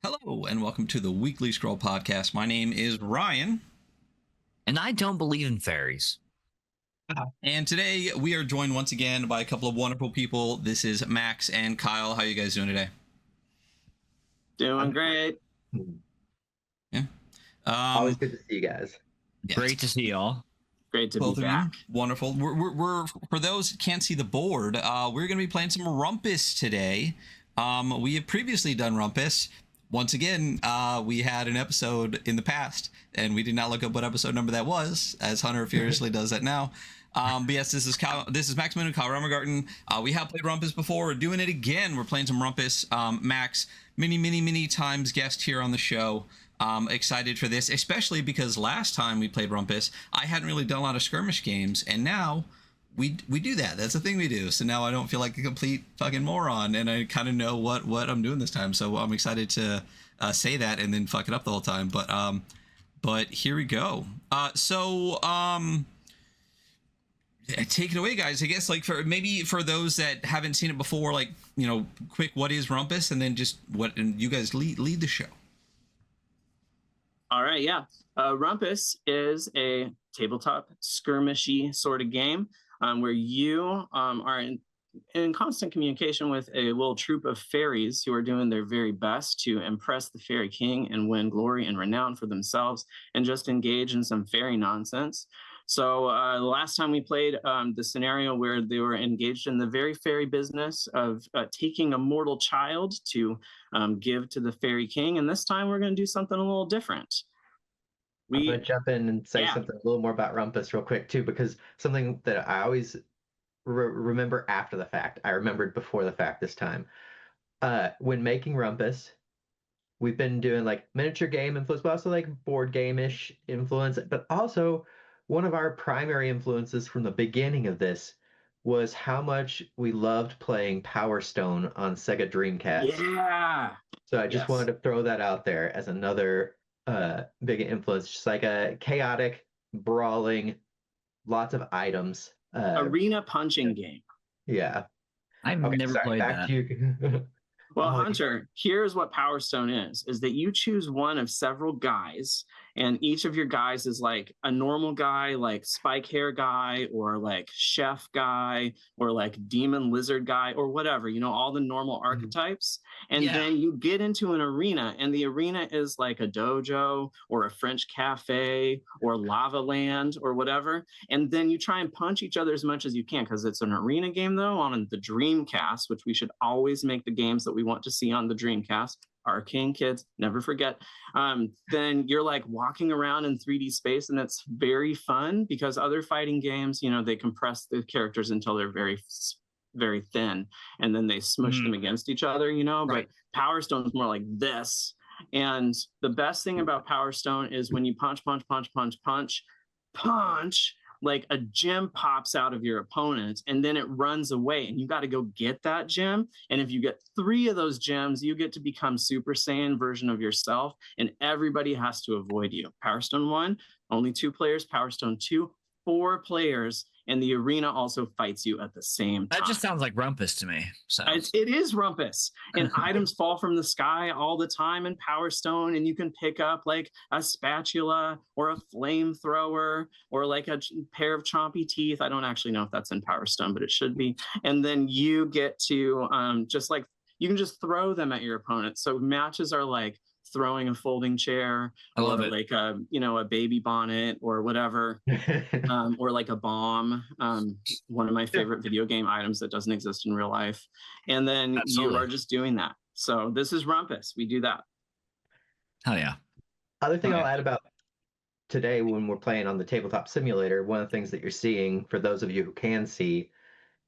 Hello, and welcome to the Weekly Scroll Podcast. My name is Ryan. And I don't believe in fairies. And today we are joined once again by a couple of wonderful people. This is Max and Kyle. How are you guys doing today? Doing great. Yeah. Always good to see you guys. Yeah. Great to see y'all. Great to Both be of back. you. Wonderful. We're for those who can't see the board, we're going to be playing some Rumpus today. We have previously done Rumpus. Once again, we had an episode in the past, and we did not look up what episode number that was, as Hunter furiously does that now. But yes, this is Max Min and Kyle Reimergartin. We have played Rumpus before. We're doing it again. We're playing some Rumpus. Max, many times guest here on the show. Excited for this, especially because last time we played Rumpus, I hadn't really done a lot of skirmish games, and now we do that. That's the thing we do. So now I don't feel like a complete fucking moron, and I kind of know what I'm doing this time. So I'm excited to say that and then fuck it up the whole time. But here we go. Take it away, guys. I guess like for those that haven't seen it before, like, you know, quick, what is Rumpus, and then just and you guys lead the show. All right, yeah. Rumpus is a tabletop skirmishy sort of game where you are in constant communication with a little troupe of fairies who are doing their very best to impress the fairy king and win glory and renown for themselves and just engage in some fairy nonsense. So the last time we played the scenario where they were engaged in the very fairy business of taking a mortal child to give to the fairy king. And this time we're going to do something a little different. I'm going to jump in and say something a little more about Rumpus real quick, too, because something that I always remember after the fact, I remembered before the fact this time. When making Rumpus, we've been doing like miniature game influence, but also like board game-ish influence. But also, one of our primary influences from the beginning of this was how much we loved playing Power Stone on Sega Dreamcast. Yeah. So I just wanted to throw that out there as another big influence, just like a chaotic, brawling, lots of items. Arena punching game. Yeah. I've never played that. To you. Well, Hunter, here's what Power Stone is that you choose one of several guys, and each of your guys is like a normal guy, like spike hair guy, or like chef guy, or like demon lizard guy, or whatever, you know, all the normal archetypes. And then you get into an arena, and the arena is like a dojo or a French cafe or lava land or whatever. And then you try and punch each other as much as you can, because it's an arena game, though, on the Dreamcast, which we should always make the games that we want to see on the Dreamcast. Arcane kids, never forget. Then you're like walking around in 3D space, and it's very fun because other fighting games, you know, they compress the characters until they're very thin, and then they smush them against each other, you know. Right. But Power Stone is more like this. And the best thing about Power Stone is when you punch, like a gem pops out of your opponent, and then it runs away, and you got to go get that gem. And if you get 3 of those gems, you get to become Super Saiyan version of yourself, and everybody has to avoid you. Power Stone 1, only 2 players. Power Stone 2, 4 players, and the arena also fights you at the same time. That just sounds like Rumpus to me. It is Rumpus, and items fall from the sky all the time in Power Stone, and you can pick up like a spatula or a flamethrower or like a pair of chompy teeth. I don't actually know if that's in Power Stone, but it should be. And then you get to just like, you can just throw them at your opponent. So matches are like throwing a folding chair, or like a, you know, a baby bonnet or whatever, or like a bomb, one of my favorite video game items that doesn't exist in real life. And then you are just doing that. So this is Rumpus. We do that. Hell yeah. Other thing I'll add about today when we're playing on the tabletop simulator, one of the things that you're seeing, for those of you who can see,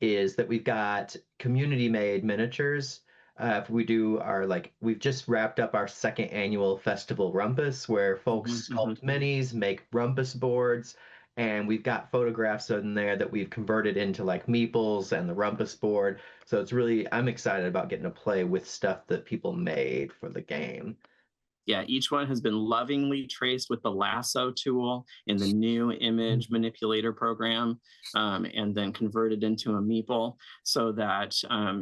is that we've got community made miniatures. We've just wrapped up our 2nd annual festival Rumpus, where folks sculpt minis, make Rumpus boards, and we've got photographs in there that we've converted into like meeples and the Rumpus board. So it's really, I'm excited about getting to play with stuff that people made for the game. Yeah, each one has been lovingly traced with the lasso tool in the new image manipulator program, and then converted into a meeple so that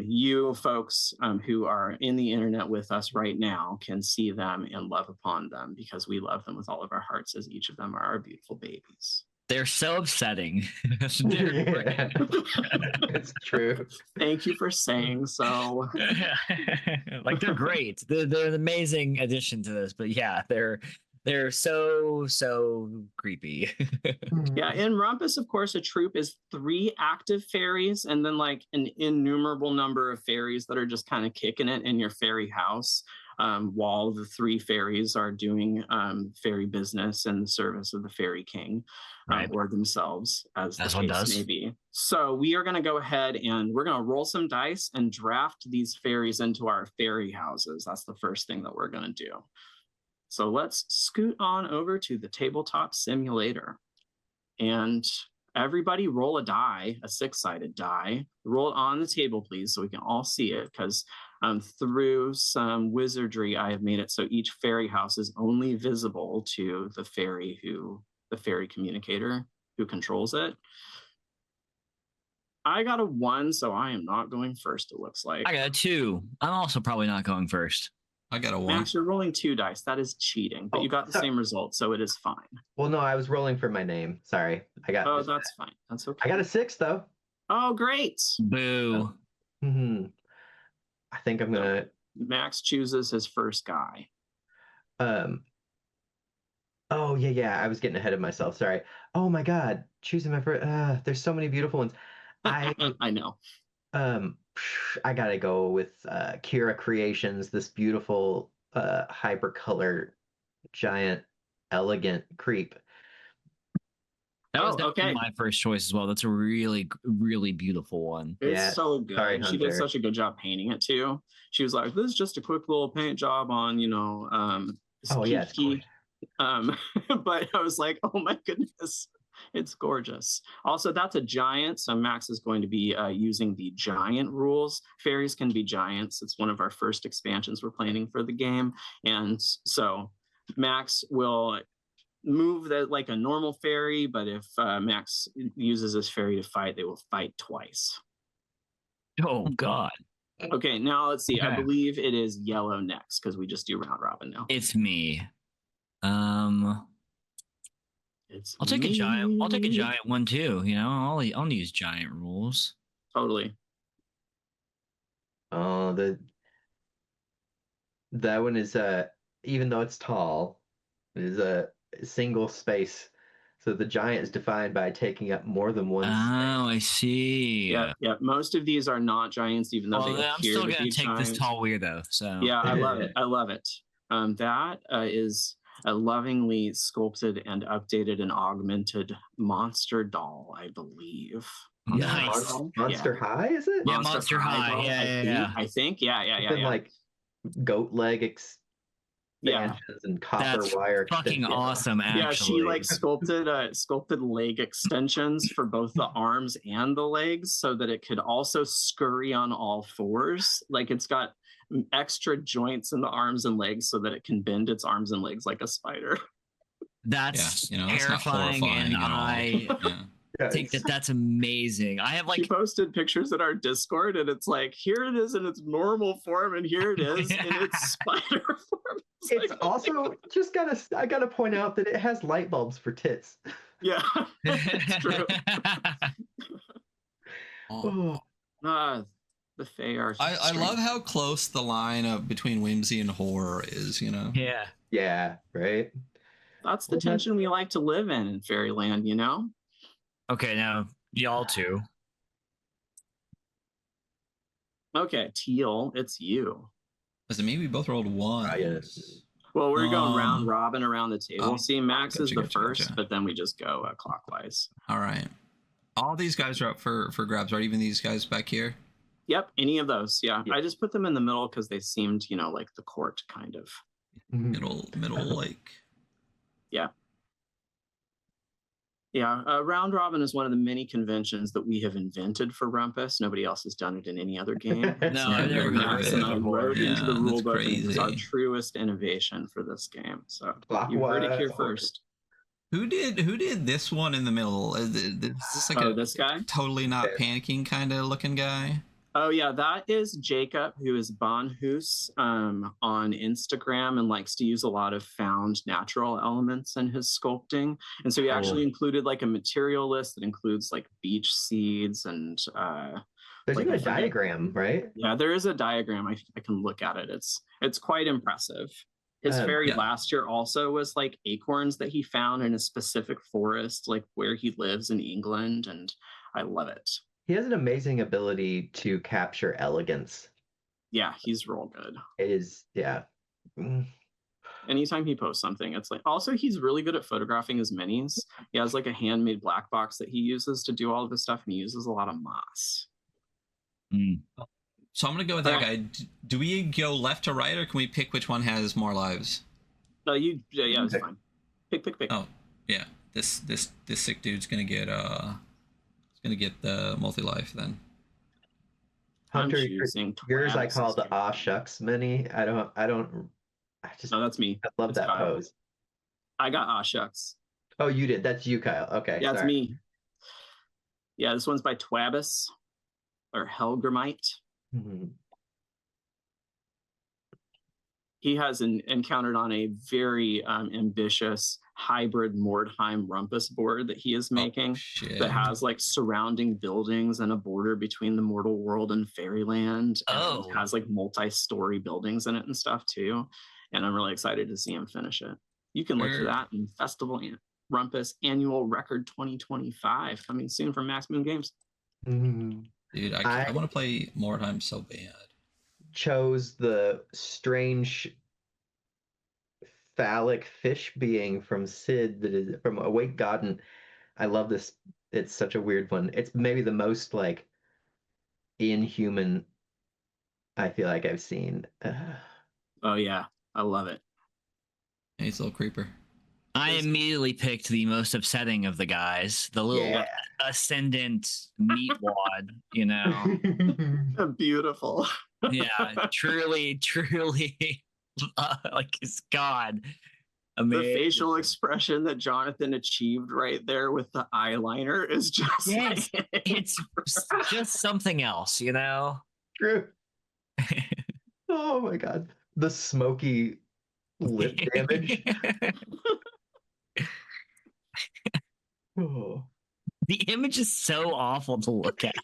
you folks who are in the internet with us right now can see them and love upon them, because we love them with all of our hearts, as each of them are our beautiful babies. They're so upsetting. Yeah. It's true. Thank you for saying so. Like, they're great. They're an amazing addition to this. But yeah, they're so creepy. Yeah, in Rumpus, of course, a troop is 3 active fairies and then like an innumerable number of fairies that are just kind of kicking it in your fairy house, while the 3 fairies are doing fairy business in the service of the fairy king, Right. or themselves, as That's the what case does. may be. So we are going to go ahead and we're going to roll some dice and draft these fairies into our fairy houses. That's the first thing that we're going to do. So let's scoot on over to the tabletop simulator. And everybody roll a die, a 6-sided die. Roll it on the table, please, so we can all see it, because through some wizardry, I have made it so each fairy house is only visible to the fairy communicator who controls it. I got a 1, so I am not going first, it looks like. I got a 2. I'm also probably not going first. I got a 1. Max, you're rolling 2 dice. That is cheating, but you got the same result, so it is fine. Well, no, I was rolling for my name. Sorry. Oh, that's fine. That's okay. I got a 6 though. Oh, great. Boo. I think I'm gonna. Max chooses his first guy. Oh yeah. I was getting ahead of myself. Sorry. Oh my God, choosing my first. There's so many beautiful ones. I know. I gotta go with Kira Creations. This beautiful hypercolor giant elegant creep. That was definitely my first choice as well. That's a really, really beautiful one. It's so good. Sorry, she did such a good job painting it too. She was like, "This is just a quick little paint job on, it's gorgeous. But I was like, "Oh my goodness, it's gorgeous." Also, that's a giant, so Max is going to be using the giant rules. Fairies can be giants. It's one of our first expansions we're planning for the game, and so Max will move that like a normal fairy, but if Max uses his fairy to fight, they will fight twice. Oh God. Okay, now let's see. Okay. I believe it is yellow next, because we just do round robin now. It's me. I'll take a giant. I'll take a giant one too. I'll use giant rules. Totally. Oh, that one is even though it's tall, it is a single space. So the giant is defined by taking up more than one space. Oh, I see. Yeah. Most of these are not giants, even though they appear I'm still gonna take giant. This tall weirdo. So yeah, I love it. I love it. That is a lovingly sculpted and updated and augmented monster doll, I believe. Nice. Monster High, is it? Yeah, Monster High. Yeah. I think. Yeah. Like goat leg expansions and copper wire. Fucking awesome, actually. Yeah, she like sculpted leg extensions for both the arms and the legs, so that it could also scurry on all fours. Like, it's got extra joints in the arms and legs so that it can bend its arms and legs like a spider. That's terrifying, that's not horrifying, and I think that's amazing. I have she posted pictures in our Discord, and it's like, here it is in its normal form, and here it is in its spider form. It's like, also I gotta point out that it has light bulbs for tits. Yeah, it's true. The Fae are. I love how close the line between whimsy and horror is. Yeah, right. That's the tension we like to live in Fairyland. Okay, now y'all two. Okay, Teal, it's you. Was it me? We both rolled 1. Yes. Well, we're going round robin around the table. See, Max is the gotcha. first, but then we just go clockwise. All right. All these guys are up for grabs, right? Even these guys back here? Yep, any of those. Yeah. I just put them in the middle because they seemed, like the court kind of. Middle, like. Yeah. Yeah, round robin is one of the many conventions that we have invented for Rumpus. Nobody else has done it in any other game. No, I've never heard of Max and it I before. wrote into the Yeah, rule that's book, and it was our crazy. truest innovation for this game. So you heard it here first. Who did this one in the middle? Is this like this guy? Totally not panicking kind of looking guy? Oh yeah, that is Jacob, who is Bonhoos on Instagram and likes to use a lot of found natural elements in his sculpting. And so he actually included like a material list that includes like beach seeds and there's like even a diagram, right? Yeah, there is a diagram. I can look at it. It's quite impressive. His fairy last year also was like acorns that he found in a specific forest, like where he lives in England, and I love it. He has an amazing ability to capture elegance. Yeah, he's real good. It is, yeah. Anytime he posts something, it's like, also he's really good at photographing his minis. He has like a handmade black box that he uses to do all of this stuff, and he uses a lot of moss. So I'm gonna go with that guy. Do we go left to right, or can we pick which one has more lives? No, it's fine. Pick. Oh, yeah. This sick dude's gonna get the multi-life then. Hunter, yours I call the aw shucks mini. I just no, that's me. I love that's that Kyle. pose. I got aw shucks. Oh, you did. That's you, Kyle. Okay. Yeah, it's me. Yeah, this one's by Twabus or Helgramite. Mm-hmm. He has encountered on a very ambitious hybrid Mordheim Rumpus board that he is making that has like surrounding buildings and a border between the mortal world and fairyland. And it has like multi-story buildings in it and stuff too. And I'm really excited to see him finish it. You can look for that in Festival Rumpus Annual Record 2025 coming soon from Max Moon Games. Mm-hmm. Dude, I want to play Mordheim so bad. Chose the strange phallic fish being from Sid that is from Awake Godden. I love this. It's such a weird one. It's maybe the most like inhuman I feel like I've seen. Oh yeah, I love it. He's a little creeper. I immediately picked the most upsetting of the guys, the little ascendant meat wad, you know. Beautiful. Yeah, truly, like it's God. Amazing. The facial expression that Jonathan achieved right there with the eyeliner is just it's just something else, you know. True. Oh my God, the smoky lip damage. Oh. The image is so awful to look at.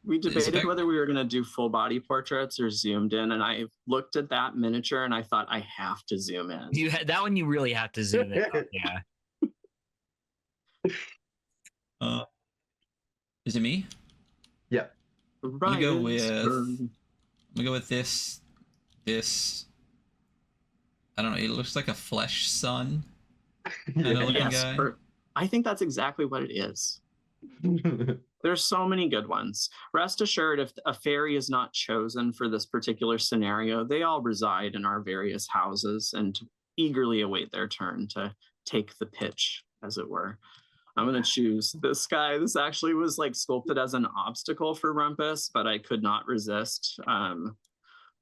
We debated whether we were going to do full body portraits or zoomed in, and I looked at that miniature and I thought I have to zoom in. You had that one. You really have to zoom in. Yeah. Is it me? Yep. I'm gonna go with this. I don't know. It looks like a flesh sun. Guy. I think that's exactly what it is. There's so many good ones. Rest assured, if a fairy is not chosen for this particular scenario, they all reside in our various houses and eagerly await their turn to take the pitch, as it were. I'm going to choose this guy. This actually was like sculpted as an obstacle for Rumpus, but I could not resist.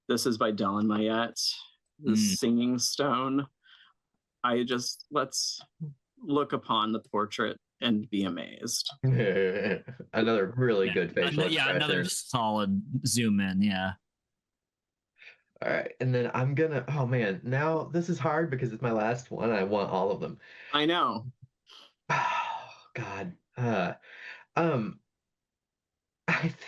This is by Dylan Mayette, the Singing Stone. Let's look upon the portrait and be amazed. Another really good facial expression. Another solid zoom in. Yeah. All right, and then I'm gonna. Oh man, now this is hard because it's my last one. I want all of them. I know. Oh God. I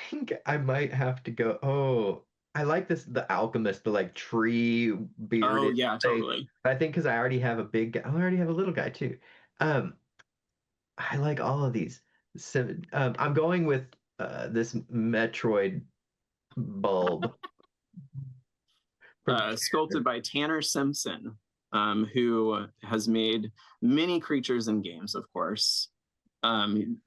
think I might have to go. Oh, I like this. The alchemist, the like tree bearded. Oh yeah, totally. I think because I already have a big guy. I already have a little guy too. I like all of these. So, I'm going with this Metroid bulb. Sculpted by Tanner Simpson, who has made many creatures and games, of course.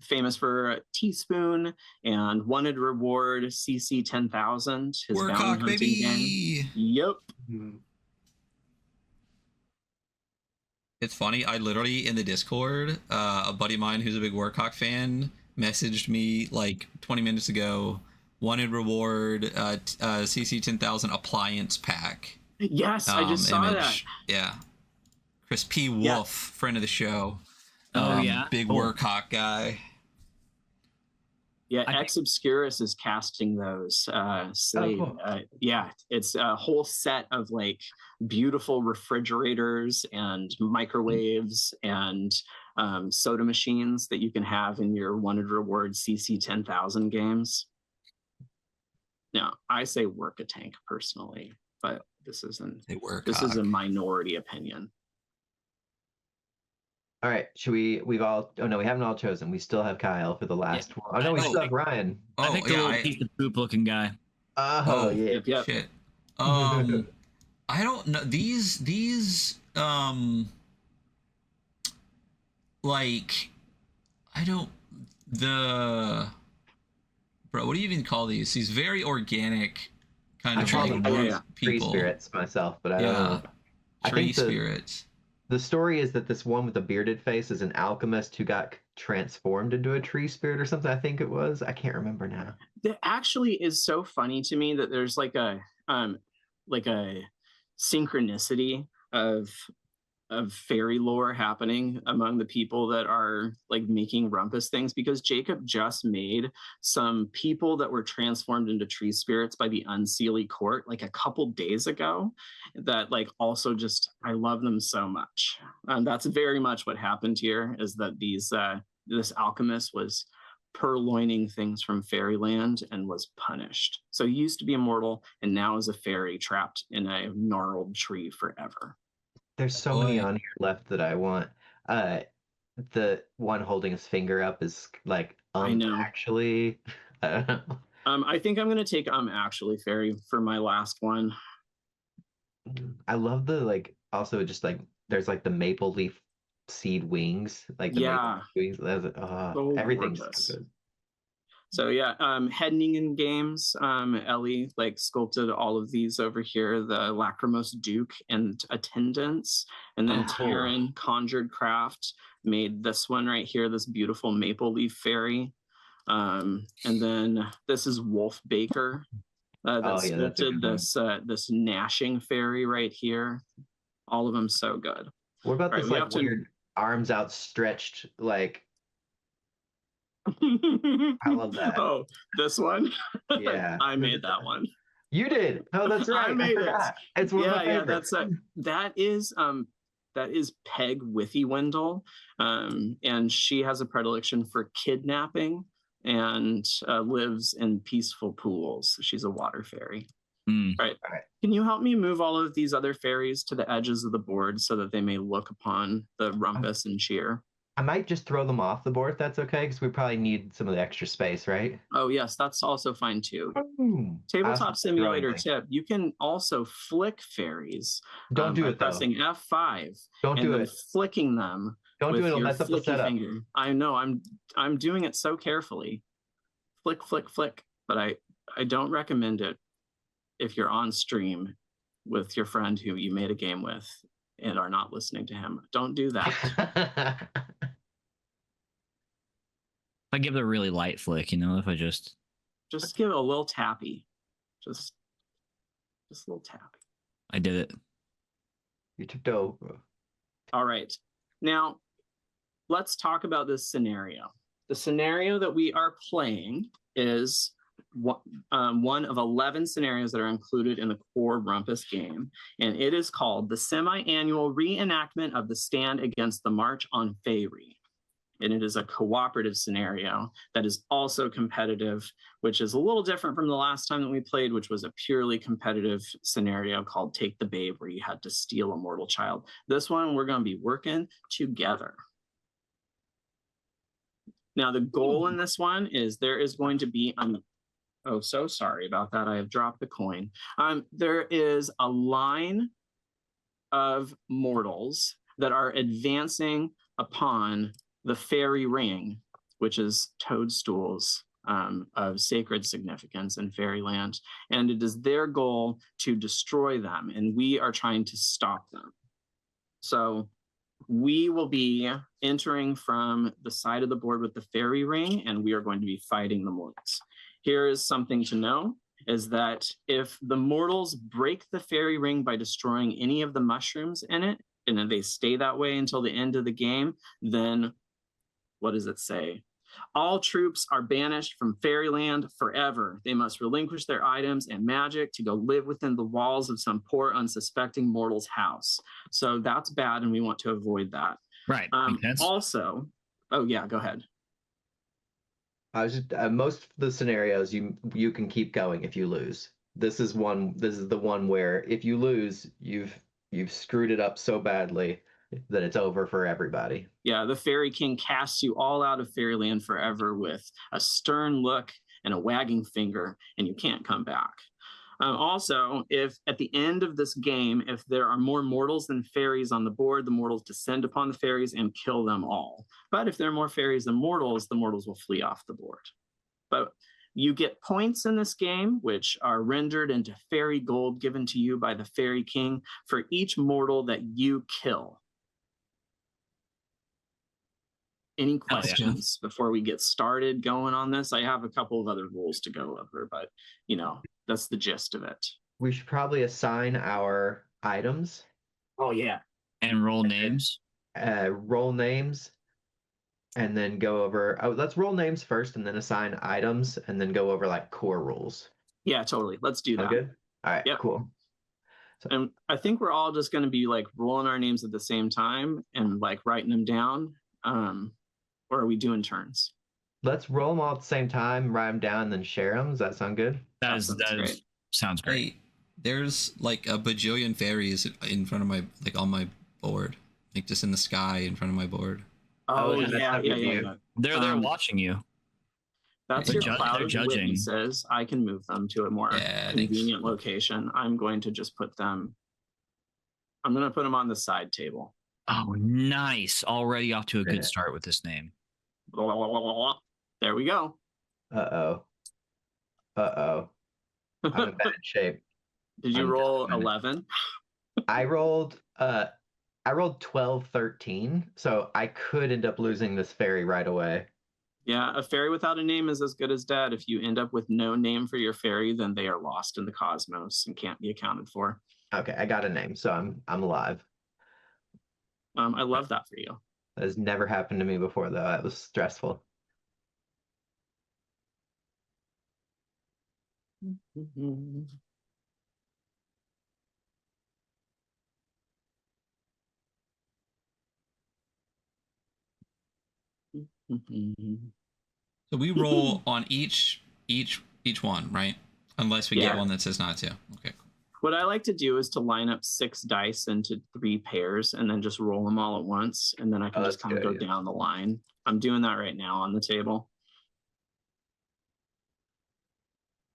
Famous for Teaspoon and Wanted Reward CC 10,000, his bounty hunting game. Yep. Mm-hmm. It's funny. I literally in the Discord, a buddy of mine who's a big Warcock fan messaged me like 20 minutes ago. Wanted reward CC 10,000 appliance pack. Yes, I just saw that. Yeah, Chris P. Wolf, friend of the show. Oh yeah, big Warcock guy. Yeah, Ex Obscurus is casting those. Cool. Yeah, it's a whole set of like beautiful refrigerators and microwaves and soda machines that you can have in your wanted reward CC 10,000 games. Now, I say work a tank personally, but this isn't. This is a minority opinion. All right, should we've all, oh no, we haven't all chosen. We still have Kyle for the last one. Oh no, we still have Ryan. I think the little piece of poop looking guy. Oh yeah. Yep. Shit. I don't know. These like, I don't, bro, what do you even call these? These very organic kind of like people. Tree spirits myself, but I don't know. Tree spirits. The story is that this one with the bearded face is an alchemist who got transformed into a tree spirit or something. I think it was. I can't remember now. That actually is so funny to me that there's like a synchronicity of fairy lore happening among the people that are like making Rumpus things, because Jacob just made some people that were transformed into tree spirits by the Unseelie Court like a couple days ago that like also just, I love them so much. That's very much what happened here, is that this alchemist was purloining things from fairyland and was punished. So he used to be immortal and now is a fairy trapped in a gnarled tree forever. There's so many on here left that I want. The one holding his finger up is like I know. Actually. I don't know. I think I'm gonna take actually fairy for my last one. I love the like also just like there's like the maple leaf seed wings, like the maple wings. Everything's so good. So yeah, Hedningen Games, Ellie like sculpted all of these over here, the Lachrymose Duke and attendants, and then Taryn Conjured Craft made this one right here, this beautiful maple leaf fairy, and then this is Wolf Baker that sculpted this gnashing fairy right here. All of them so good. What about this like weird arms outstretched like? I love that. Oh, this one? Yeah. I made that one. You did? Oh, that's right. I made it. It's one of my favorites. That is Peg Withywendell. And she has a predilection for kidnapping and lives in peaceful pools. She's a water fairy. All right. Can you help me move all of these other fairies to the edges of the board so that they may look upon the Rumpus and cheer? I might just throw them off the board if that's okay, because we probably need some of the extra space, right? Oh, yes, that's also fine too. Tabletop Simulator tip. You can also flick fairies. Don't do it, though. Pressing F5. Don't do it. Flicking them. Don't do it. It'll mess up the setup. Finger. I know. I'm doing it so carefully. Flick, flick, flick. But I don't recommend it if you're on stream with your friend who you made a game with and are not listening to him. Don't do that. I give it a really light flick, if I just give it a little tappy. Just a little tappy. I did it. You tipped over. All right. Now, let's talk about this scenario. The scenario that we are playing is one of 11 scenarios that are included in the core Rumpus game, and it is called the Semi-Annual Reenactment of the Stand Against the March on Fairy. And it is a cooperative scenario that is also competitive, which is a little different from the last time that we played, which was a purely competitive scenario called Take the Babe, where you had to steal a mortal child. This one, we're going to be working together. Now, the goal in this one is there is going to be oh, so sorry about that. I have dropped the coin. There is a line of mortals that are advancing upon the fairy ring, which is toadstools of sacred significance in fairyland. And it is their goal to destroy them, and we are trying to stop them. So we will be entering from the side of the board with the fairy ring, and we are going to be fighting the mortals. Here is something to know, is that if the mortals break the fairy ring by destroying any of the mushrooms in it, and then they stay that way until the end of the game, then what does it say? All troops are banished from fairyland forever. They must relinquish their items and magic to go live within the walls of some poor, unsuspecting mortal's house. So that's bad, and we want to avoid that. Right. Also, oh yeah, go ahead. I was just most of the scenarios you can keep going if you lose. This is the one where if you lose, you've screwed it up so badly that it's over for everybody. Yeah, the Fairy King casts you all out of fairyland forever with a stern look and a wagging finger, and you can't come back. Also, if at the end of this game, if there are more mortals than fairies on the board, the mortals descend upon the fairies and kill them all. But if there are more fairies than mortals, the mortals will flee off the board. But you get points in this game, which are rendered into fairy gold given to you by the Fairy King for each mortal that you kill. Any questions before we get started going on this? I have a couple of other rules to go over, but that's the gist of it. We should probably assign our items. Oh yeah. And roll names. Roll names, and then go over. Oh, let's roll names first, and then assign items, and then go over like core rules. Yeah, totally. Let's do that. Good. All right. Yep. Cool. And I think we're all just going to be like rolling our names at the same time and like writing them down. Or are we doing turns? Let's roll them all at the same time, write them down, and then share them. Does that sound good? That sounds great. Hey, there's like a bajillion fairies in front of my, like on my board, like just in the sky in front of my board. Oh yeah. They're watching you. That's your cloud of witnesses. I can move them to a more convenient location. I'm going to just put them. I'm going to put them on the side table. Oh, nice! Already off to a good start with this name. There we go. I'm in bad shape. Did you roll 11? I rolled 12, 13, so I could end up losing this fairy right away. Yeah, a fairy without a name is as good as dead. If you end up with no name for your fairy, then they are lost in the cosmos and can't be accounted for. Okay, I got a name, so I'm alive. I love that for you. That has never happened to me before, though. That was stressful. So we roll on each one, right? Unless we get one that says not to. Okay. What I like to do is to line up 6 dice into 3 pairs and then just roll them all at once. And then I can just kind of go down the line. I'm doing that right now on the table.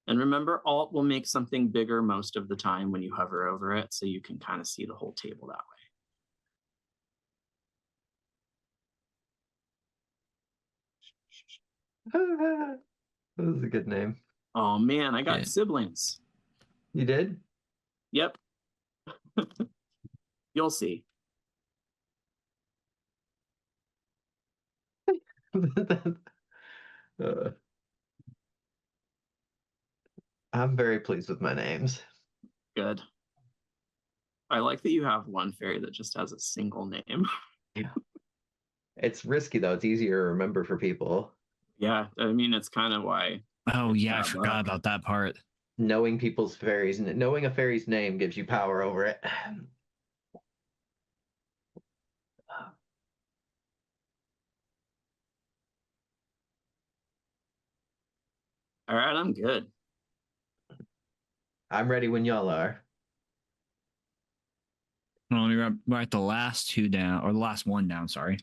And remember, Alt will make something bigger most of the time when you hover over it, so you can kind of see the whole table that way. That was a good name. Oh man, I got siblings. You did? Yep. You'll see. I'm very pleased with my names. Good. I like that you have one fairy that just has a single name. Yeah. It's risky though. It's easier to remember for people. Yeah, I mean, it's kind of why. Oh yeah, I forgot about that part. Knowing people's fairies, knowing a fairy's name gives you power over it. All right, I'm good. I'm ready when y'all are. Well, let me write the last 2 down, or the last 1 down, sorry.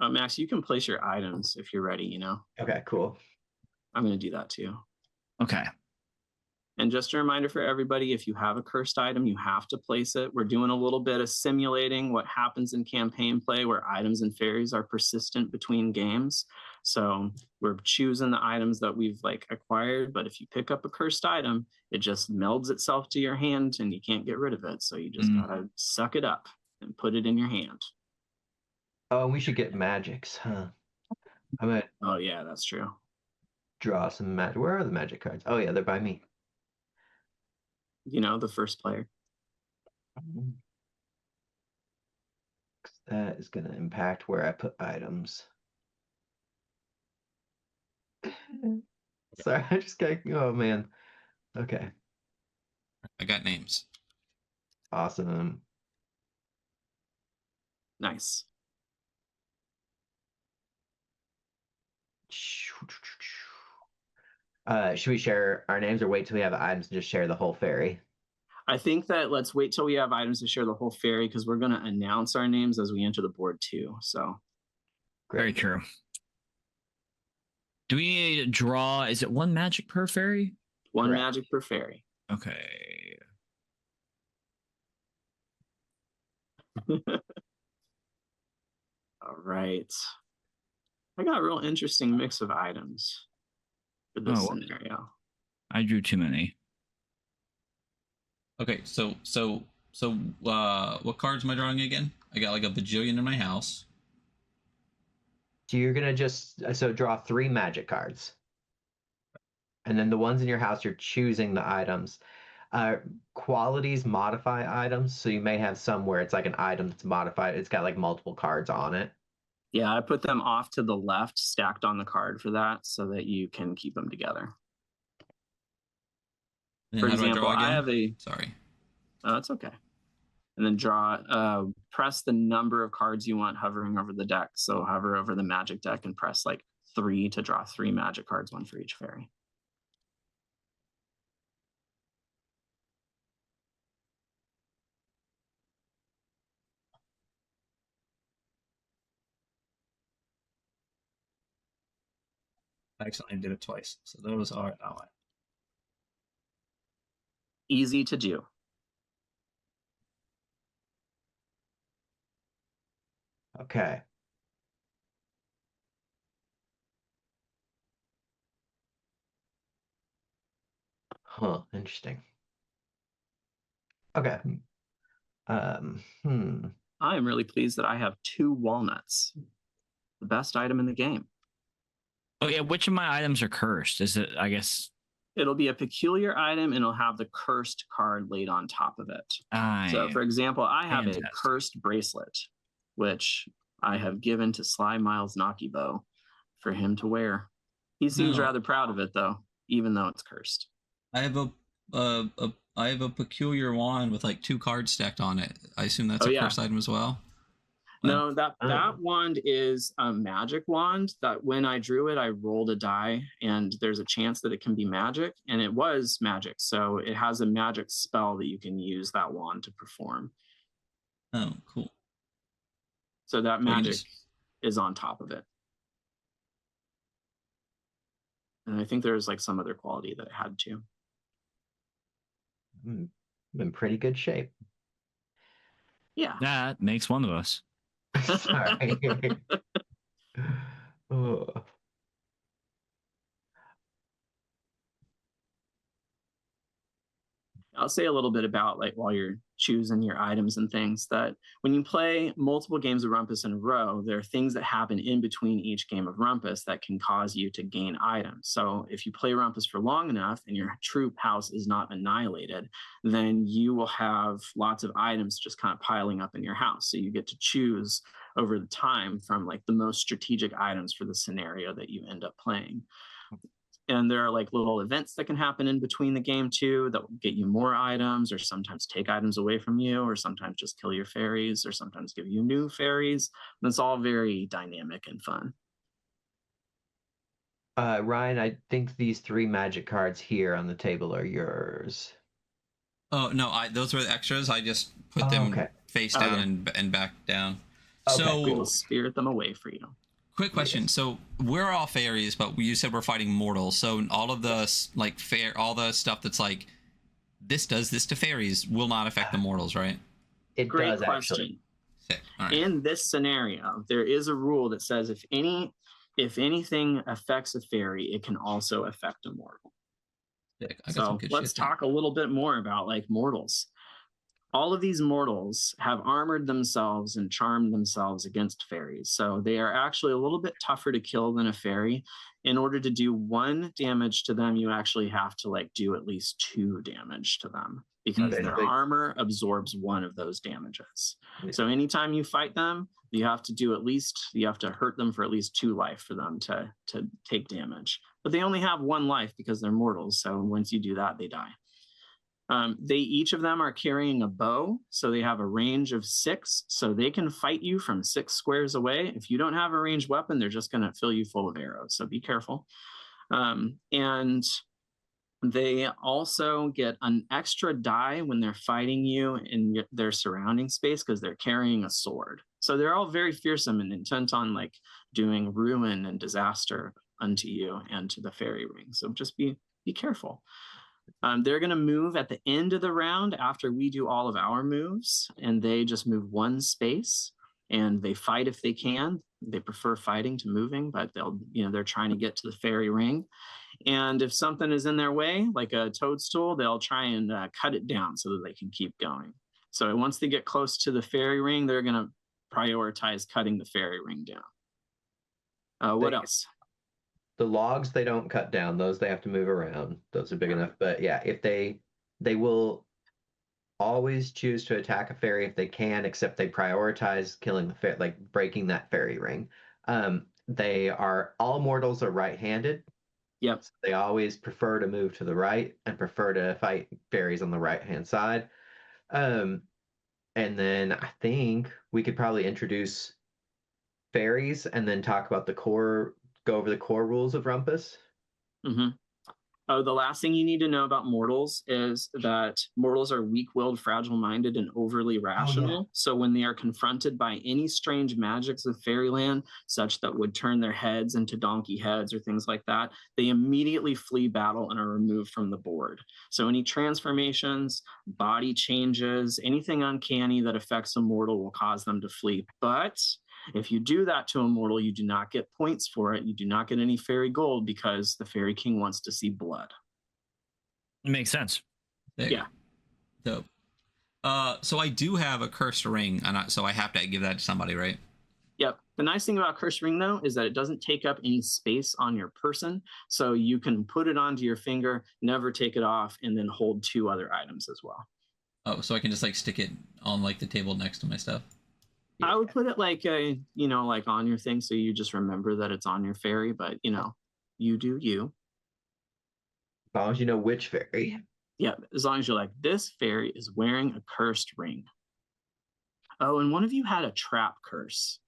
Max, you can place your items if you're ready, Okay, cool. I'm going to do that too. Okay. And just a reminder for everybody, if you have a cursed item, you have to place it. We're doing a little bit of simulating what happens in campaign play where items and fairies are persistent between games. So we're choosing the items that we've acquired, but if you pick up a cursed item, it just melds itself to your hand and you can't get rid of it. So you just gotta suck it up and put it in your hand. Oh, we should get magics, huh? I'm gonna Oh yeah, that's true. draw some magic. Where are the magic cards? Oh yeah, they're by me. You know, the first player. That is gonna impact where I put items. Sorry, I just got. Oh man. Okay. I got names. Awesome. Nice. Should we share our names or wait till we have items and just share the whole fairy? I think that let's wait till we have items to share the whole fairy because we're going to announce our names as we enter the board too. So Great. Very true. Do we need to draw? Is it one magic per fairy? One Correct. magic per fairy. Okay. All right. I got a real interesting mix of items for this scenario. I drew too many. Okay, so what cards am I drawing again? I got like a bajillion in my house. So you're gonna just draw 3 magic cards. And then the ones in your house, you're choosing the items. Qualities modify items, so you may have some where it's like an item that's modified. It's got like multiple cards on it. Yeah, I put them off to the left, stacked on the card for that, so that you can keep them together. For example, I have a... Sorry. Oh, it's okay. And then press the number of cards you want hovering over the deck. So hover over the magic deck and press like 3 to draw 3 magic cards, 1 for each fairy. I accidentally did it twice. So those are outline. Easy to do. Okay. Huh, interesting. Okay. I am really pleased that I have 2 walnuts. The best item in the game. Oh yeah, which of my items are cursed? Is it, I guess... It'll be a peculiar item and it'll have the cursed card laid on top of it. So for example, I have a cursed bracelet, which I have given to Sly Miles Nakibo for him to wear. He seems rather proud of it though, even though it's cursed. I have a peculiar wand with like 2 cards stacked on it. I assume that's a cursed item as well. No, that wand is a magic wand that when I drew it, I rolled a die and there's a chance that it can be magic, and it was magic. So it has a magic spell that you can use that wand to perform. Oh, cool. So that magic is on top of it. And I think there's like some other quality that it had too. I'm in pretty good shape. Yeah. That makes one of us. Sorry. Oh. I'll say a little bit about like while you're choosing your items and things that when you play multiple games of Rumpus in a row, there are things that happen in between each game of Rumpus that can cause you to gain items. So if you play Rumpus for long enough and your troop house is not annihilated, then you will have lots of items just kind of piling up in your house. So you get to choose over the time from like the most strategic items for the scenario that you end up playing. And there are like little events that can happen in between the game too that will get you more items, or sometimes take items away from you, or sometimes just kill your fairies, or sometimes give you new fairies. And it's all very dynamic and fun. Ryan, I think these 3 magic cards here on the table are yours. Oh no, those were the extras. I just put them face down and back down. Okay, so we will spirit them away for you. Quick question. Yes. So we're all fairies, but you said we're fighting mortals. So all of the like all the stuff that's like this does this to fairies will not affect the mortals, right? It Great does question. actually. Sick. All right. In this scenario, there is a rule that says if anything affects a fairy, it can also affect a mortal. Sick. So let's talk a little bit more about like mortals. all of these mortals have armored themselves and charmed themselves against fairies. So they are actually a little bit tougher to kill than a fairy. In order to do 1 damage to them, you actually have to like do at least 2 damage to them because their armor absorbs 1 of those damages. So anytime you fight them, you have to hurt them for at least 2 life for them to take damage. But they only have 1 life because they're mortals. So once you do that, they die. They each of them are carrying a bow, so they have a range of 6, so they can fight you from 6 squares away. If you don't have a ranged weapon, they're just going to fill you full of arrows, so be careful. And they also get an extra die when they're fighting you in their surrounding space because they're carrying a sword. So they're all very fearsome and intent on like doing ruin and disaster unto you and to the fairy ring. So just be careful. They're going to move at the end of the round after we do all of our moves, and they just move 1 space, and they fight if they can. They prefer fighting to moving, but they're trying to get to the fairy ring. And if something is in their way, like a toadstool, they'll try and cut it down so that they can keep going. So once they get close to the fairy ring, they're going to prioritize cutting the fairy ring down. What else? The logs they don't cut down; those they have to move around. Those are big enough. But yeah, if they will always choose to attack a fairy if they can, except they prioritize killing the fairy, like breaking that fairy ring. All mortals are right-handed. Yep. So they always prefer to move to the right and prefer to fight fairies on the right-hand side. And then I think we could probably introduce fairies and then talk about go over the core rules of Rumpus. Mm-hmm. Oh, the last thing you need to know about mortals is that mortals are weak-willed, fragile-minded, and overly rational. Oh, yeah. So when they are confronted by any strange magics of fairyland, such that would turn their heads into donkey heads or things like that, they immediately flee battle and are removed from the board. So any transformations, body changes, anything uncanny that affects a mortal will cause them to flee. But if you do that to a mortal, you do not get points for it. You do not get any fairy gold because the fairy king wants to see blood. It makes sense. Yeah. Dope. So I do have a cursed ring, so I have to give that to somebody, right? Yep. The nice thing about cursed ring, though, is that it doesn't take up any space on your person. So you can put it onto your finger, never take it off, and then hold 2 other items as well. Oh, so I can just like stick it on like the table next to my stuff? I would put it like like on your thing, so you just remember that it's on your fairy. But you do you. As long as you know which fairy. Yeah, as long as you're like, this fairy is wearing a cursed ring. Oh, and one of you had a trap curse.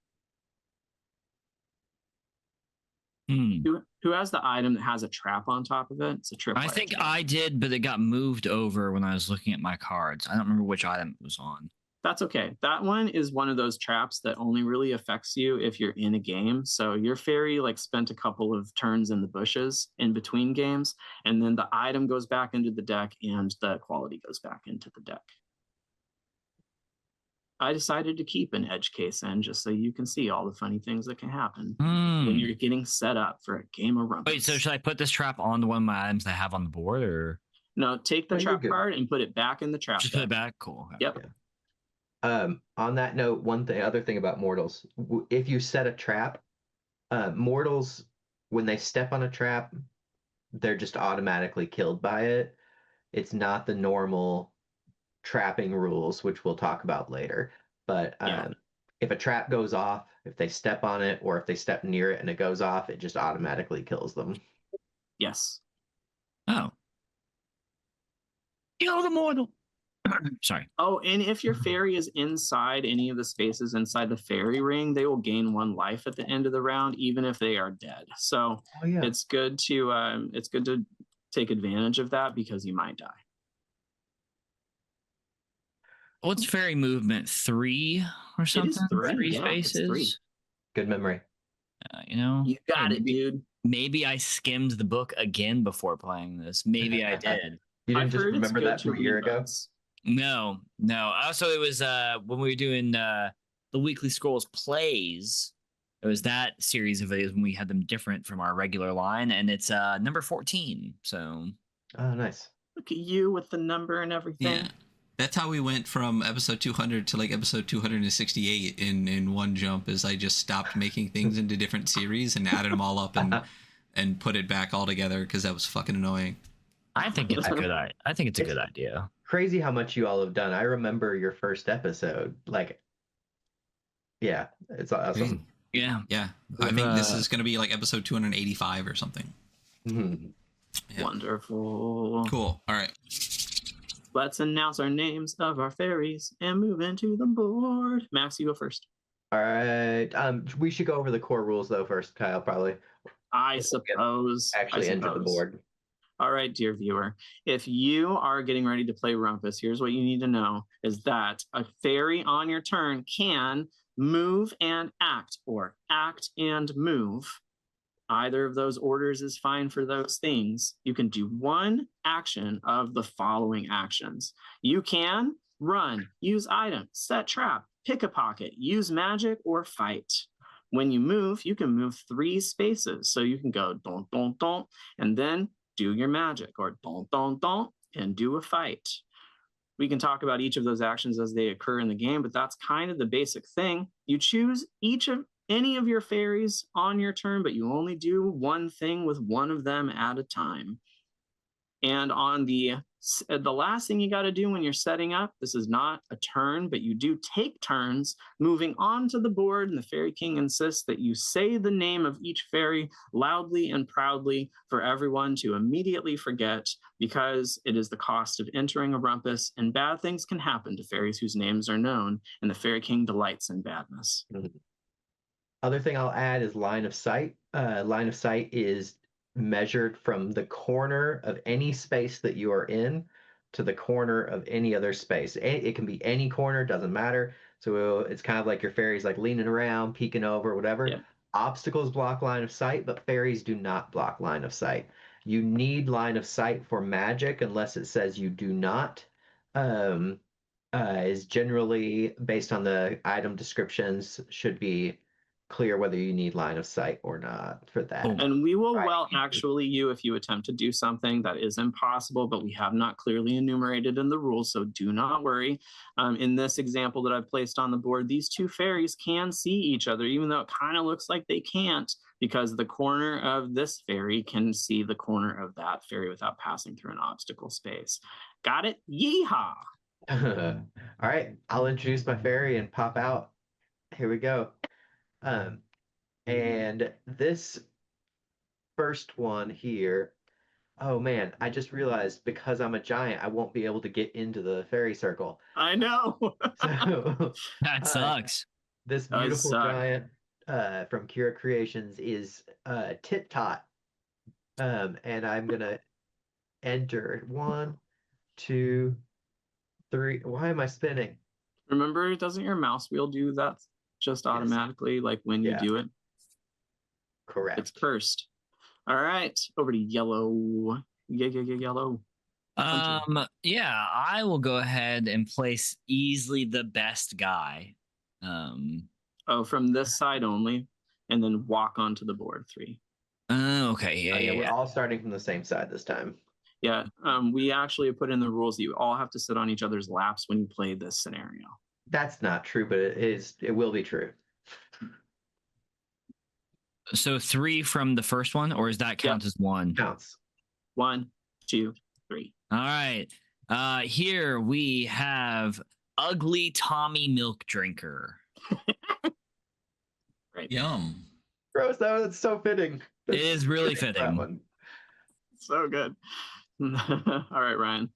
Who has the item that has a trap on top of it? It's a trip. I think I did, but it got moved over when I was looking at my cards. I don't remember which item it was on. That's okay. That one is one of those traps that only really affects you if you're in a game. So your fairy like spent a couple of turns in the bushes in between games, and then the item goes back into the deck and the quality goes back into the deck. I decided to keep an edge case in just so you can see all the funny things that can happen when you're getting set up for a game of Rumpus. Wait, so should I put this trap on one of my items I have on the board, or? No, take the trap card and put it back in the trap Just deck. put it back? Cool. Okay. Yep. Yeah. On that note, other thing about mortals, if you set a trap, mortals, when they step on a trap, they're just automatically killed by it. It's not the normal trapping rules, which we'll talk about later. But if a trap goes off, if they step on it, or if they step near it and it goes off, it just automatically kills them. Yes. Oh. Kill the mortal. Sorry. Oh, and if your fairy is inside any of the spaces inside the fairy ring, they will gain 1 life at the end of the round, even if they are dead. So it's good to take advantage of that because you might die. What's fairy movement? 3 or something? It is 3 spaces. 3. Good memory. You got it, dude. Maybe I skimmed the book again before playing this. Maybe I did. You didn't just remember that from a year ago? No. Also, it was when we were doing the Weekly Scrolls plays. It was that series of videos when we had them different from our regular line, and it's number 14. So. Oh, nice. Look at you with the number and everything. Yeah. That's how we went from episode 200 to like episode 268 in one jump. Is I just stopped making things into different series and added them all up and put it back all together because that was fucking annoying. I think it's a good idea. I think it's a good idea. Crazy how much you all have done. I remember your first episode. Like, yeah, it's awesome. Yeah. Yeah. I think this is going to be like episode 285 or something. Mm-hmm. Yeah. Wonderful. Cool. All right. Let's announce our names of our fairies and move into the board. Max, you go first. All right. We should go over the core rules though first, Kyle. Probably. I suppose. Actually, enter the board. All right, dear viewer. If you are getting ready to play Rumpus, here's what you need to know: is that a fairy on your turn can move and act, or act and move. Either of those orders is fine for those things. You can do one action of the following actions. You can run, use item, set trap, pick a pocket, use magic, or fight. When you move, you can move 3 spaces. So you can go don, don, don, and then do your magic, or don, don, don, and do a fight. We can talk about each of those actions as they occur in the game, but that's kind of the basic thing. You choose any of your fairies on your turn, but you only do one thing with one of them at a time. And on the last thing you got to do when you're setting up, this is not a turn, but you do take turns moving onto the board, and the Fairy King insists that you say the name of each fairy loudly and proudly for everyone to immediately forget, because it is the cost of entering a rumpus, and bad things can happen to fairies whose names are known, and the Fairy King delights in badness. Mm-hmm. Other thing I'll add is line of sight. Line of sight is measured from the corner of any space that you are in to the corner of any other space. It can be any corner, doesn't matter. So it's kind of like your fairies like leaning around, peeking over, whatever. Yeah. Obstacles block line of sight, but fairies do not block line of sight. You need line of sight for magic unless it says you do not. Is generally based on the item descriptions, should be clear whether you need line of sight or not for that. And we will actually you if you attempt to do something that is impossible, but we have not clearly enumerated in the rules, so do not worry. In this example that I've placed on the board, these 2 fairies can see each other, even though it kind of looks like they can't, because the corner of this fairy can see the corner of that fairy without passing through an obstacle space. Got it? Yeehaw! All right, I'll introduce my fairy and pop out. Here we go. And this first one here, oh man, I just realized because I'm a giant, I won't be able to get into the fairy circle. I know. So that sucks. This beautiful giant from Kira Creations is Tit Tot. And I'm gonna enter 1, 2, 3. Why am I spinning? Remember, doesn't your mouse wheel do that just automatically, like when you do it? Correct. It's cursed. All right, over to yellow. Yellow. Yeah, I will go ahead and place easily the best guy. From this side only, and then walk onto the board 3. Okay. Yeah. We're all starting from the same side this time. Yeah. We actually put in the rules that you all have to sit on each other's laps when you play this scenario. That's not true, but it will be true. So 3 from the first one, or does that count as 1? Counts. 1, 2, 3. All right. Here we have Ugly Tommy Milk Drinker. Right. Yum. Gross, that's so fitting. It is really fitting. That one. So good. All right, Ryan.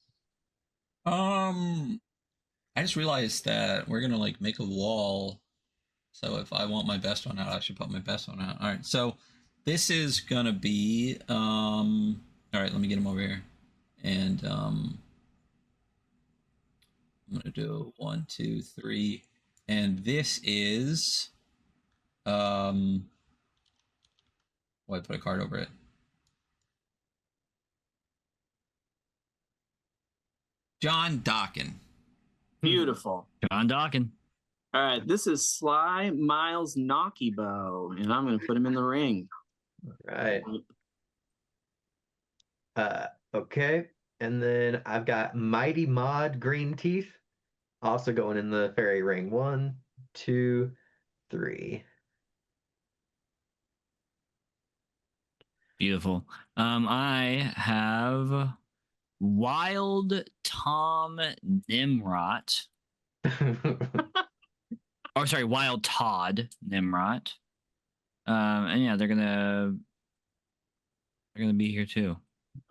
I just realized that we're gonna like make a wall. So if I want my best one out, I should put my best one out. All right. So this is gonna be all right. Let me get him over here, and I'm gonna do 1, 2, 3, and this is I put a card over it. John Dawkin. Beautiful. John Dawkin. All right, this is Sly Miles Knockybow, and I'm going to put him in the ring. Right. Okay. And then I've got Mighty Mod Green Teeth, also going in the fairy ring. 1, 2, 3. Beautiful. I have Wild Tom Nimrod. Or sorry, Wild Todd Nimrod. And yeah, they're gonna be here too.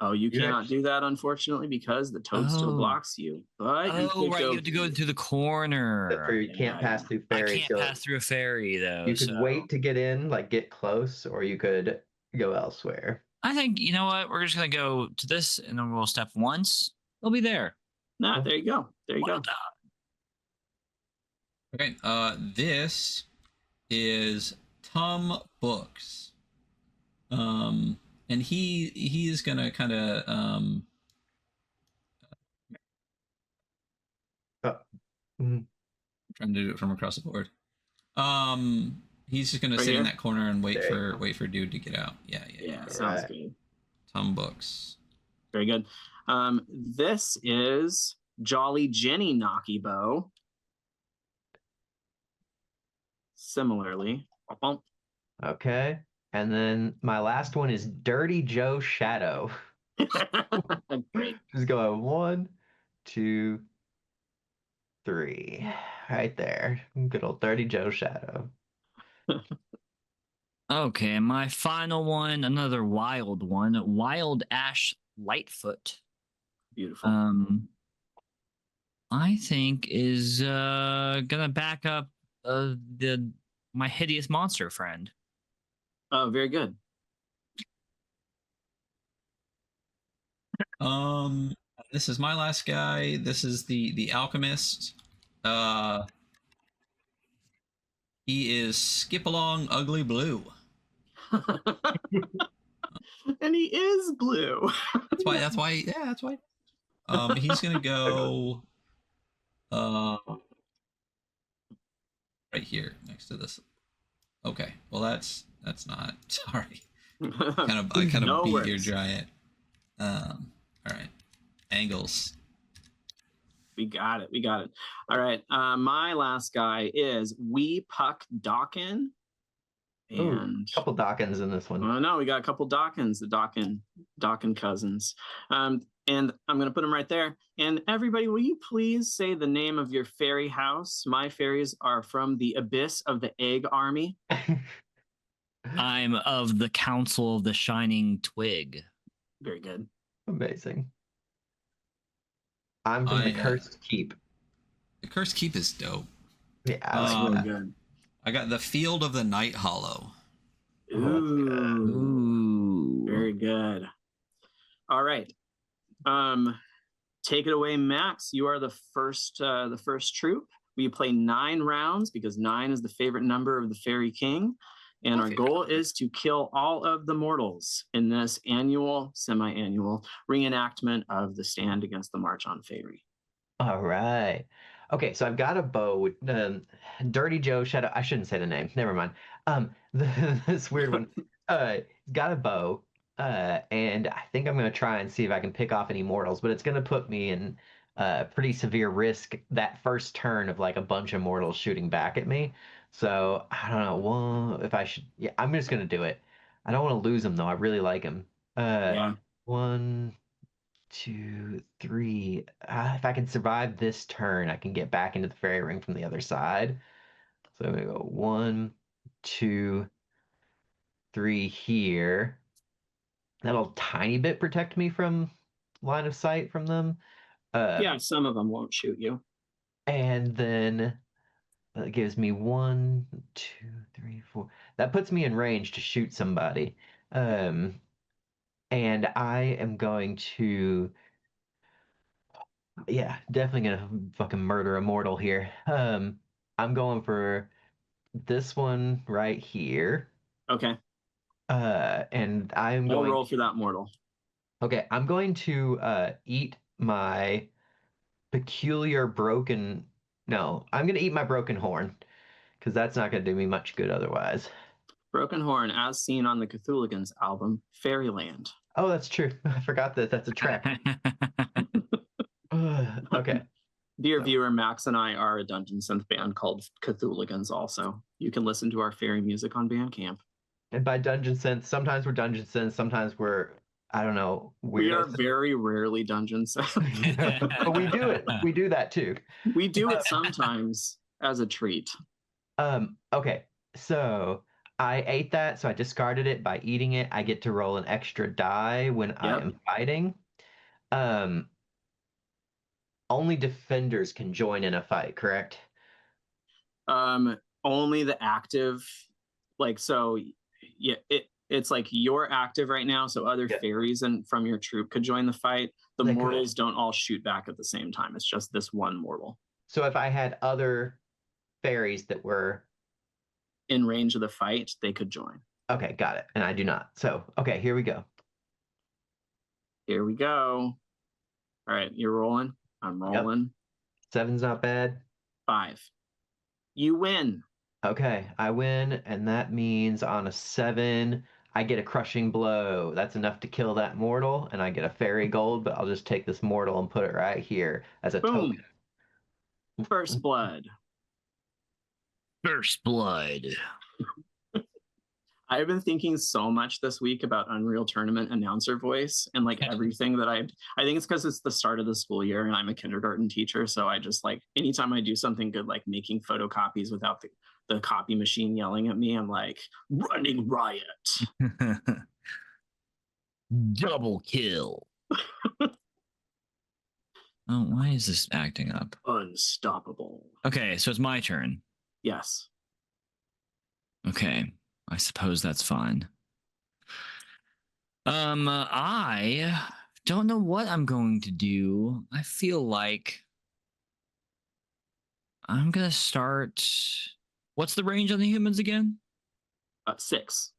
Oh, you You cannot actually- do that, unfortunately, because the toadstool Oh. blocks you. But you Oh, could right, go you have to go through the corner. That's where you can't pass through I fairies. can't So pass through a fairy though. you could so wait to get in, like get close, or you could go elsewhere. I think you know what? We're just gonna go to this, and then we'll step once. They'll be there. Nah, there you go. There you go. Okay. This is Tom Books. And he is gonna kind of trying to do it from across the board. He's just gonna Right sit here? in that corner and wait There for dude to get out. Yeah. Sounds Right. good. Tom Books. Very good. This is Jolly Jenny Knocky Bow. Similarly. Okay. And then my last one is Dirty Joe Shadow. Great. Just going 1, 2, 3. Right there. Good old Dirty Joe Shadow. Okay, my final one, another wild one, Wild Ash Lightfoot. Beautiful. I think is gonna back up my hideous monster friend. Oh, very good. This is my last guy. This is the alchemist. He is Skip Along Ugly Blue. And he is blue. That's why. Yeah, that's why. He's gonna go right here next to this. Okay, well that's not. Sorry, I kind of No beat worries. your giant. All right, angles. We got it. All right. My last guy is Wee Puck Dawkin. And a couple Dawkins in this one. I know we got a couple Dawkins, the Dawkin cousins. And I'm going to put them right there. And everybody, will you please say the name of your fairy house? My fairies are from the abyss of the egg army. I'm of the Council of the Shining Twig. Very good. Amazing. I'm from the Cursed Keep. The Cursed Keep is dope. Yeah, That's really good. I got the Field of the Night Hollow. Ooh. Very good. All right. Take it away, Max. You are the first troop. We play 9 rounds because 9 is the favorite number of the Fairy King. And our goal is to kill all of the mortals in this semi-annual reenactment of the Stand Against the March on Fairy. All right. Okay, so I've got a bow with Dirty Joe Shadow. I shouldn't say the name. Never mind. This weird one. Got a bow, and I think I'm gonna try and see if I can pick off any mortals, but it's gonna put me in pretty severe risk that first turn of like a bunch of mortals shooting back at me. So I don't know. Well, if I should, yeah, I'm just gonna do it. I don't want to lose him though. I really like him. Yeah. 1, 2, 3. If I can survive this turn, I can get back into the fairy ring from the other side. So I'm gonna go 1, 2, 3 here. That'll tiny bit protect me from line of sight from them. Yeah, some of them won't shoot you. And then that gives me 1, 2, 3, 4. That puts me in range to shoot somebody. And I am going to, yeah, definitely gonna fucking murder a mortal here. I'm going for this one right here. Okay. And I'm I'll going. roll for that mortal. Okay, I'm going to eat my peculiar broken. No, I'm gonna eat my broken horn because that's not gonna do me much good otherwise. Broken Horn, as seen on the Cthulhu's album, Fairyland. Oh, that's true. I forgot that that's a trap. Okay. Dear viewer, Max and I are a dungeon synth band called Cthulhigans also. You can listen to our fairy music on Bandcamp. And by dungeon synth, sometimes we're dungeon synth, sometimes we're, I don't know, We are weirdos. very rarely dungeon synth. But we do it. We do that too. We do it sometimes as a treat. Okay. So I ate that, so I discarded it. By eating it, I get to roll an extra die when I am fighting. Only defenders can join in a fight, correct? Only the active, like, so yeah, it's like you're active right now, so other fairies and from your troop could join the fight. The mortals don't all shoot back at the same time. It's just this one mortal. So if I had other fairies that were in range of the fight, they could join. Okay, got it. And I do not. So, okay, here we go. Here we go. All right, you're rolling. I'm rolling. Yep. 7's not bad. 5. You win. Okay, I win, and that means on a 7, I get a crushing blow. That's enough to kill that mortal, and I get a fairy gold, but I'll just take this mortal and put it right here as a token. First blood. First blood. I've been thinking so much this week about Unreal Tournament announcer voice and like everything that I think it's because it's the start of the school year and I'm a kindergarten teacher. So I just like anytime I do something good, like making photocopies without the copy machine yelling at me, I'm like running riot. Double kill. Oh, why is this acting up? Unstoppable. Okay, so it's my turn. Yes. Okay. I suppose that's fine. I don't know what I'm going to do. I feel like I'm gonna start. What's the range on the humans again? 6.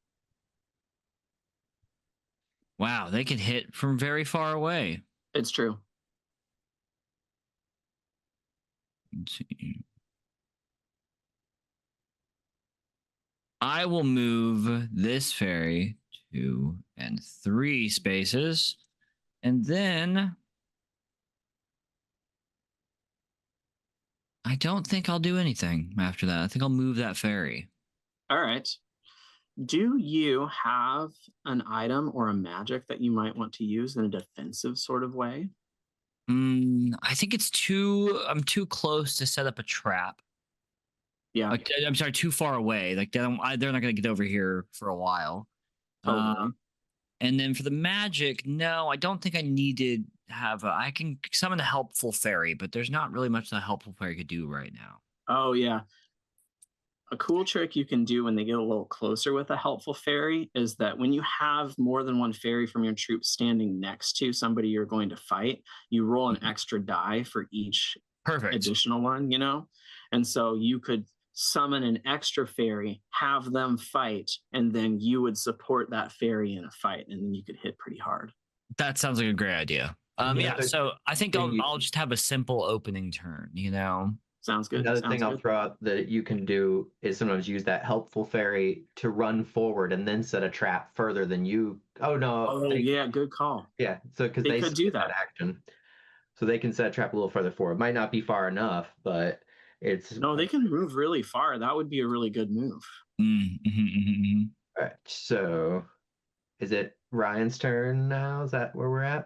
Wow, they can hit from very far away. It's true. Let's see. I will move this fairy 2 and 3 spaces, and then I don't think I'll do anything after that. I think I'll move that fairy. All right. Do you have an item or a magic that you might want to use in a defensive sort of way? I think I'm too close to set up a trap. Yeah. I'm sorry, too far away. Like they're not going to get over here for a while. Totally. And then for the magic, no, I don't think I need to have. I can summon a helpful fairy, but there's not really much that a helpful fairy could do right now. Oh yeah. A cool trick you can do when they get a little closer with a helpful fairy is that when you have more than one fairy from your troop standing next to somebody you're going to fight, you roll an extra die for each additional one, you know? And so you could summon an extra fairy, have them fight, and then you would support that fairy in a fight, and then you could hit pretty hard. That sounds like a great idea. So I think I'll just have a simple opening turn, you know? Sounds good. Another thing I'll throw out that you can do is sometimes use that helpful fairy to run forward and then set a trap further than you. Oh, no. Oh, yeah, good call. Yeah, so because they could do that action. So they can set a trap a little further forward. Might not be far enough, but it's... No, they can move really far. That would be a really good move. All right, so is it Ryan's turn now? Is that where we're at?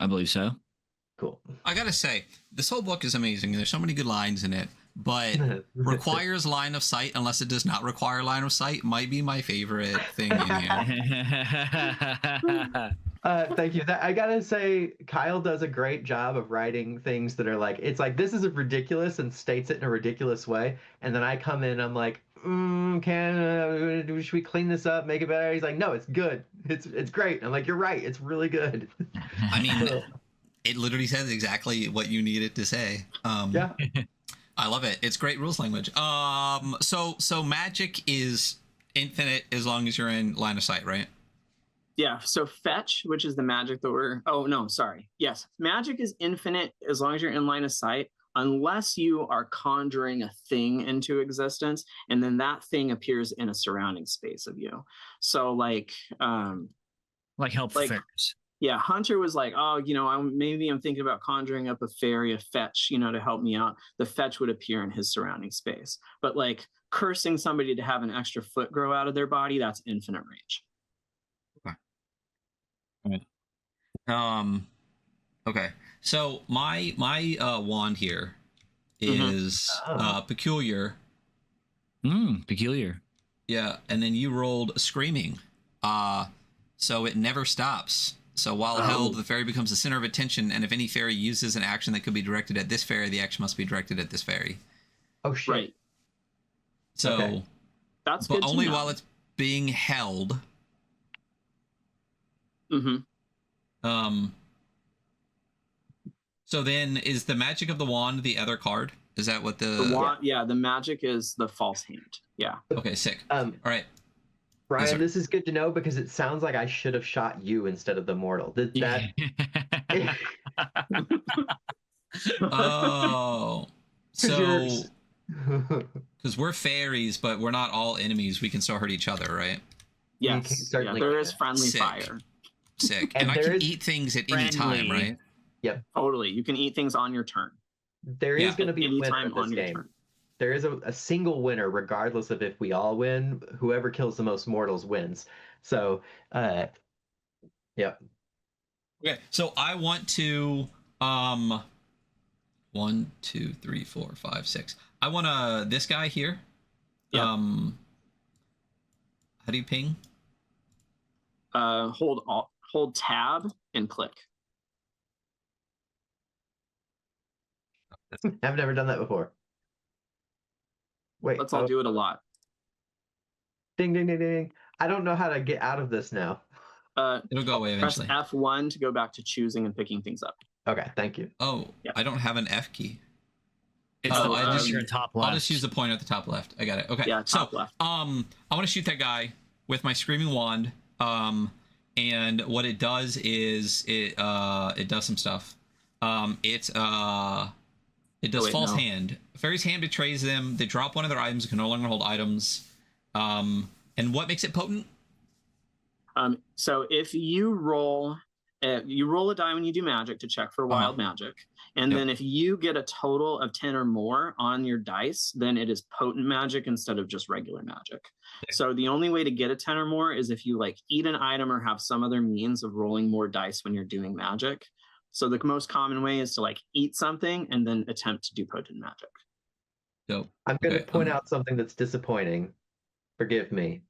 I believe so. Cool. I gotta say, this whole book is amazing. There's so many good lines in it, but requires line of sight unless it does not require line of sight might be my favorite thing in here. Thank you. I gotta say, Kyle does a great job of writing things that are like, it's like, this is ridiculous and states it in a ridiculous way. And then I come in, I'm like, should we clean this up, make it better? He's like, no, it's good. It's great. I'm like, you're right. It's really good. I mean, it literally says exactly what you need it to say. Yeah. I love it. It's great rules language. So magic is infinite as long as you're in line of sight, right? Yeah. So fetch, which is the magic that Yes. Magic is infinite as long as you're in line of sight, unless you are conjuring a thing into existence, and then that thing appears in a surrounding space of you. So like, Like help the Like- fairies. Yeah, Hunter was like, oh, I'm thinking about conjuring up a fairy, a fetch, to help me out. The fetch would appear in his surrounding space. But like cursing somebody to have an extra foot grow out of their body, that's infinite range. Okay. So my wand here Mhm. is Oh. peculiar. Peculiar. Yeah, and then you rolled screaming. So it never stops. So while held, the fairy becomes the center of attention, and if any fairy uses an action that could be directed at this fairy, the action must be directed at this fairy. Oh shit. Right. So Okay. That's but good only to know. while it's being held. Mm-hmm. So then is the magic of the wand the other card? Is that what The wand, yeah, the magic is the false hand. Yeah. Okay, sick. All right. Brian, sir. this is good to know because it sounds like I should have shot you instead of the mortal. Did that? Oh. 'Cause So you're- because we're fairies, but we're not all enemies, we can still hurt each other, right? Yes. can certainly there do is that. friendly Sick. fire. Sick. And And I there can is eat things at any time, friendly. right? Totally. You can eat things on your turn. There is Yeah. going to be a winner Anytime in this on your game. turn. There is a single winner, regardless of if we all win. Whoever kills the most mortals wins. So, yep. Okay, so I want to 1, 2, 3, 4, 5, 6. I want this guy here. Yep. How do you ping? Hold tab and click. I've never done that before. Wait. Let's all do it a lot. Ding, ding, ding, ding. I don't know how to get out of this now. It'll go away Press eventually. F1 to go back to choosing and picking things up. Okay, thank you. Oh, Yeah. I don't have an F key. It's Oh, the I just- your top left. I'll just use the pointer at the top left. I got it. Okay. Yeah, top so, left. I want to shoot that guy with my screaming wand. And what it does is it does some stuff. It does wait, false no. hand. Fairy's hand betrays them. They drop one of their items. It can no longer hold items. And what makes it potent? So if you roll a die when you do magic to check for wild magic, and Yep. then if you get a total of 10 or more on your dice, then it is potent magic instead of just regular magic. Okay. So the only way to get a 10 or more is if you like eat an item or have some other means of rolling more dice when you're doing magic. So the most common way is to like eat something and then attempt to do potent magic. Dope. I'm going to Okay, point out something that's disappointing. Forgive me.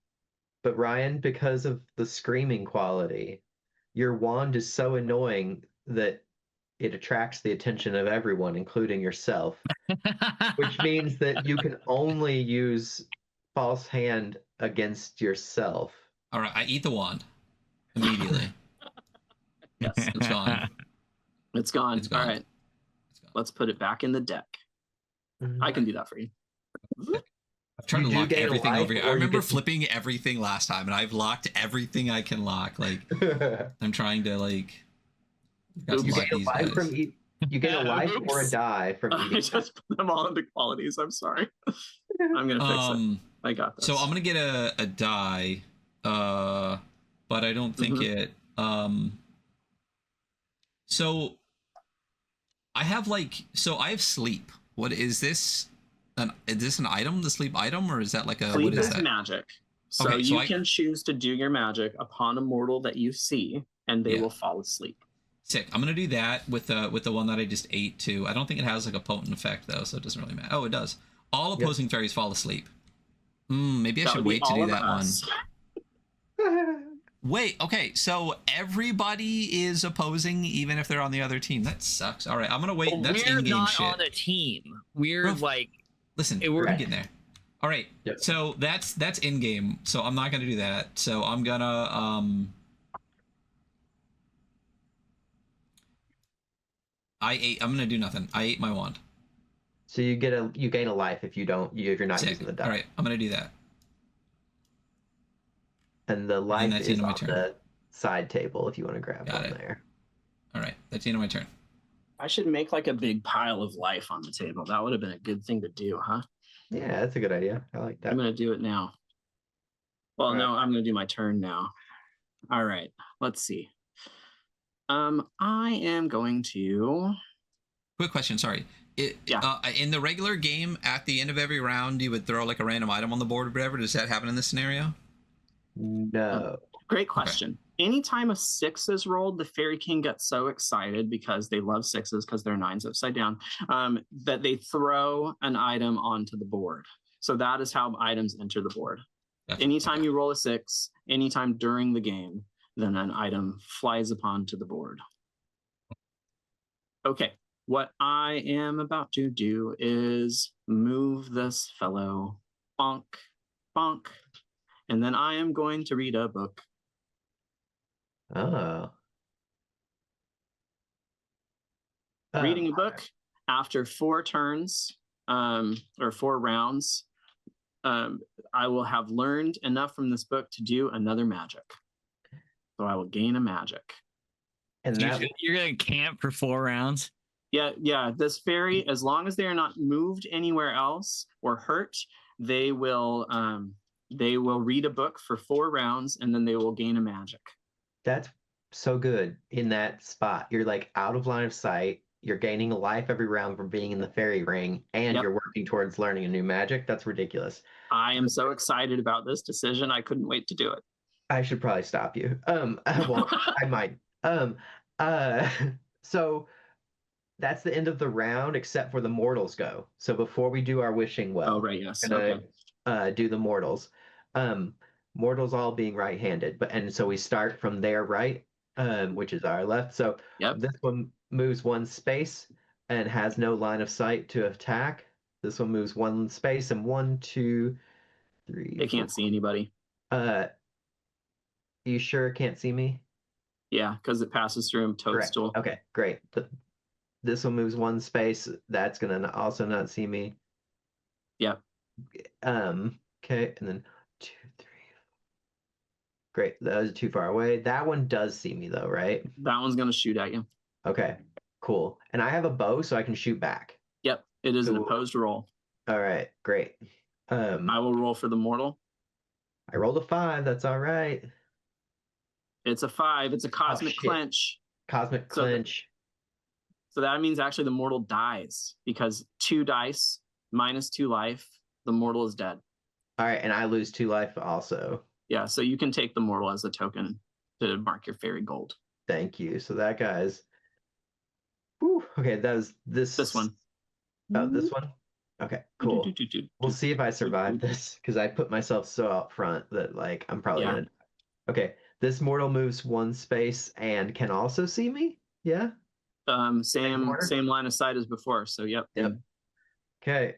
But Ryan, because of the screaming quality, your wand is so annoying that it attracts the attention of everyone, including yourself, which means that you can only use false hand against yourself. All right. I eat the wand immediately. Yes. It's gone. It's gone. It's gone. All right. It's gone. Let's put it back in the deck. I can do that for you. I've tried You to do lock gain a everything life, over here. or I you remember get- flipping everything last time, and I've locked everything I can lock. Like I'm trying to like. Got to You lock gain a these life guys. you gain a life or a Oops. die from I eating. just put them all into qualities. I'm sorry. I'm gonna fix it. I got this. So I'm gonna get a die, but I don't think it. So I have I have sleep. What is this? Is this an item? The sleep item, or is that like a Sleep what is is that? magic. So Okay, so you I- can choose to do your magic upon a mortal that you see, and they Yeah. will fall asleep. Sick. I'm gonna do that with the one that I just ate too. I don't think it has like a potent effect though, so it doesn't really matter. Oh, it does. All opposing fairies fall asleep. Maybe I That should would be wait to all do of that one. us. Wait, okay, so everybody is opposing even if they're on the other team. That sucks. All right, I'm gonna wait. Well, That's we're in-game not shit. on a team. We're Bro, like Listen, It we're worked. getting there. All right, Yep. so that's in-game. So I'm not gonna do that. So I'm gonna I'm gonna do nothing. I ate my wand. So you gain a life if you're not Sick. using the die. All right, I'm gonna do that. And the life that's the is end of my on turn. the side table if you want to grab Got one it. there. All right, that's the end of my turn. I should make like a big pile of life on the table. That would have been a good thing to do, huh? Yeah, that's a good idea. I like that. I'm gonna do it now. Well, Right. no, I'm gonna do my turn now. All right. Let's see. I am going to. Quick question, sorry. Yeah. In the regular game, at the end of every round, you would throw like a random item on the board or whatever. Does that happen in this scenario? No. Great question. Anytime a 6 is rolled, the Fairy King gets so excited because they love 6s because they're 9s upside down, that they throw an item onto the board. So that is how items enter the board. Gotcha. Anytime you roll a 6, anytime during the game, then an item flies upon to the board. Okay, what I am about to do is move this fellow, bonk, bonk, and then I am going to read a book. Oh. Reading a book after 4 turns, or 4 rounds, I will have learned enough from this book to do another magic. So I will gain a magic. And you're going to camp for 4 rounds? Yeah. This fairy, as long as they are not moved anywhere else or hurt, they will read a book for 4 rounds, and then they will gain a magic. That's so good in that spot. You're like out of line of sight. You're gaining a life every round from being in the fairy ring, and you're working towards learning a new magic. That's ridiculous. I am so excited about this decision. I couldn't wait to do it. I should probably stop you. Well, I might. So that's the end of the round, except for the mortals go. So before we do our wishing well, oh right, yes, we're gonna do the mortals. Mortals all being right-handed, and so we start from their right, which is our left. So this one moves 1 space and has no line of sight to attack. This one moves 1 space and 1, 2, 3. They can't see anybody. You sure can't see me? Yeah, because it passes through him toadstool. Correct. Okay, great. This one moves 1 space. That's gonna also not see me. Yep. Okay, and then 2, 3. Great. Those are too far away. That one does see me though, right? That one's gonna shoot at you. Okay, cool. And I have a bow, so I can shoot back. Yep, it is an opposed roll. All right, great. I will roll for the mortal. I rolled a 5. That's all right. It's a 5. It's a cosmic clinch. Cosmic clinch. So that means actually the mortal dies because 2 dice minus 2 life. The mortal is dead. All right, and I lose 2 life also. Yeah, so you can take the mortal as a token to mark your fairy gold. Thank you. So that guy's. Whew, okay, that was this one. Oh, this one? Okay, cool. We'll see if I survive this, because I put myself so out front that like I'm probably gonna. Okay, this mortal moves 1 space and can also see me. Yeah. Same line of sight as before. So yep. Okay.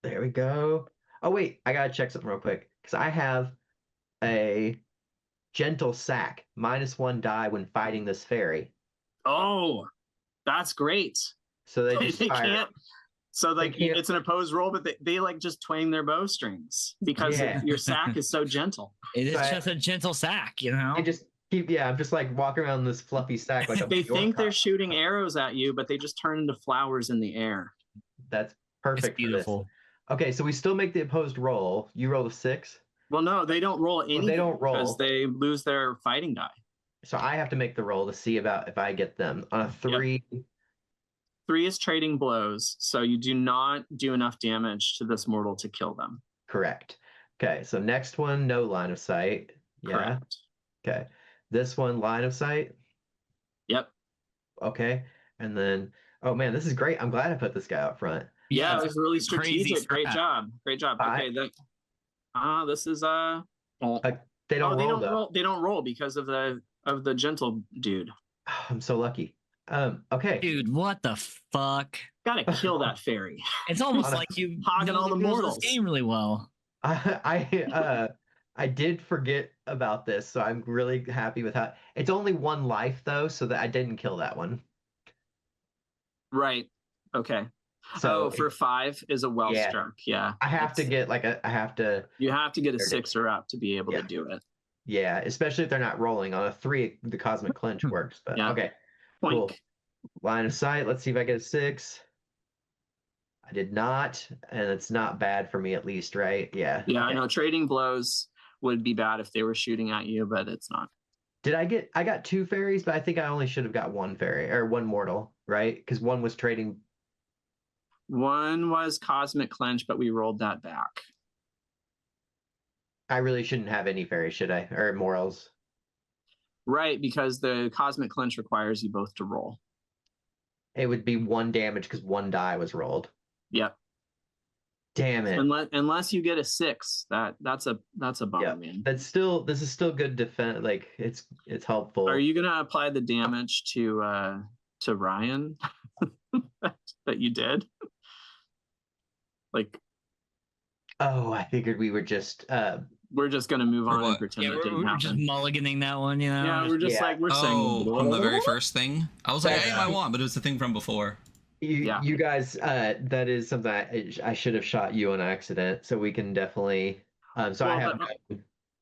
There we go. Oh wait, I gotta check something real quick because I have a gentle sack -1 die when fighting this fairy. Oh, that's great. So they just can't. So like it's an opposed roll, but they like just twang their bowstrings because your sack is so gentle. It is just a gentle sack, you know. I just keep I'm just like walking around this fluffy sack like they think they're shooting arrows at you, but they just turn into flowers in the air. That's perfect. It's beautiful. Okay, so we still make the opposed roll. You roll a 6. Well, no, they don't roll anything. They don't roll because they lose their fighting die. So I have to make the roll to see about if I get them on a 3. 3 is trading blows, so you do not do enough damage to this mortal to kill them. Correct. Okay, so next one, no line of sight. Yeah. Correct. Okay. This one, line of sight. Yep. Okay. And then, oh man, this is great. I'm glad I put this guy out front. Yeah, it was really strategic. Great job. Great job. Okay. This is they don't roll. They don't roll because of the gentle dude. I'm so lucky. Okay. Dude, what the fuck? Gotta kill that fairy. It's almost like you hogging all the mortals. This game really well. I did forget about this, so I'm really happy with how it's only 1 life though, so that I didn't kill that one. Right. Okay. So for 5 is a well struck. Yeah. I have to get You have to get a 6 or up to be able to do it. Yeah, especially if they're not rolling. On a 3, the cosmic clinch works. But okay. Cool. Line of sight. Let's see if I get a 6. I did not, and it's not bad for me at least, right? Yeah. Yeah, I know trading blows would be bad if they were shooting at you, but it's not. I got 2 fairies, but I think I only should have got 1 fairy or 1 mortal, right? Because one was trading. One was Cosmic Clench, but we rolled that back. I really shouldn't have any fairies, should I? Or morals. Right, because the Cosmic Clench requires you both to roll. It would be 1 damage because 1 die was rolled. Yep. Damn it. Unless you get a 6, that's a bummer, man. This is still good defense. Like it's helpful. Are you gonna apply the damage to Ryan that you did? Like, oh, I figured we were just we're just gonna move on and pretend that didn't we're happen. just mulliganing that one, you know. Yeah, we're just like we're saying from the very first thing. I was like, I want, but it was the thing from before. You guys, that is something I should have shot you on accident, so we can definitely. So well,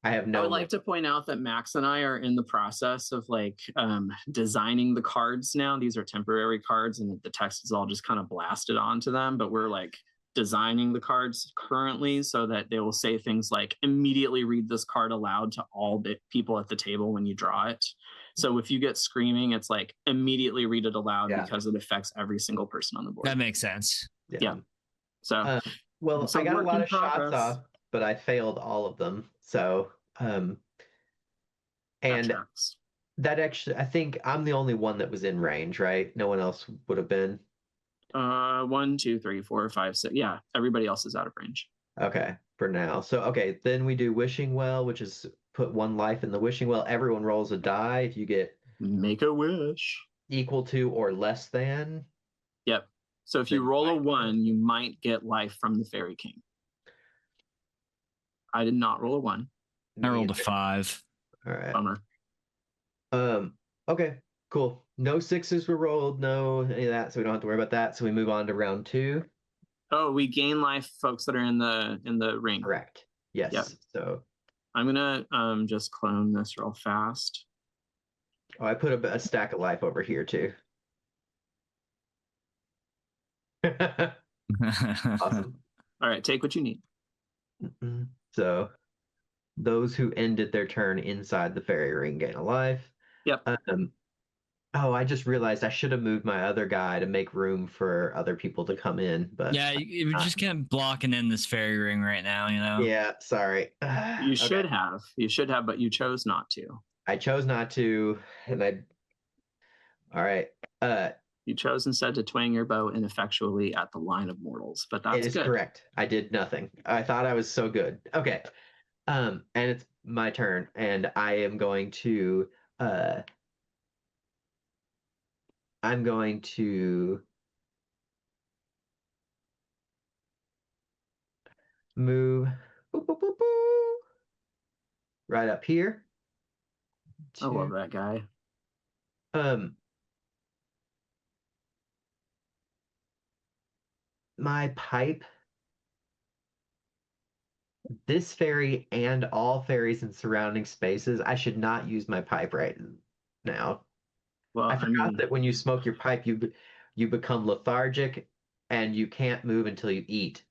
I have no. I would like to point out that Max and I are in the process of like designing the cards now. These are temporary cards, and the text is all just kind of blasted onto them. But we're like designing the cards currently so that they will say things like immediately read this card aloud to all the people at the table when you draw it. So if you get screaming, it's like immediately read it aloud because it affects every single person on the board. That makes sense. Yeah. So I got a lot of shots off, but I failed all of them. So and that actually, I think I'm the only one that was in range, right? No one else would have been. 1, 2, 3, 4, 5, 6. Yeah, everybody else is out of range. Okay, for now. So okay, then we do Wishing Well, which is put 1 life in the Wishing Well. Everyone rolls a die. If you get make a wish equal to or less than. Yep. So if you roll a 1, you might get life from the Fairy King. I did not roll a 1. I rolled a 5. All right. Bummer. Okay, cool. No 6s were rolled, no any of that, so we don't have to worry about that. So we move on to round 2. Oh, we gain life, folks that are in the ring. Correct. Yes. Yep. So I'm gonna just clone this real fast. Oh, I put a stack of life over here too. Awesome. All right, take what you need. So those who ended their turn inside the fairy ring gain a life. Yep. Oh, I just realized I should have moved my other guy to make room for other people to come in. But yeah, you're just kind of blocking in this fairy ring right now, you know? Yeah, sorry. You should have. You should have, but you chose not to. I chose not to, and all right. You chose instead to twang your bow ineffectually at the line of mortals, but that's it is good. Correct. I did nothing. I thought I was so good. Okay. And it's my turn, and I am going to move right up here. I love that guy. My pipe, this fairy and all fairies in surrounding spaces, I should not use my pipe right now. Well, I forgot that when you smoke your pipe, you become lethargic and you can't move until you eat.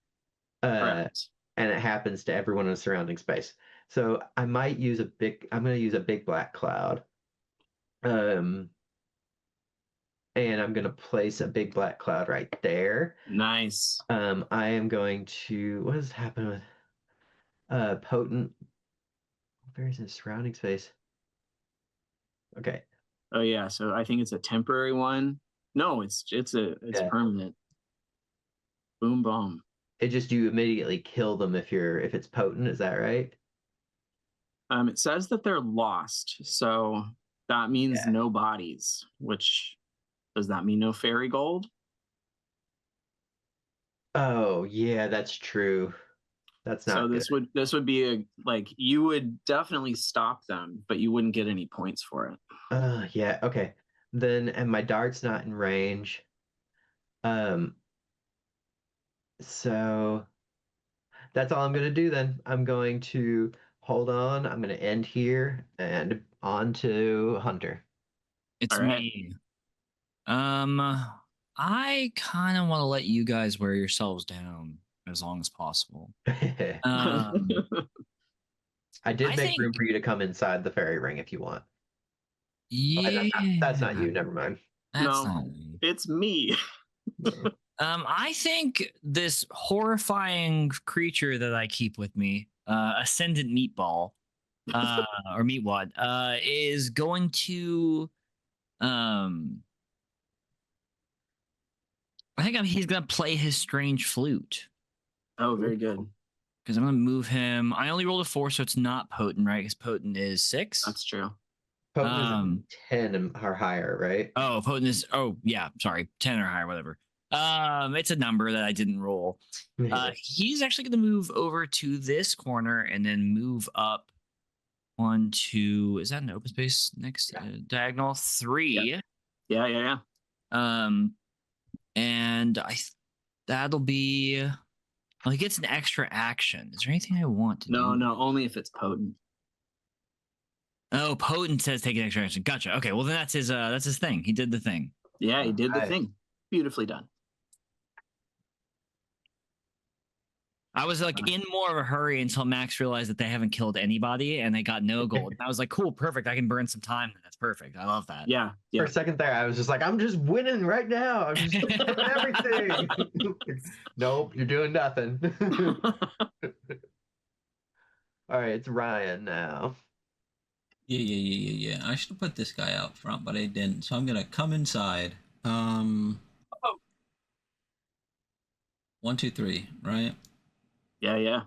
And it happens to everyone in the surrounding space. So I might use I'm going to use a big black cloud. And I'm going to place a big black cloud right there. Nice. I am going to, what has happened with potent fairies in surrounding space? Okay. Oh yeah, so I think it's a temporary one. No, it's permanent. Boom boom. It just, you immediately kill them if it's potent, is that right? It says that they're lost, so that means no bodies, which does that mean no fairy gold? Oh yeah, that's true. That's not so this would be you would definitely stop them, but you wouldn't get any points for it. Yeah, okay. Then, and my dart's not in range. So that's all I'm gonna do then. I'm going to hold on. I'm gonna end here and on to Hunter. It's me. I kind of want to let you guys wear yourselves down as long as possible. I did make room for you to come inside the fairy ring if you want. Yeah. That's not you. Never mind. That's No. not me. It's me. I think this horrifying creature that I keep with me, Ascendant Meatball, or Meatwad, is going to, I think he's gonna play his strange flute. Oh, very good. Because I'm gonna move him. I only rolled a 4, so it's not potent, right? Because potent is 6. That's true. Potent is 10 or higher, right? Oh, potent is, oh yeah, sorry, 10 or higher, whatever. It's a number that I didn't roll. He's actually gonna move over to this corner and then move up 1, 2. Is that an open space next diagonal? 3. Yeah. And that'll be. Well, he gets an extra action. Is there anything I want to do? No, only if it's potent. Oh, potent says take an extra action. Gotcha. Okay, well then that's his thing. He did the thing. Yeah, he did the thing. Beautifully done. I was like in more of a hurry until Max realized that they haven't killed anybody and they got no gold. And I was like, cool, perfect. I can burn some time. That's perfect. I love that. Yeah. For a second there, I was just like, I'm just winning right now. I'm just doing everything. Nope, you're doing nothing. All right, it's Ryan now. Yeah. I should have put this guy out front, but I didn't. So I'm gonna come inside. 1, 2, 3, right? Yeah.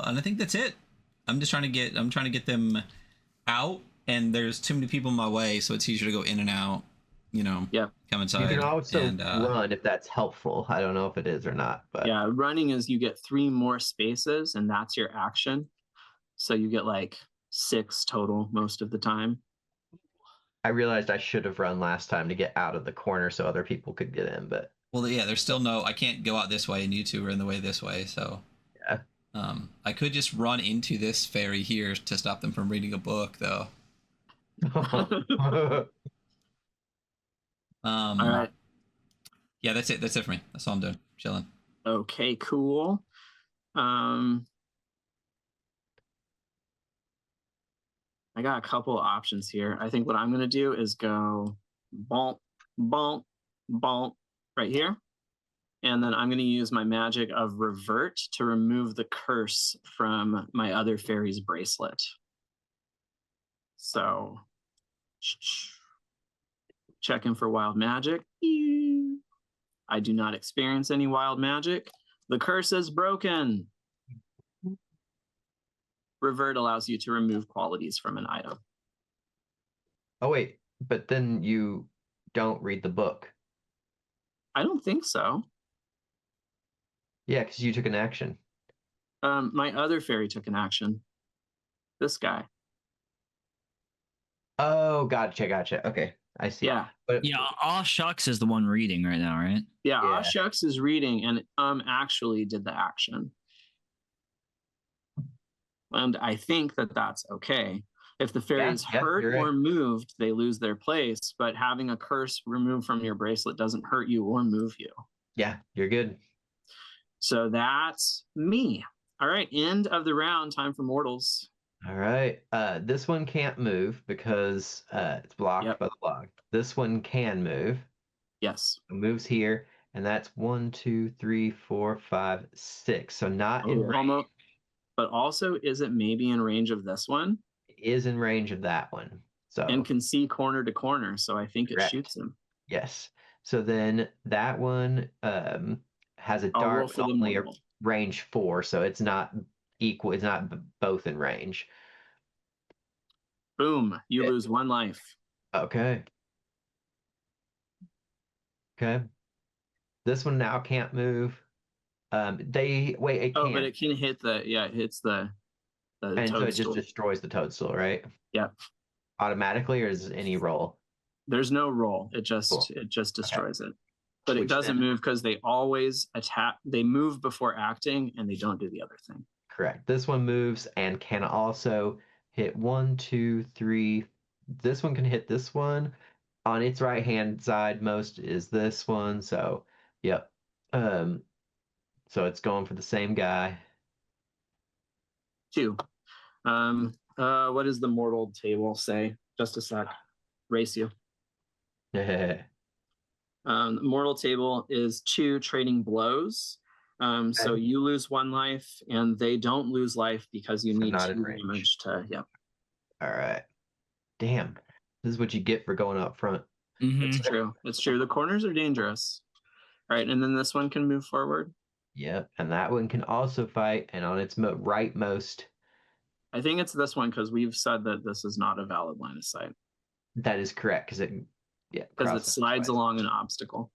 And I think that's it. I'm trying to get them out, and there's too many people in my way, so it's easier to go in and out. Yeah. Come inside. You can also run if that's helpful. I don't know if it is or not, but yeah, running is you get 3 more spaces, and that's your action. So you get like 6 total most of the time. I realized I should have run last time to get out of the corner so other people could get in, but well, yeah, there's still I can't go out this way, and you two are in the way this way, so yeah. I could just run into this fairy here to stop them from reading a book, though. All right. Yeah, that's it. That's it for me. That's all I'm doing. Chilling. Okay, cool. I got a couple of options here. I think what I'm going to do is go bonk, bonk, bonk right here. And then I'm going to use my magic of revert to remove the curse from my other fairy's bracelet. So, checking for wild magic. I do not experience any wild magic. The curse is broken. Revert allows you to remove qualities from an item. Oh wait, but then you don't read the book. I don't think so. Yeah, because you took an action. My other fairy took an action. This guy. Oh, gotcha. Okay, I see. Yeah. But Yeah, Aw Shucks is the one reading right now, right? Yeah, Aw Shucks is reading and actually did the action. And I think that that's okay. If the fairy's hurt or moved, they lose their place. But having a curse removed from your bracelet doesn't hurt you or move you. Yeah, you're good. So that's me. All right, end of the round. Time for mortals. All right. This one can't move because it's blocked by the block. This one can move. Yes. It moves here, and that's 1, 2, 3, 4, 5, 6. So not in range. Almost. But also, is it maybe in range of this one? It is in range of that one. So and can see corner to corner, so I think it shoots him. Yes. So then that one has a dart but only a range 4, so it's not equal. It's not both in range. Boom! You lose 1 life. Okay. This one now can't move. It can. But it can hit it hits the and toadstool. So it just destroys the toadstool, right? Yep. Automatically, or is any roll? There's no roll. It just destroys it. But it doesn't move because they always attack. They move before acting, and they don't do the other thing. Correct. This one moves and can also hit 1, 2, 3. This one can hit this one. On its right hand side, most is this one. So, yep. So it's going for the same guy. 2. What does the mortal table say? Just a sec. Race you. The mortal table is 2 trading blows. So you lose 1 life, and they don't lose life because you need 2 damage to. Yep. All right. Damn. This is what you get for going up front. It's true. It's true. The corners are dangerous. All right, and then this one can move forward. Yep, and that one can also fight, and on its rightmost. I think it's this one because we've said that this is not a valid line of sight. That is correct because it slides along an obstacle.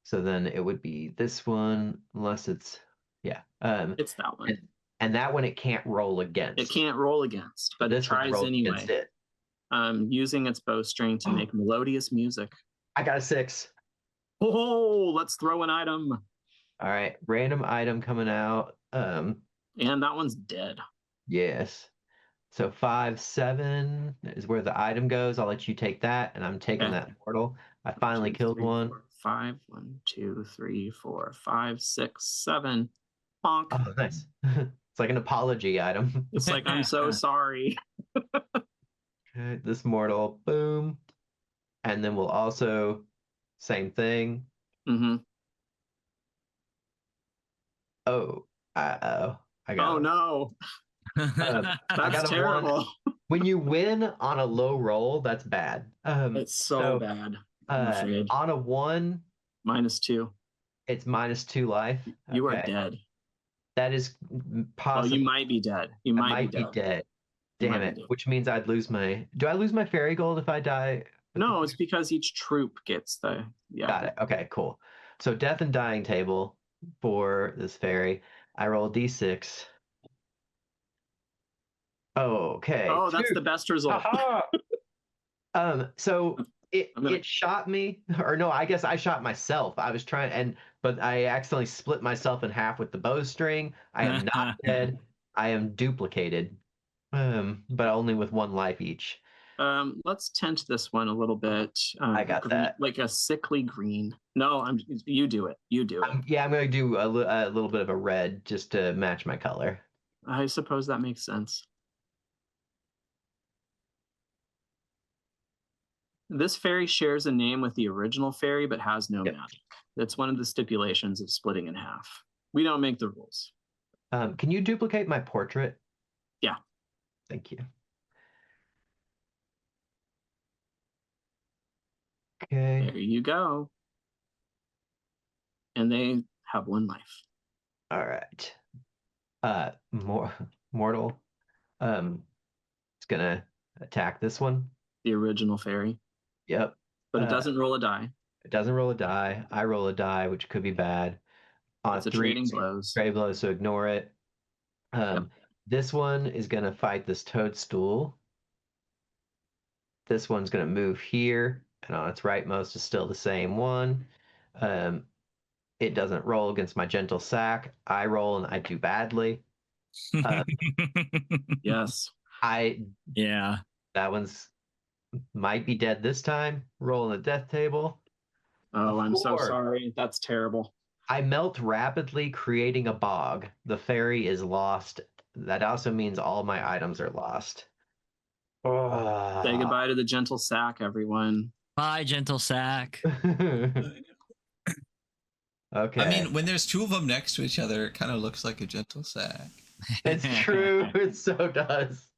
So then it would be this one, unless it's it's that one. And that one it can't roll against. It can't roll against, but it tries anyway. Using its bowstring to make melodious music. I got a 6. Oh, let's throw an item. All right, random item coming out. And that one's dead. Yes. So 5, 7 is where the item goes. I'll let you take that, and I'm taking that mortal. I finally killed 1. 5. 1, 2, 3, 4, 5, 6, 7. Bonk. Oh, nice. It's like an apology item. It's like, I'm so sorry. Okay, this mortal, boom. And then we'll also, same thing. Mm-hmm. Oh, I got. Oh no. That's terrible. When you win on a low roll, that's bad. It's so bad. On a 1, -2. It's -2 life. You are dead. That is possible. Oh, you might be dead. You might be dead. Damn it. Which means I'd lose my. Do I lose my fairy gold if I die? No, it's because each troop gets the. Yeah. Got it. Okay, cool. So death and dying table for this fairy. I roll d6. Okay. Oh, that's the best result. So it shot me, or no, I guess I shot myself. I was trying, but I accidentally split myself in half with the bowstring. I am not dead. I am duplicated, but only with 1 life each. Let's tint this one a little bit. I got that. Like a sickly green. No, you do it. You do it. Yeah, I'm going to do a little bit of a red just to match my color. I suppose that makes sense. This fairy shares a name with the original fairy, but has no magic. That's one of the stipulations of splitting in half. We don't make the rules. Can you duplicate my portrait? Yeah. Thank you. Okay. There you go. And they have 1 life. All right. Mortal. It's gonna attack this one. The original fairy. Yep. But it doesn't roll a die. It doesn't roll a die. I roll a die, which could be bad. On it's a 3, trading blows. Trade blows, so ignore it. This one is gonna fight this toadstool. This one's gonna move here, and on its rightmost is still the same one. It doesn't roll against my gentle sack. I roll and I do badly. Yes. That one's might be dead this time. Rolling the death table. Oh, I'm so sorry. That's terrible. I melt rapidly, creating a bog. The fairy is lost. That also means all my items are lost. Say goodbye to the gentle sack, everyone. Bye, gentle sack. Okay. I mean, when there's 2 of them next to each other, it kind of looks like a gentle sack. It's true. It so does.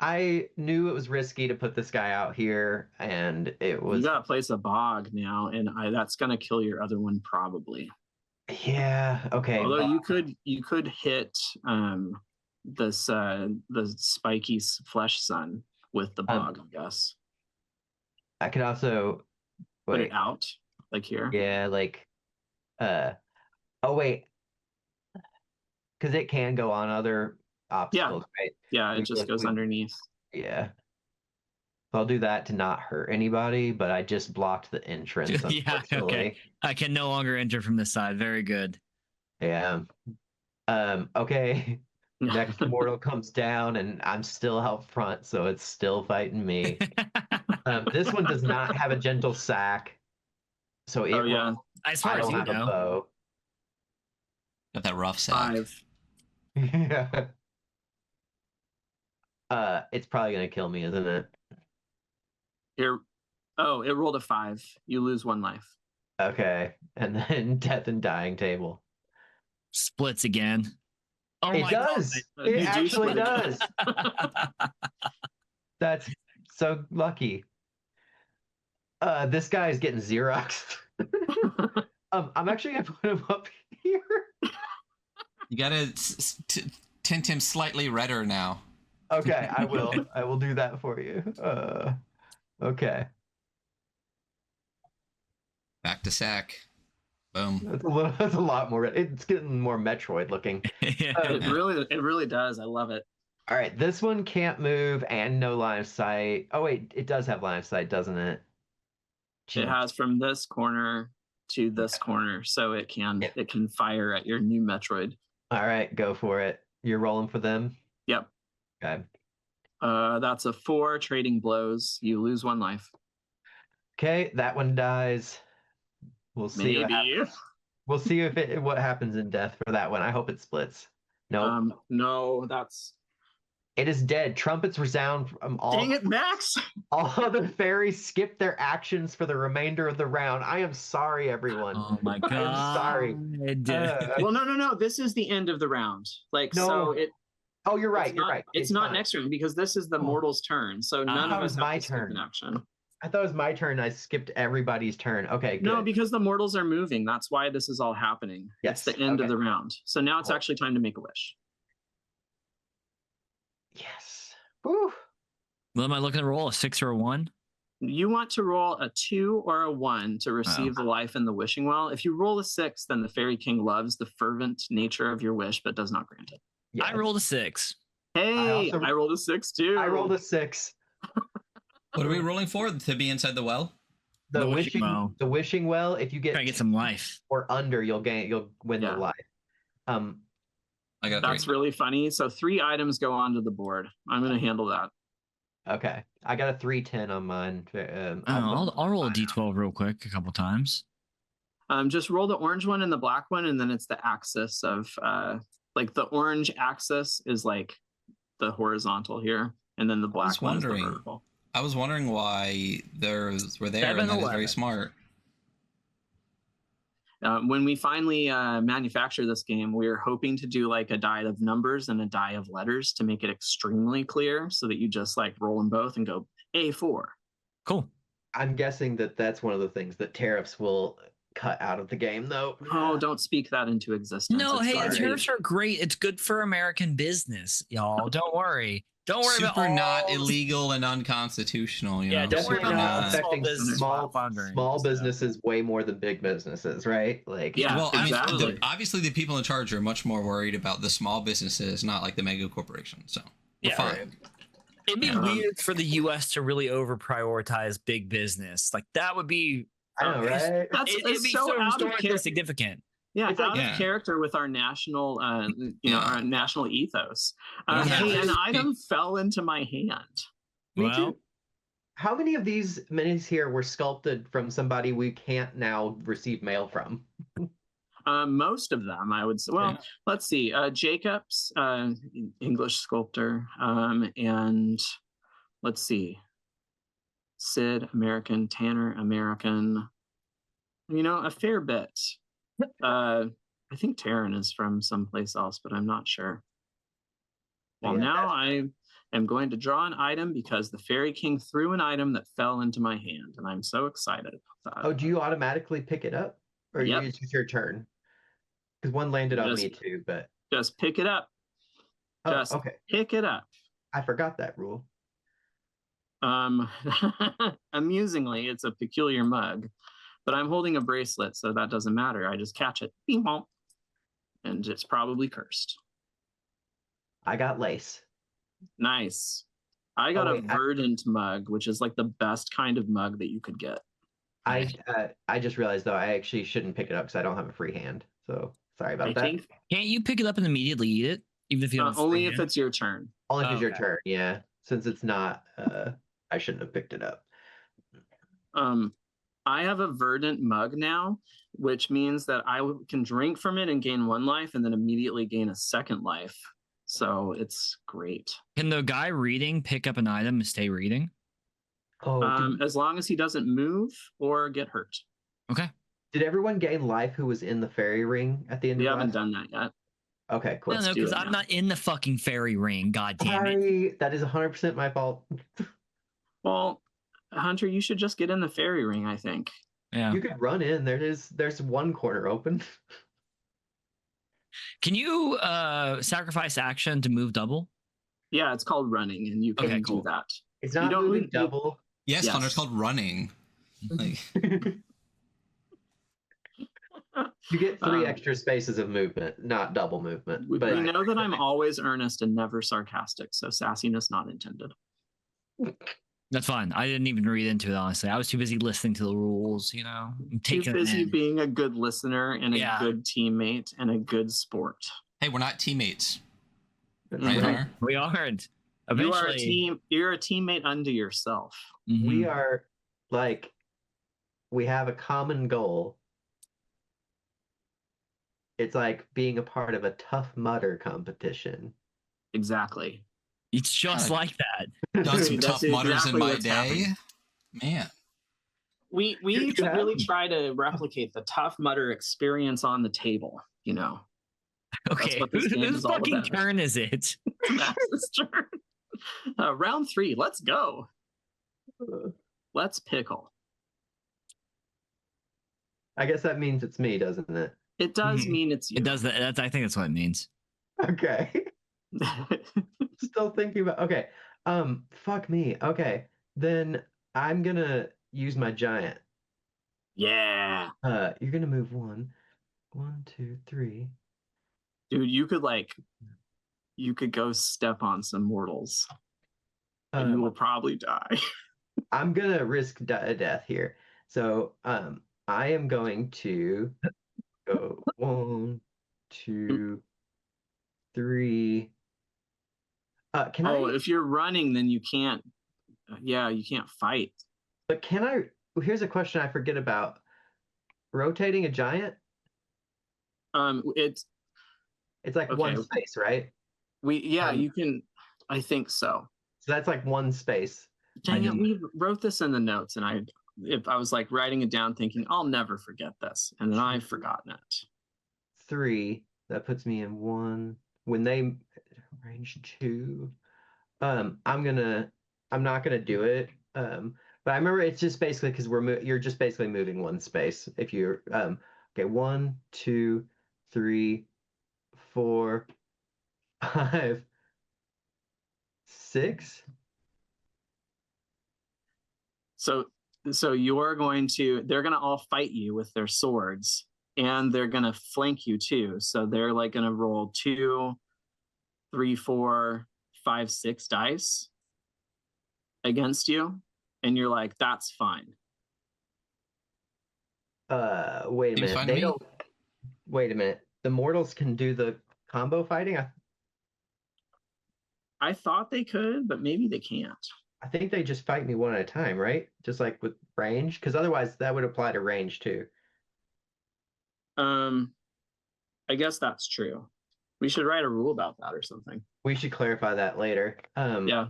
I knew it was risky to put this guy out here, and it was. You gotta place a bog now, and that's gonna kill your other one probably. Yeah. Okay. Although you could hit the spiky flesh sun with the bog, I guess. I could also put it out, like here. Yeah, like oh wait, because it can go on other obstacles, right? Yeah, it just goes underneath. Yeah. I'll do that to not hurt anybody, but I just blocked the entrance. Yeah, okay. I can no longer enter from this side. Very good. Yeah. Okay. Next mortal comes down, and I'm still out front, so it's still fighting me. This one does not have a gentle sack, so it as far as you know. A bow. Got that rough sack. 5. Yeah. It's probably gonna kill me, isn't it? Here. Oh, it rolled a 5. You lose 1 life. Okay, and then death and dying table. Splits again. Oh It my does. God. It You do actually split does. God. That's so lucky. This guy is getting Xeroxed. I'm actually gonna put him up here. You gotta tint him slightly redder now. Okay, I will. I will do that for you. Okay. Back to sack. Boom. That's a lot more. It's getting more Metroid looking. It really does. I love it. All right, this one can't move and no line of sight. Oh wait, it does have line of sight, doesn't it? It has from this corner to this corner, so it can fire at your new Metroid. All right, go for it. You're rolling for them? Yep. Okay. That's a 4 trading blows. You lose 1 life. Okay, that one dies. We'll see. Maybe. We'll see if what happens in death for that one. I hope it splits. No. No, that's. It is dead. Trumpets resound from all. Dang it, Max! All the fairies skip their actions for the remainder of the round. I am sorry, everyone. Oh my God. I'm sorry. Well, no. This is the end of the round. Like, no. So it. Oh, you're right. You're right. It's not next turn because this is the mortal's turn. So none of us have to skip an action. I thought it was my turn. I skipped everybody's turn. Okay, good. No, because the mortals are moving. That's why this is all happening. Yes. It's the end of the round. So now it's actually time to make a wish. Yes. Woo. What am I looking to roll? A 6 or a 1? You want to roll a 2 or a 1 to receive the life in the wishing well. If you roll a 6, then the Fairy King loves the fervent nature of your wish, but does not grant it. Yes. I rolled a 6. Hey, I rolled a 6 too. I rolled a 6. What are we rolling for? To be inside the well? The wishing well. The wishing well. If you get some life or under, you'll win the life. I got That's 3. really funny. So 3 items go onto the board. I'm going to handle that. Okay, I got a 310 on mine. I'll roll a d12 real quick a couple times. Just roll the orange one and the black one, and then it's the axis of like the orange axis is like the horizontal here, and then the black one is the vertical. I was wondering why those were there, and that is very smart. When we finally manufacture this game, we're hoping to do like a die of numbers and a die of letters to make it extremely clear so that you just like roll them both and go A4. Cool. I'm guessing that's one of the things that tariffs will cut out of the game, though. Oh, don't speak that into existence. No, tariffs are great. It's good for American business, y'all. Don't worry. Don't worry about super not illegal and unconstitutional. You know? Don't worry about affecting small businesses way more than big businesses, right? Like, yeah, well, exactly. I mean, obviously the people in charge are much more worried about the small businesses, not like the mega corporations. So we're fine. Right. It'd be weird for the U.S. to really over prioritize big business. Like that would be. I know, right? It'd be so historically significant. Yeah, it's out of character with our national, our national ethos. Hey, an item fell into my hand. Me too. How many of these minis here were sculpted from somebody we can't now receive mail from? Most of them, I would say. Well, let's see. Jacobs, English sculptor, and let's see. Sid, American. Tanner, American. A fair bit. I think Taryn is from someplace else, but I'm not sure. Well, now I am going to draw an item because the Fairy King threw an item that fell into my hand, and I'm so excited about that. Oh, do you automatically pick it up? Or it's just your turn? Because one landed on me too, but... Just pick it up. Pick it up. I forgot that rule. Amusingly, it's a peculiar mug. But I'm holding a bracelet, so that doesn't matter. I just catch it. Bing, bong. And it's probably cursed. I got lace. Nice. I got a verdant mug, which is like the best kind of mug that you could get. I just realized, though, I actually shouldn't pick it up because I don't have a free hand. So, sorry about that. Can't you pick it up and immediately eat it? Even if you don't only if it's your turn. Only if it's your turn, yeah. Since it's not, I shouldn't have picked it up. I have a verdant mug now, which means that I can drink from it and gain 1 life and then immediately gain a 2nd life. So it's great. Can the guy reading pick up an item and stay reading? Oh, As long as he doesn't move or get hurt. Okay. did everyone gain life who was in the fairy ring at the end We of haven't last? done that yet. Okay, cool. No, Let's do because it I'm now. not in the fucking fairy ring. God damn it. Sorry, that is 100% my fault. Well, Hunter, you should just get in the fairy ring, I think. Yeah. You could run in. There's one corner open. Can you sacrifice action to move double? Yeah, it's called running, and you can Okay, do cool. that. It's You not don't moving need- double. Yes, Yes. Hunter, it's called running. Like, You get 3 Um, extra spaces of movement, not double movement. We But know that I'm always earnest and never sarcastic, so sassiness not intended. That's fine. I didn't even read into it, honestly. I was too busy listening to the rules, you know? I'm Too taking it busy in. being a good listener and a Yeah. good teammate and a good sport. hey, we're not teammates, right, Right. Hunter? We aren't. You are a Eventually, team. You're a teammate unto yourself. Mhm. we are like, we have a common goal. It's like being a part of a Tough Mudder competition. Exactly. It's just God. like that. Done some That's tough mutters exactly in my what's day. happening. Man. We You should have- really try to replicate the Tough Mudder experience on the table. You know, Okay, what this game whose is all fucking about. turn is it? Max's turn. Round 3. Let's go. Let's pickle. I guess that means it's me, doesn't it? It does Mhm. mean it's you. It does that. I think that's what it means. Okay. Still thinking about. Okay. Fuck me. Okay. Then I'm gonna use my giant. Yeah. You're gonna move 1, 2, 3. Dude, you could go step on some mortals and you will probably die. I'm gonna risk death here. So I am going to go 1, 2, 3. Can I? If you're running, then you can't. Yeah, you can't fight. But can I? Well, here's a question I forget about. Rotating a giant? It's It's like Okay. one space, right? you can. I think so. So that's like one space. Dang it, we wrote this in the notes, and if I was like writing it down, thinking I'll never forget this, and then I've forgotten it. 3. That puts me in 1. When they range 2, I'm not gonna do it. But I remember it's just basically because you're just basically moving one space. If you're okay, 1, 2, 3, 4, 5, 6. So they're going to all fight you with their swords, and they're going to flank you too. So they're like going to roll 2, 3, 4, 5, 6 dice against you, and you're like, that's fine. Wait a Seems minute. fine to They me. don't. Wait a minute. The mortals can do the combo fighting. I thought they could, but maybe they can't. I think they just fight me one at a time, right? Just like with range, because otherwise that would apply to range too. I guess that's true. We should write a rule about that or something. We should clarify that later. Yeah.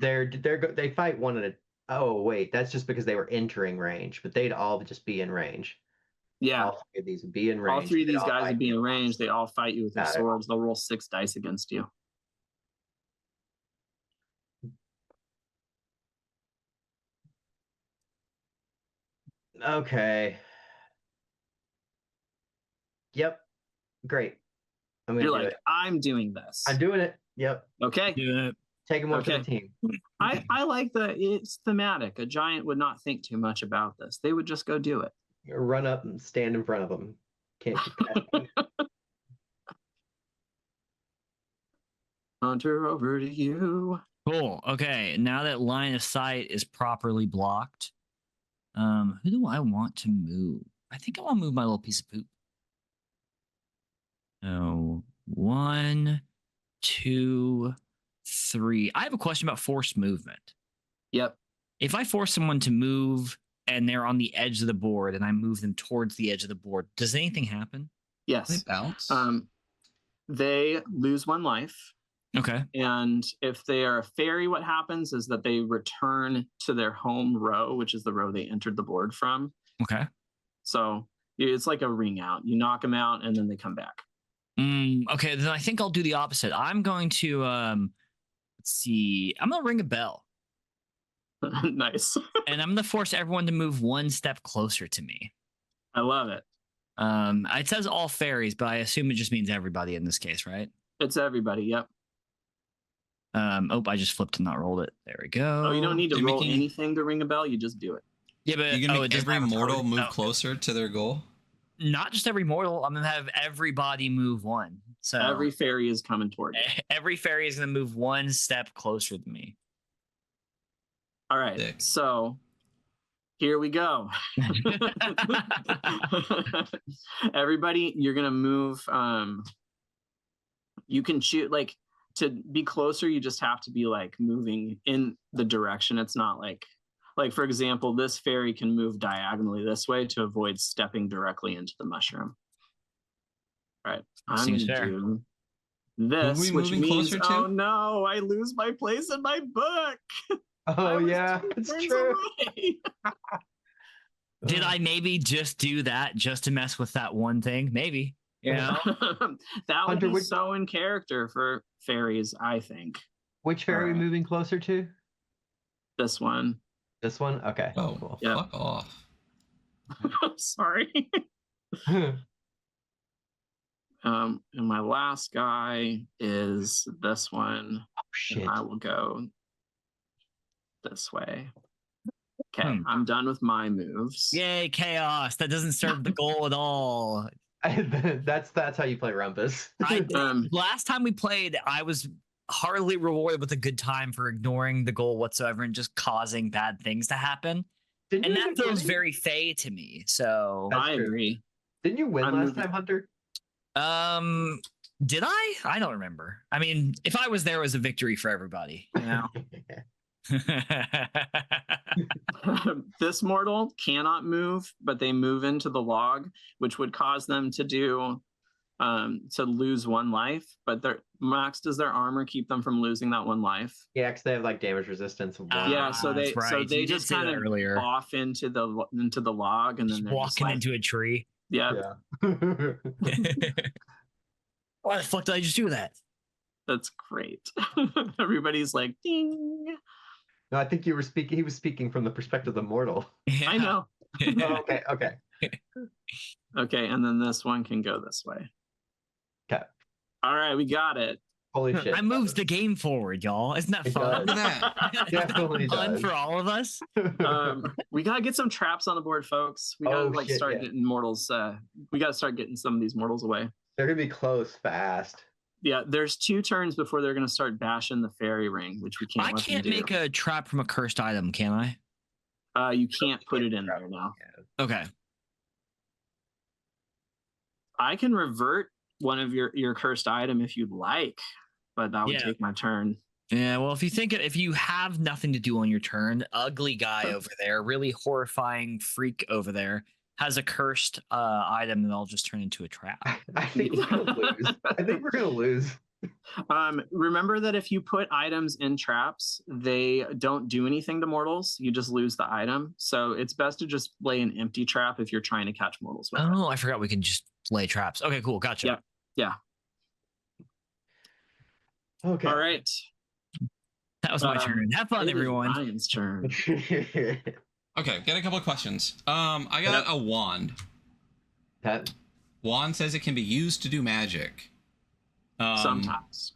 They fight one at a. Oh wait, that's just because they were entering range, but they'd all just be in range. Yeah. All 3 of these would be in range. All 3 of They'd these all guys fight would be me in once. range. They all fight you with their Got it. swords. They'll roll 6 dice against you. Okay. Yep. Great. I'm gonna You're do like, it. I'm doing this. I'm doing it. Yep. Okay. Do it. Taking one for the Okay. team. I like that it's thematic. A giant would not think too much about this. They would just go do it. Run up and stand in front of them. Can't get past them. Hunter, over to you. Cool. Okay. Now that line of sight is properly blocked, who do I want to move? I think I want to move my little piece of poop. So 1, 2, 3. I have a question about forced movement. Yep. If I force someone to move and they're on the edge of the board and I move them towards the edge of the board, does anything happen? Yes. They bounce. They lose 1 life, Okay. And if they are a fairy, what happens is that they return to their home row, which is the row they entered the board from. Okay. So it's like a ring out. You knock them out and then they come back. Okay, then I think I'll do the opposite. I'm going to let's see. I'm gonna ring a bell. Nice. And I'm gonna force everyone to move one step closer to me. I love it. It says all fairies, but I assume it just means everybody in this case, right? It's everybody. Yep. Oh, I just flipped and not rolled it. There we go. Oh, you don't need to You're roll making- anything to ring a bell. You just do it. Yeah, but You can make it doesn't every have a mortal target. move closer to their goal. Not just every mortal. I'm gonna have everybody move one. So Every fairy is coming toward you. every fairy is gonna move one step closer than me. All right. Sick. So here we go. Everybody, you're gonna move. You can choose, like, to be closer. You just have to be like moving in the direction. It's not like for example, this fairy can move diagonally this way to avoid stepping directly into the mushroom. All right. I'm Seems gonna fair. do Who this, are we which moving means, closer to? oh no, I lose my place in my book. I Oh was yeah, 2 it's turns true. away. Did I maybe just do that just to mess with that one thing? Maybe. You know? That would Hunter, be which- so in character for fairies, I think. Which fairy are we Alright. moving closer to? This one. This one? Okay. Oh, Cool. Yeah. fuck off. Sorry. And my last guy is this one. Oh shit. And I will go this way. Okay, Hmm. I'm done with my moves. Yay, chaos. That doesn't serve the goal at all. That's how you play Rumpus. Last time we played, I was hardly rewarded with a good time for ignoring the goal whatsoever and just causing bad things to happen. Didn't And you that end up feels winning? very Fey to me. So That's I true. agree. Didn't you win I'm last moving- time, Hunter? did I? I don't remember. I mean, if I was there, it was a victory for everybody, you know? This mortal cannot move, but they move into the log, which would cause them to do to lose 1 life. But their max does their armor keep them from losing that 1 life? Yeah, because they have like damage resistance of 1. Yeah, so they that's right. You did just say that kind of earlier. off into the log, and then Just they're just walking like, into a tree. yeah, Why the fuck did I just do that? that's great. Everybody's like, ding. No, I think he was speaking from the perspective of the mortal. I know. Oh, okay. Okay, and then this one can go this way. Okay. All right, we got it. Holy shit. I moves the game forward, y'all. Isn't that It fun? Look at that. Definitely Fun does. for all of us. We gotta get some traps on the board, folks. We gotta Oh, shit, start yeah. getting mortals. We gotta start getting some of these mortals away. They're gonna be close fast. Yeah, there's 2 turns before they're gonna start bashing the fairy ring, which we can't. I let can't them do. make a trap from a cursed item, can I? You can't put it in there now. Okay. I can revert one of your cursed item if you'd like, but that would Yeah. take my turn. Yeah, well, if you have nothing to do on your turn, ugly guy over there, really horrifying freak over there, has a cursed item that I'll just turn into a trap. I think we're gonna lose. I think we're gonna lose. Remember that if you put items in traps, they don't do anything to mortals. You just lose the item. So it's best to just lay an empty trap if you're trying to catch mortals with it. Oh, I forgot we can just lay traps. Okay, cool. Gotcha. Yep. Yeah. Okay. All right. That was my turn. Have fun, It is everyone. Ryan's turn. Okay, got a couple of questions. I got a wand. That Wand says it can be used to do magic. Sometimes.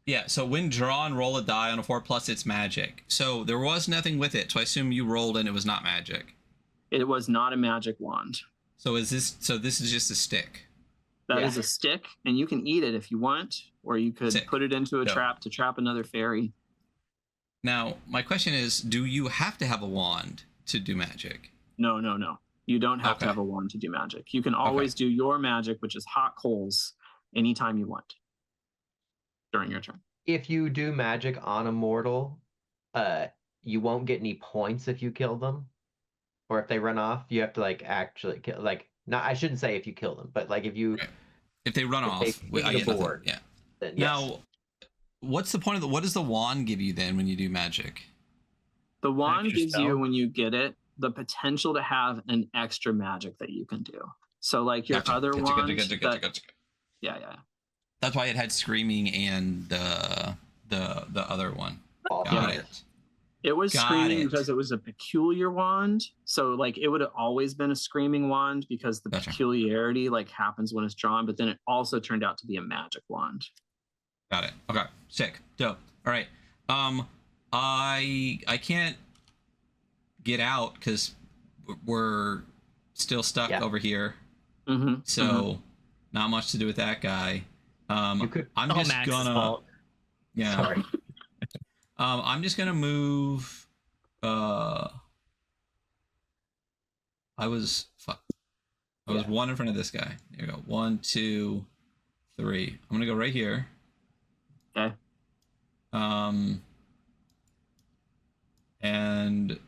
Yeah, so when drawn, roll a die on a 4+, it's magic. So there was nothing with it, so I assume you rolled and it was not magic. It was not a magic wand. So this is just a stick. That is Yeah. a stick, and you can eat it if you want, or you could Sick. put it into a Dope. trap to trap another fairy. Now, my question is, do you have to have a wand to do magic? No. You don't have to Okay. have a wand to do magic. You can always do your magic, which is hot coals, anytime you want during your turn. if you do magic on a mortal, you won't get any points if you kill them, or if they run off. You have to like actually kill. Like, not I shouldn't say if you kill them, but like if you Right. If they run If off, they I leave get the nothing. board. Yeah. then yes. Now, what's the point of what does the wand give you then when you do magic? The wand Extra gives spell? you, when you get it, the potential to have an extra magic that you can do. So like your other wand. Yeah. That's why it had screaming and the other one. Got it. It was screaming because it was a peculiar wand. So like it would have always been a screaming wand because the peculiarity like happens when it's drawn, but then it also turned out to be a magic wand. Got it. Okay. Sick. Dope. All right. I can't get out because we're still stuck over here. So not much to do with that guy. I'm just gonna. Yeah. Sorry. I'm just gonna move. I was one in front of this guy. There you go. 1, 2, 3. I'm gonna go right here. Okay. And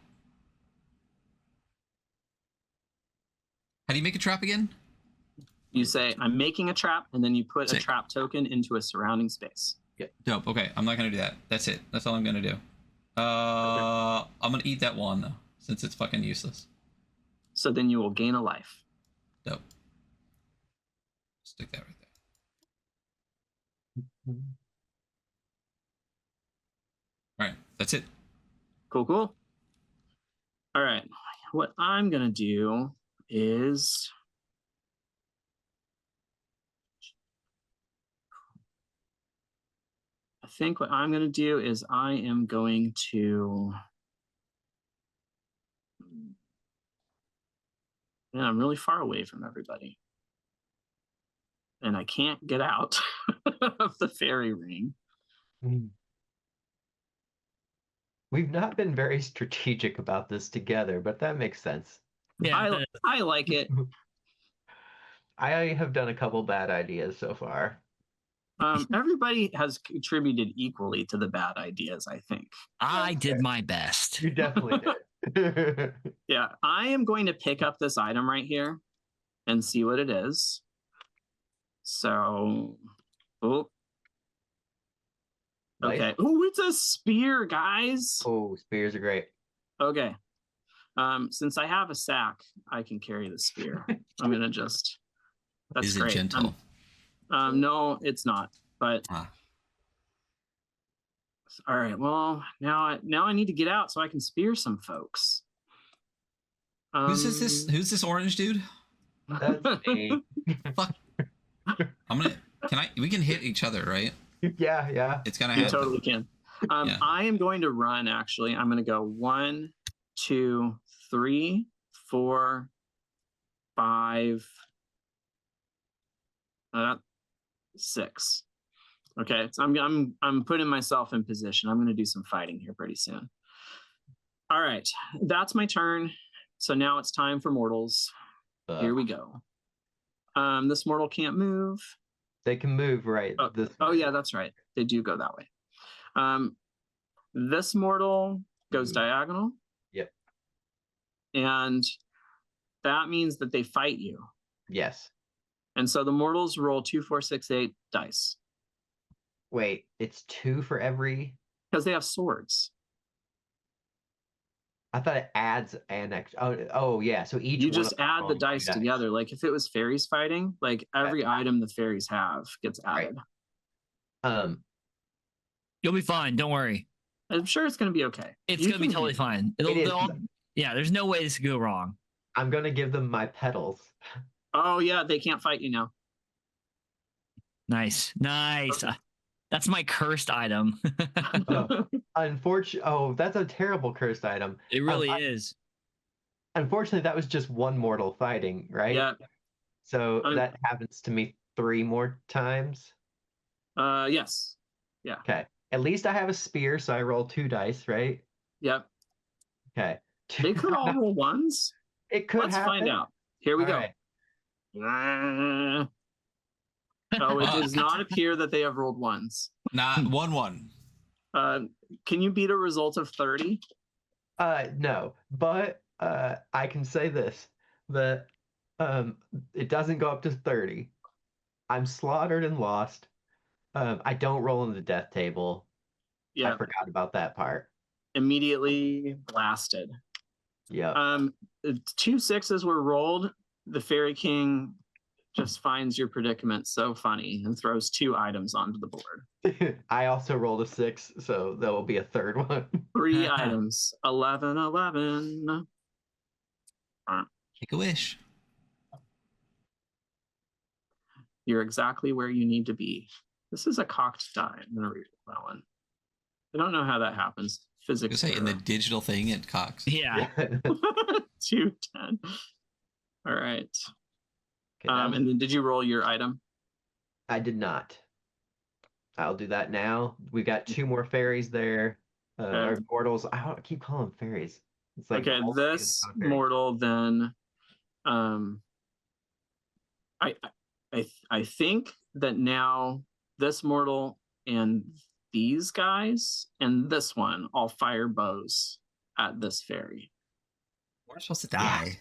how do you make a trap again? You say, I'm making a trap, and then you put a trap token into a surrounding space. Yeah. Dope. Okay, I'm not gonna do that. That's it. That's all I'm gonna do. I'm gonna eat that wand though, since it's fucking useless. So then you will gain a life. Dope. Stick that right there. All right, that's it. Cool. All right. What I'm gonna do is I think what I'm going to do is I am going to. Man, I'm really far away from everybody. And I can't get out of the fairy ring. We've not been very strategic about this together, but that makes sense. Yeah, I like it. I have done a couple bad ideas so far. Everybody has contributed equally to the bad ideas, I think. I did my best. You definitely did. Yeah, I am going to pick up this item right here and see what it is. So, okay. Oh, it's a spear, guys. Oh, spears are great. Okay. Since I have a sack, I can carry the spear. I'm gonna just. That's Is great. it gentle? No, it's not. But all right. Well, now I need to get out so I can spear some folks. Who's this orange dude? That's me. Fuck. We can hit each other, right? Yeah. It's gonna happen. You totally can. I am going to run. Actually, I'm going to go 1, 2, 3, 4, 5, 6. Okay, so I'm putting myself in position. I'm going to do some fighting here pretty soon. All right, that's my turn. So now it's time for mortals. Here we go. This mortal can't move. They can move, right? Oh yeah, that's right. They do go that way. This mortal goes diagonal. Yep. And that means that they fight you. Yes. And so the mortals roll 2, 4, 6, 8 dice. Wait, it's 2 for every? Because they have swords. I thought it adds an extra. Oh yeah. So each you just add the dice together. Like if it was fairies fighting, like every item the fairies have gets added. Right. You'll be fine. Don't worry. I'm sure it's going to be okay. It's going to be totally fine. Yeah, there's no way this could go wrong. I'm going to give them my petals. Oh yeah, they can't fight you now. Nice. Okay. That's my cursed item. Unfortunately, that's a terrible cursed item. It really is. Unfortunately, that was just one mortal fighting, right? Yeah. So that happens to me 3 more times. Yes. Yeah. Okay. At least I have a spear, so I roll 2 dice, right? Yep. Okay. They could all roll ones. It could Let's happen. find out. Here we go. Right. Oh, it does not appear that they have rolled ones. Not 1-1. Can you beat a result of 30? No, but I can say this, that it doesn't go up to 30. I'm slaughtered and lost. I don't roll on the death table. Yeah. I forgot about that part. Immediately blasted. Yeah. 2 6s were rolled. The Fairy King just finds your predicament so funny and throws 2 items onto the board. I also rolled a 6, so there will be a third one. 3 items. 11, 11. Make a wish. You're exactly where you need to be. This is a cocked die. I'm gonna read that one. I don't know how that happens. Physics. Say in the digital thing at Cox. Yeah. 210. All right. Okay, And then did you roll your item? I did not. I'll do that now. We got 2 more fairies there. Or mortals. I keep calling them fairies. It's like okay, this mortal then. I think that now this mortal and these guys and this one all fire bows at this fairy. We're supposed to die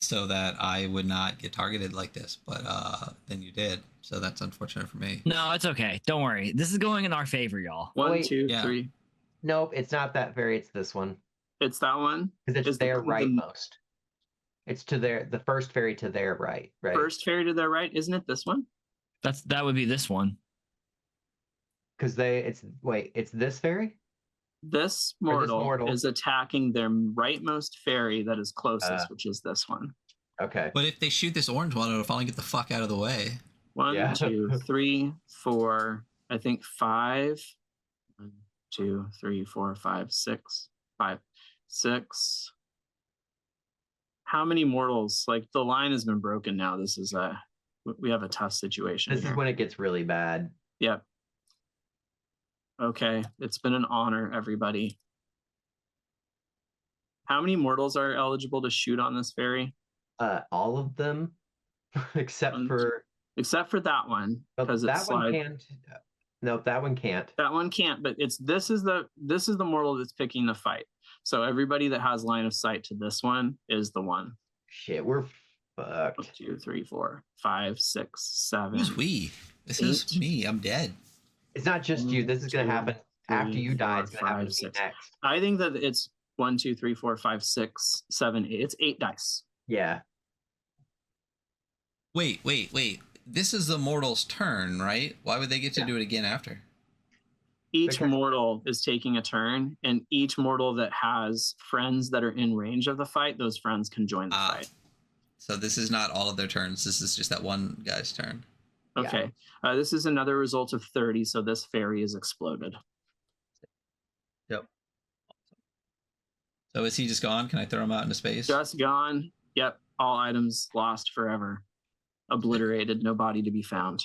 so that I would not get targeted like this, but then you did, so that's unfortunate for me. No, it's okay. Don't worry. This is going in our favor, y'all. 1, 2, 3. Nope, it's not that fairy. It's this one. It's that one. Because it's their rightmost. It's to the first fairy to their right. First fairy to their right, isn't it this one? That would be this one. Because it's this fairy? This mortal is attacking their rightmost fairy that is closest, which is this one. Okay. But if they shoot this orange one, it'll finally get the fuck out of the way. 1, 2, 3, 4, I think 5. 1, 2, 3, 4, 5, 6. 5, 6. How many mortals? Like, the line has been broken now. This is we have a tough situation. This is when it gets really bad. Yep. Okay, it's been an honor, everybody. How many mortals are eligible to shoot on this fairy? All of them, except for that one, because that one can't. Nope, that one can't. That one can't. But this is the mortal that's picking the fight. So everybody that has line of sight to this one is the one. Shit, we're fucked. 1, 2, 3, 4, 5, 6, 7. Who's we? This is me. I'm dead. It's not just you. This is going to happen after you die. It's going to happen to me next. I think that it's 1, 2, 3, 4, 5, 6, 7, 8. It's 8 dice. Yeah. Wait. This is the mortal's turn, right? Why would they get to do it again after? Each mortal is taking a turn, and each mortal that has friends that are in range of the fight, those friends can join the fight. So this is not all of their turns. This is just that one guy's turn. Okay. Yeah. This is another result of 30, so this fairy is exploded. Yep. So is he just gone? Can I throw him out into space? Just gone. Yep. All items lost forever. Obliterated. No body to be found.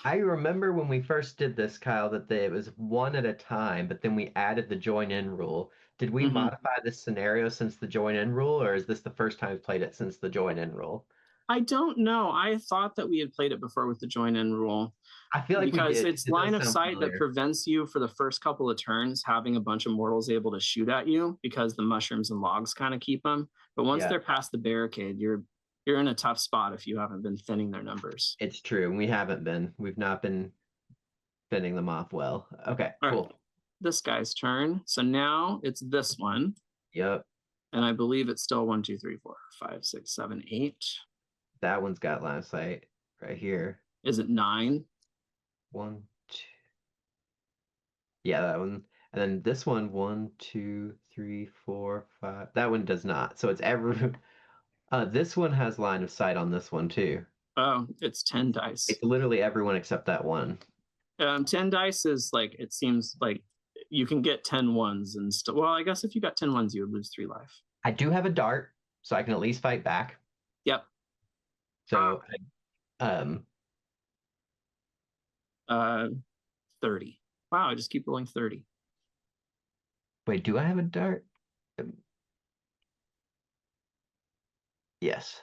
I remember when we first did this, Kyle, that it was one at a time, but then we added the join in rule. Did we modify this scenario since the join in rule, or is this the first time we've played it since the join in rule? I don't know. I thought that we had played it before with the join in rule. I feel like because it's line of sight that prevents you for the first couple of turns having a bunch of mortals able to shoot at you because the mushrooms and logs kind of keep them. But once they're past the barricade, you're in a tough spot if you haven't been thinning their numbers. It's true. We haven't been. We've not been thinning them off well. Okay, cool. Right. This guy's turn. So now it's this one. Yep. And I believe it's still 1, 2, 3, 4, 5, 6, 7, 8. That one's got line of sight right here. Is it 9? 1, 2. Yeah, that one. And then this one, 1, 2, 3, 4, 5. That one does not. So it's this one has line of sight on this one too. Oh, it's 10 dice. It's literally everyone except that one. 10 dice is like, it seems like you can get 10 ones and still. Well, I guess if you got 10 ones, you would lose 3 life. I do have a dart, so I can at least fight back. Yep. So, 30. Wow, I just keep rolling 30. Wait, do I have a dart? Yes.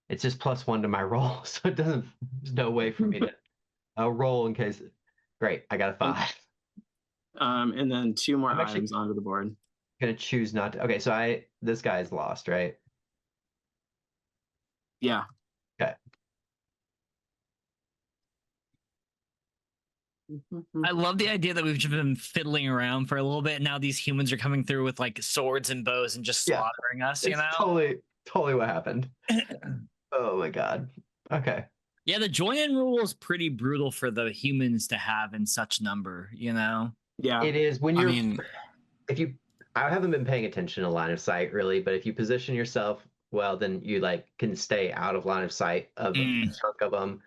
It's just +1 to my roll, so it doesn't. There's no way for me to. I'll roll in case. Great, I got a 5. And then 2 more items onto the board. Gonna choose not to. Okay, so this guy's lost, right? Yeah. Okay. I love the idea that we've just been fiddling around for a little bit. And now these humans are coming through with like swords and bows and just slaughtering us, you It's know? totally what happened. Oh my god. Okay. Yeah, the join-in rule is pretty brutal for the humans to have in such number, you know? Yeah. It is when I you're mean, I haven't been paying attention to line of sight really, but if you position yourself well, then you like can stay out of line of sight of a chunk of them.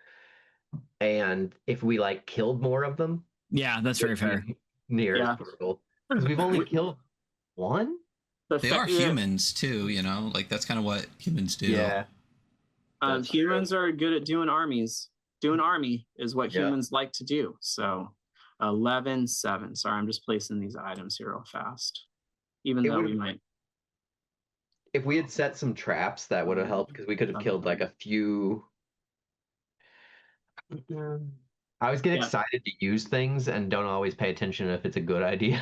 And if we like killed more of them, Yeah, that's very fair. Near portal, because we've only killed one. they are humans too, you know, like that's kind of what humans do. Yeah. Humans are good at doing armies. Doing army is what humans like to do. So 11-7. Sorry, I'm just placing these items here real fast. Even though we might. If we had set some traps, that would have helped because we could have killed like a few. I always get excited to use things and don't always pay attention if it's a good idea.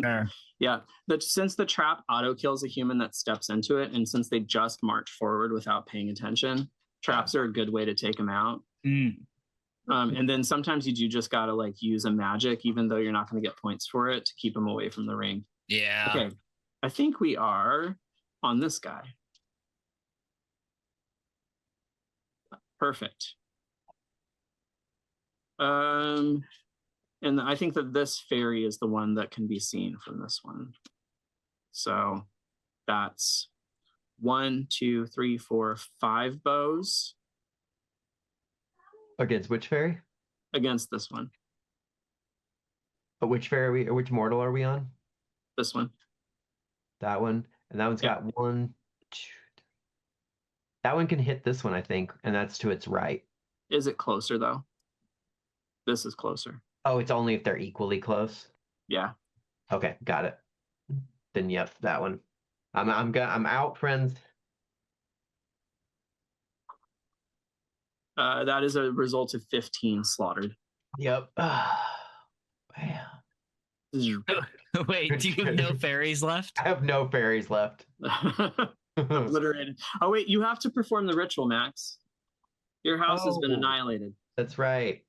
Fair. Yeah, since the trap auto kills a human that steps into it, and since they just march forward without paying attention, traps are a good way to take them out. And then sometimes you do just gotta like use a magic, even though you're not going to get points for it, to keep them away from the ring. Yeah. Okay, I think we are on this guy. Perfect. And I think that this fairy is the one that can be seen from this one. So that's 1, 2, 3, 4, 5 bows. Against which fairy? Against this one. But which fairy which mortal are we on? This one. That one. And that one's got 1, 2. That one can hit this one, I think, and that's to its right. Is it closer though? This is closer. Oh, it's only if they're equally close. Yeah. Okay, got it. Then yep, that one. I'm out, friends. That is a result of 15 slaughtered. Yep. Man. Wait, do you have no fairies left? I have no fairies left. Obliterated. Oh wait, you have to perform the ritual, Max. Your house has been annihilated. That's right.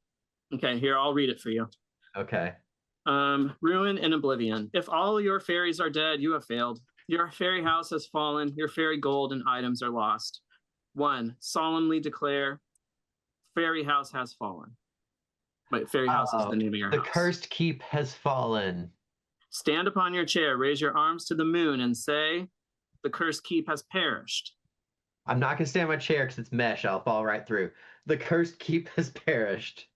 Okay, here, I'll read it for you. Okay. Ruin and oblivion. If all your fairies are dead, you have failed. Your fairy house has fallen. Your fairy gold and items are lost. 1, solemnly declare, fairy house has fallen. But fairy house is the name of your house. The cursed keep has fallen. Stand upon your chair, raise your arms to the moon, and say, the cursed keep has perished. I'm not going to stand on my chair because it's mesh. I'll fall right through. The cursed keep has perished.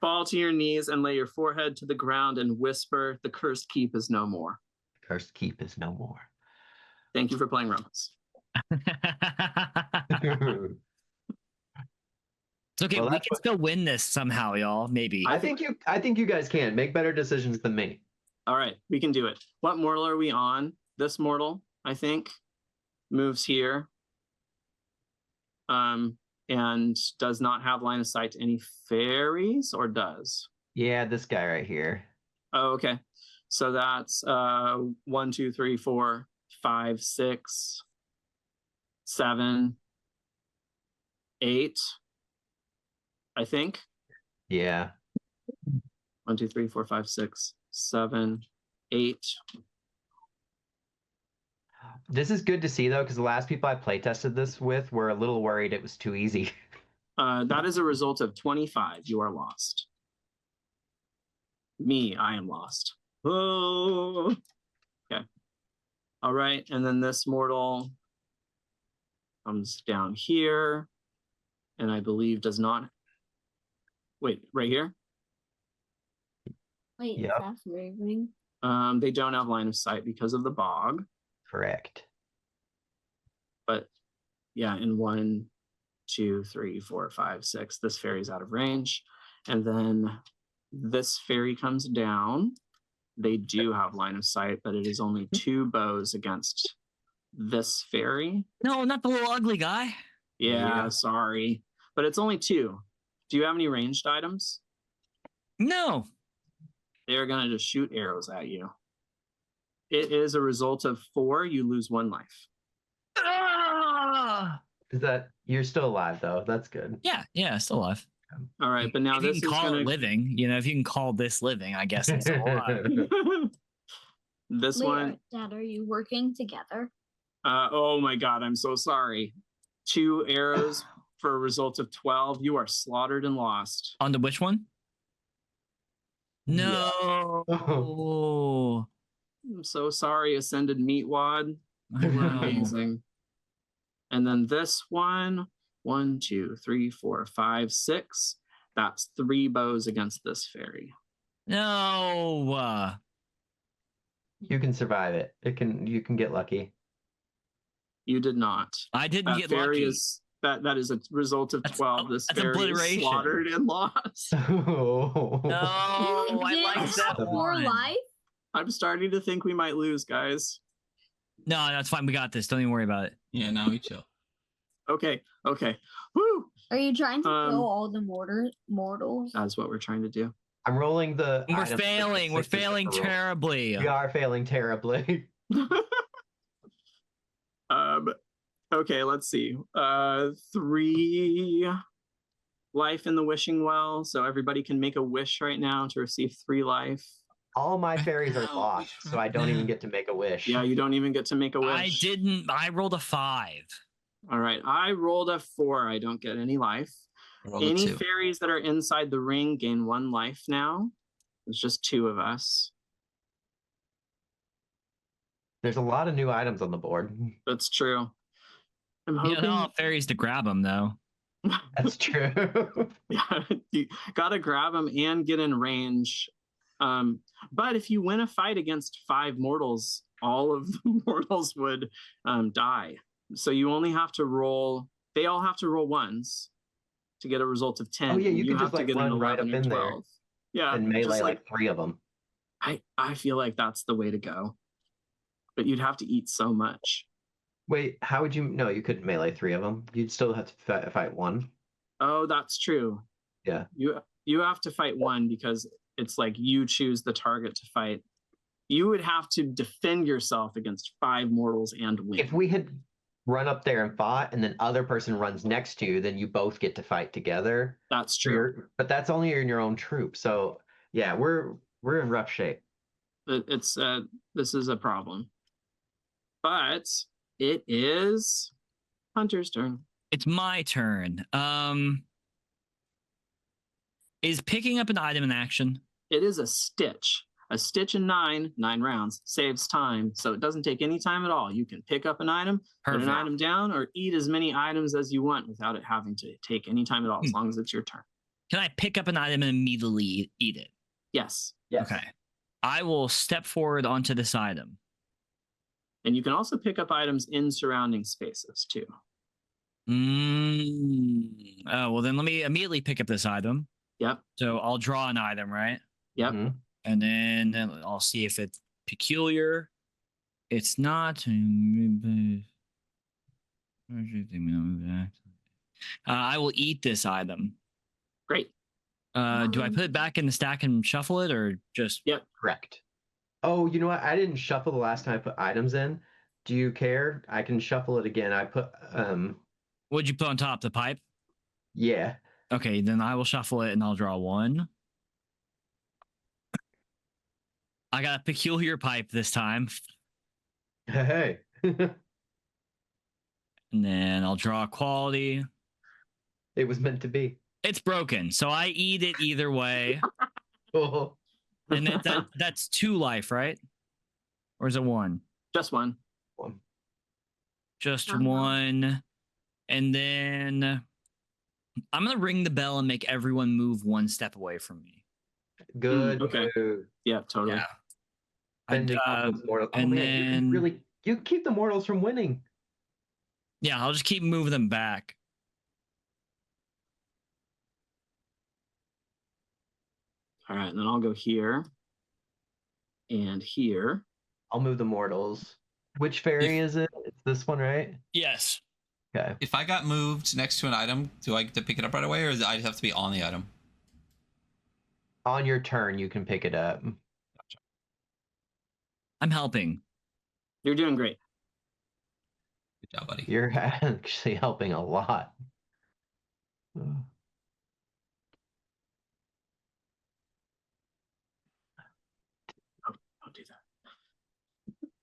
Fall to your knees and lay your forehead to the ground and whisper, the cursed keep is no more. The cursed keep is no more. Thank you for playing Rumpus. It's okay. Well, we can still win this somehow, y'all. Maybe. I think you guys can make better decisions than me. All right, we can do it. What mortal are we on? This mortal, I think, moves here. And does not have line of sight to any fairies, or does? Yeah, this guy right here. Oh, okay. So that's 1, 2, 3, 4, 5, 6, 7, 8. I think. Yeah. 1, 2, 3, 4, 5, 6, 7, 8. This is good to see though, because the last people I play tested this with were a little worried it was too easy. That is a result of 25. You are lost. Me, I am lost. Oh. Okay. All right, and then this mortal comes down here, and I believe does not. Wait, right here? Wait, yep. That's raving. They don't have line of sight because of the bog. Correct. But yeah, in 1, 2, 3, 4, 5, 6, this fairy's out of range. And then this fairy comes down. They do have line of sight, but it is only 2 bows against this fairy. No, not the little ugly guy. Yeah, sorry. But it's only 2. Do you have any ranged items? No. They're going to just shoot arrows at you. It is a result of 4. You lose 1 life. Ah! Is that you're still alive though? That's good. Yeah, still alive. All right, but now if you this can is call gonna it living, if you can call this living, I guess it's a lot. this Wait, one. Dad, are you working together? Oh my God, I'm so sorry. 2 arrows for a result of 12. You are slaughtered and lost. On to which one? No. I'm so sorry, Ascended Meatwad. I You were know. amazing. And then this one, 1, 2, 3, 4, 5, 6. That's 3 bows against this fairy. No. You can survive it. You can get lucky. You did not. I didn't That get fairy lucky. that is a result of 12. This that's fairy is obliteration. slaughtered and lost. Oh. No, I Did like it that have 4 one. life? I'm starting to think we might lose, guys. No, that's fine. We got this. Don't even worry about it. Yeah, now we chill. Okay. Woo! Are you trying to Um, kill all the mortals? That's what we're trying to do. I'm rolling the. We're items failing. with We're the 6s failing that roll. terribly. We are failing terribly. Okay, let's see. 3 life in the wishing well, so everybody can make a wish right now to receive 3 life. All my fairies are now, lost, so I don't even get to make a wish. Yeah, you don't even get to make a wish. I rolled a 5. All right, I rolled a 4. I don't get any life. Roll a Any 2. fairies that are inside the ring gain 1 life now. It's just 2 of us. There's a lot of new items on the board. That's true. I'm You hoping. know, fairies to grab them though. That's true. Yeah, you gotta grab them and get in range. But if you win a fight against 5 mortals, all of the mortals would die. So you only have to roll. They all have to roll 1s to get a result of 10. Oh yeah, you could have just like run right up or in there 12. Yeah, and melee just like 3 of them. I feel like that's the way to go. But you'd have to eat so much. Wait, how would you? No, you couldn't melee 3 of them. You'd still have to fight 1. Oh, that's true. Yeah. You have to fight 1 because it's like you choose the target to fight. You would have to defend yourself against 5 mortals and win. If we had run up there and fought, and then other person runs next to you, then you both get to fight together. That's true. But that's only in your own troop. So yeah, we're in rough shape. It's this is a problem. But it is Hunter's turn. It's my turn. Is picking up an item an action? It is a stitch. A stitch in 9 rounds, saves time, so it doesn't take any time at all. You can pick up an item, put an item down, or eat as many items as you want without it having to take any time at all, as long as it's your turn. Can I pick up an item and immediately eat it? Yes. Okay. I will step forward onto this item. And you can also pick up items in surrounding spaces too. Oh, well then let me immediately pick up this item. Yep. So I'll draw an item, right? Yep. Mm-hmm. And then I'll see if it's peculiar. It's not. I will eat this item. Great. Do I put it back in the stack and shuffle it, or just? Yep. Correct. Oh, you know what? I didn't shuffle the last time I put items in. Do you care? I can shuffle it again. I put What'd you put on top? The pipe? Yeah. Okay, then I will shuffle it and I'll draw 1. I got a peculiar pipe this time. Hey. And then I'll draw a quality. It was meant to be. It's broken, so I eat it either way. Oh. And that's 2 life, right? Or is it 1? Just 1. Just 1. And then I'm going to ring the bell and make everyone move 1 step away from me. Good. Okay. Move. Yeah, totally. Yeah. Fending off those mortals. and then you keep the mortals from winning. Yeah, I'll just keep moving them back. All right, and then I'll go here and here. I'll move the mortals. Which fairy is it? It's this one, right? Yes. Okay. If I got moved next to an item, do I get to pick it up right away, or does I have to be on the item? On your turn, you can pick it up. I'm helping. You're doing great. Good job, buddy. You're actually helping a lot.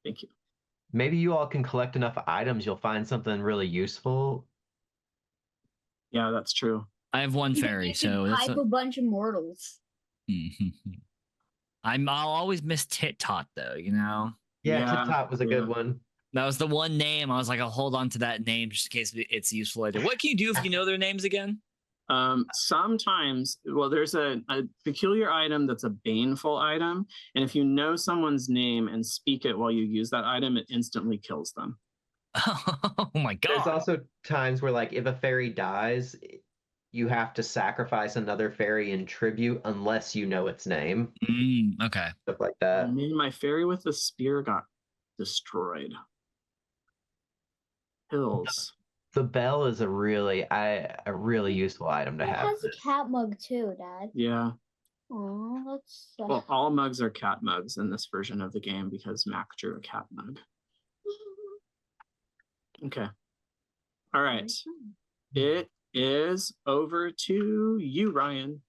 Thank you. Maybe you all can collect enough items, you'll find something really useful. Yeah, that's true. I have one You fairy, could so that's hype a bunch of mortals. I'll always miss Tit Tot though, you know? Yeah, Yeah, Tip Top was a good one. That was the one name I was like, I'll hold on to that name just in case it's useful later. What can you do if you know their names again? Sometimes, well, there's a peculiar item that's a baneful item, and if you know someone's name and speak it while you use that item, it instantly kills them. Oh my god. There's also times where, like, if a fairy dies, you have to sacrifice another fairy in tribute unless you know its name. Okay. Stuff like that. Maybe my fairy with the spear got destroyed. Hills. The bell is a really useful item to It have. has a cat mug too, Dad. Yeah. Oh, that's Well, all mugs are cat mugs in this version of the game because Mac drew a cat mug. Okay. All right. It is over to you, Ryan.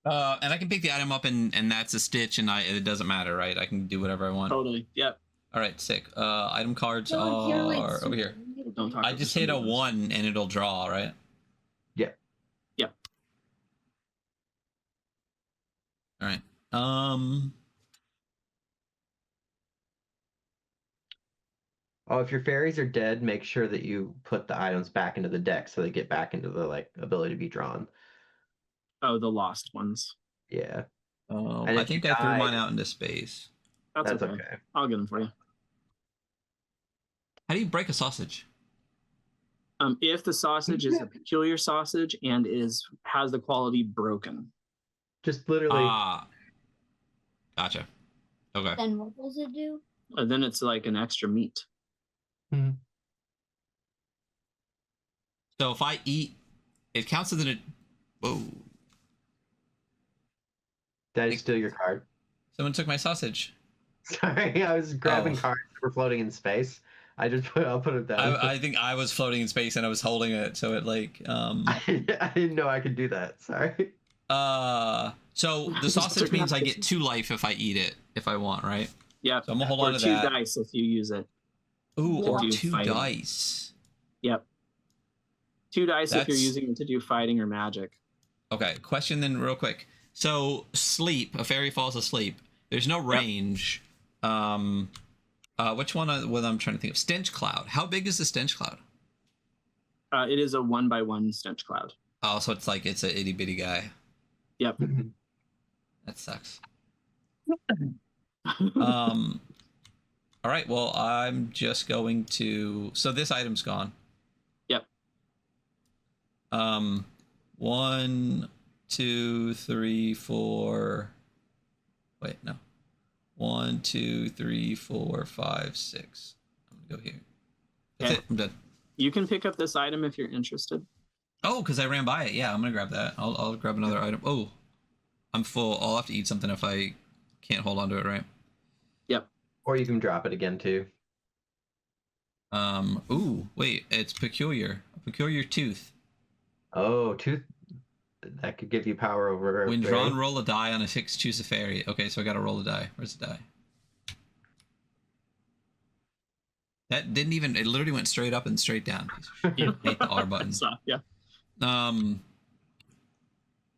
And I can pick the item up and that's a stitch, and it doesn't matter, right? I can do whatever I want. Totally. Yep. All right, sick. Item cards No, if you're, like, are over here. Don't talk I about just this hit a one. 1 and it'll draw, right? Yep. Yep. All right. Oh, if your fairies are dead, make sure that you put the items back into the deck so they get back into the, like, ability to be drawn. Oh, the lost ones. Yeah. I think I threw mine out into space. That's okay. I'll get them for you. How do you break a sausage? If the sausage is a peculiar sausage and has the quality broken. Just literally. Gotcha. Okay. Then what does it do? Then it's like an extra meat. So if I eat, it counts as an. Whoa. Did I steal your card? Someone took my sausage. Sorry, I was grabbing cards that were floating in space. I'll put it down. I think I was floating in space and I was holding it, so it like I didn't know I could do that. Sorry. So the sausage means I get 2 life if I eat it, if I want, right? Yeah. So I'm gonna hold on to that. 2 dice if you use it. Ooh, or do 2 fighting. dice. Yep. 2 dice if you're That's- using it to do fighting or magic. Okay, question then real quick. So sleep, a fairy falls asleep. There's no range. Which one I'm trying to think of? Stench cloud. How big is the stench cloud? It is a 1x1 stench cloud. Oh, so it's a itty bitty guy. Yep. That sucks. All right, well, I'm just going to, so this item's gone. Yep. 1, 2, 3, 4. Wait, no. 1, 2, 3, 4, 5, 6. I'm gonna go here. That's it. I'm done. You can pick up this item if you're interested. Oh, because I ran by it. Yeah, I'm gonna grab that. I'll grab another item. Oh, I'm full. I'll have to eat something if I can't hold on to it, right? Yep. Or you can drop it again too. Ooh, wait. It's peculiar. A peculiar tooth. Oh, tooth. That could give you power over. When drawn, roll a die on a 6. Choose a fairy. Okay, so I gotta roll a die. Where's the die? That didn't even. It literally went straight up and straight down. I hate the R button. So, yeah.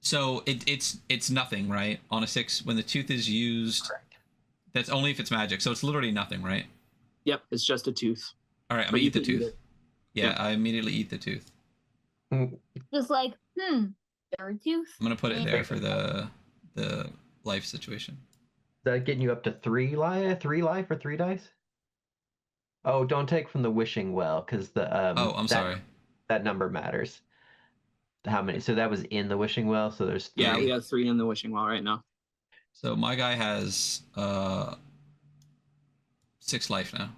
So it's nothing, right? On a 6, when the tooth is used, Correct. that's only if it's magic. So it's literally nothing, right? Yep. It's just a tooth. All right, I'm But gonna you eat the can eat tooth. it. Yeah, Yep. I immediately eat the tooth. Just like, third tooth. I'm gonna put it there for the life situation. Is that getting you up to 3 life? 3 life or 3 dice? Oh, don't take from the wishing well, because the Oh, I'm sorry. That number matters. How many? So that was in the wishing well. So there's 3. Yeah, we have 3 in the wishing well right now. So my guy has 6 life now.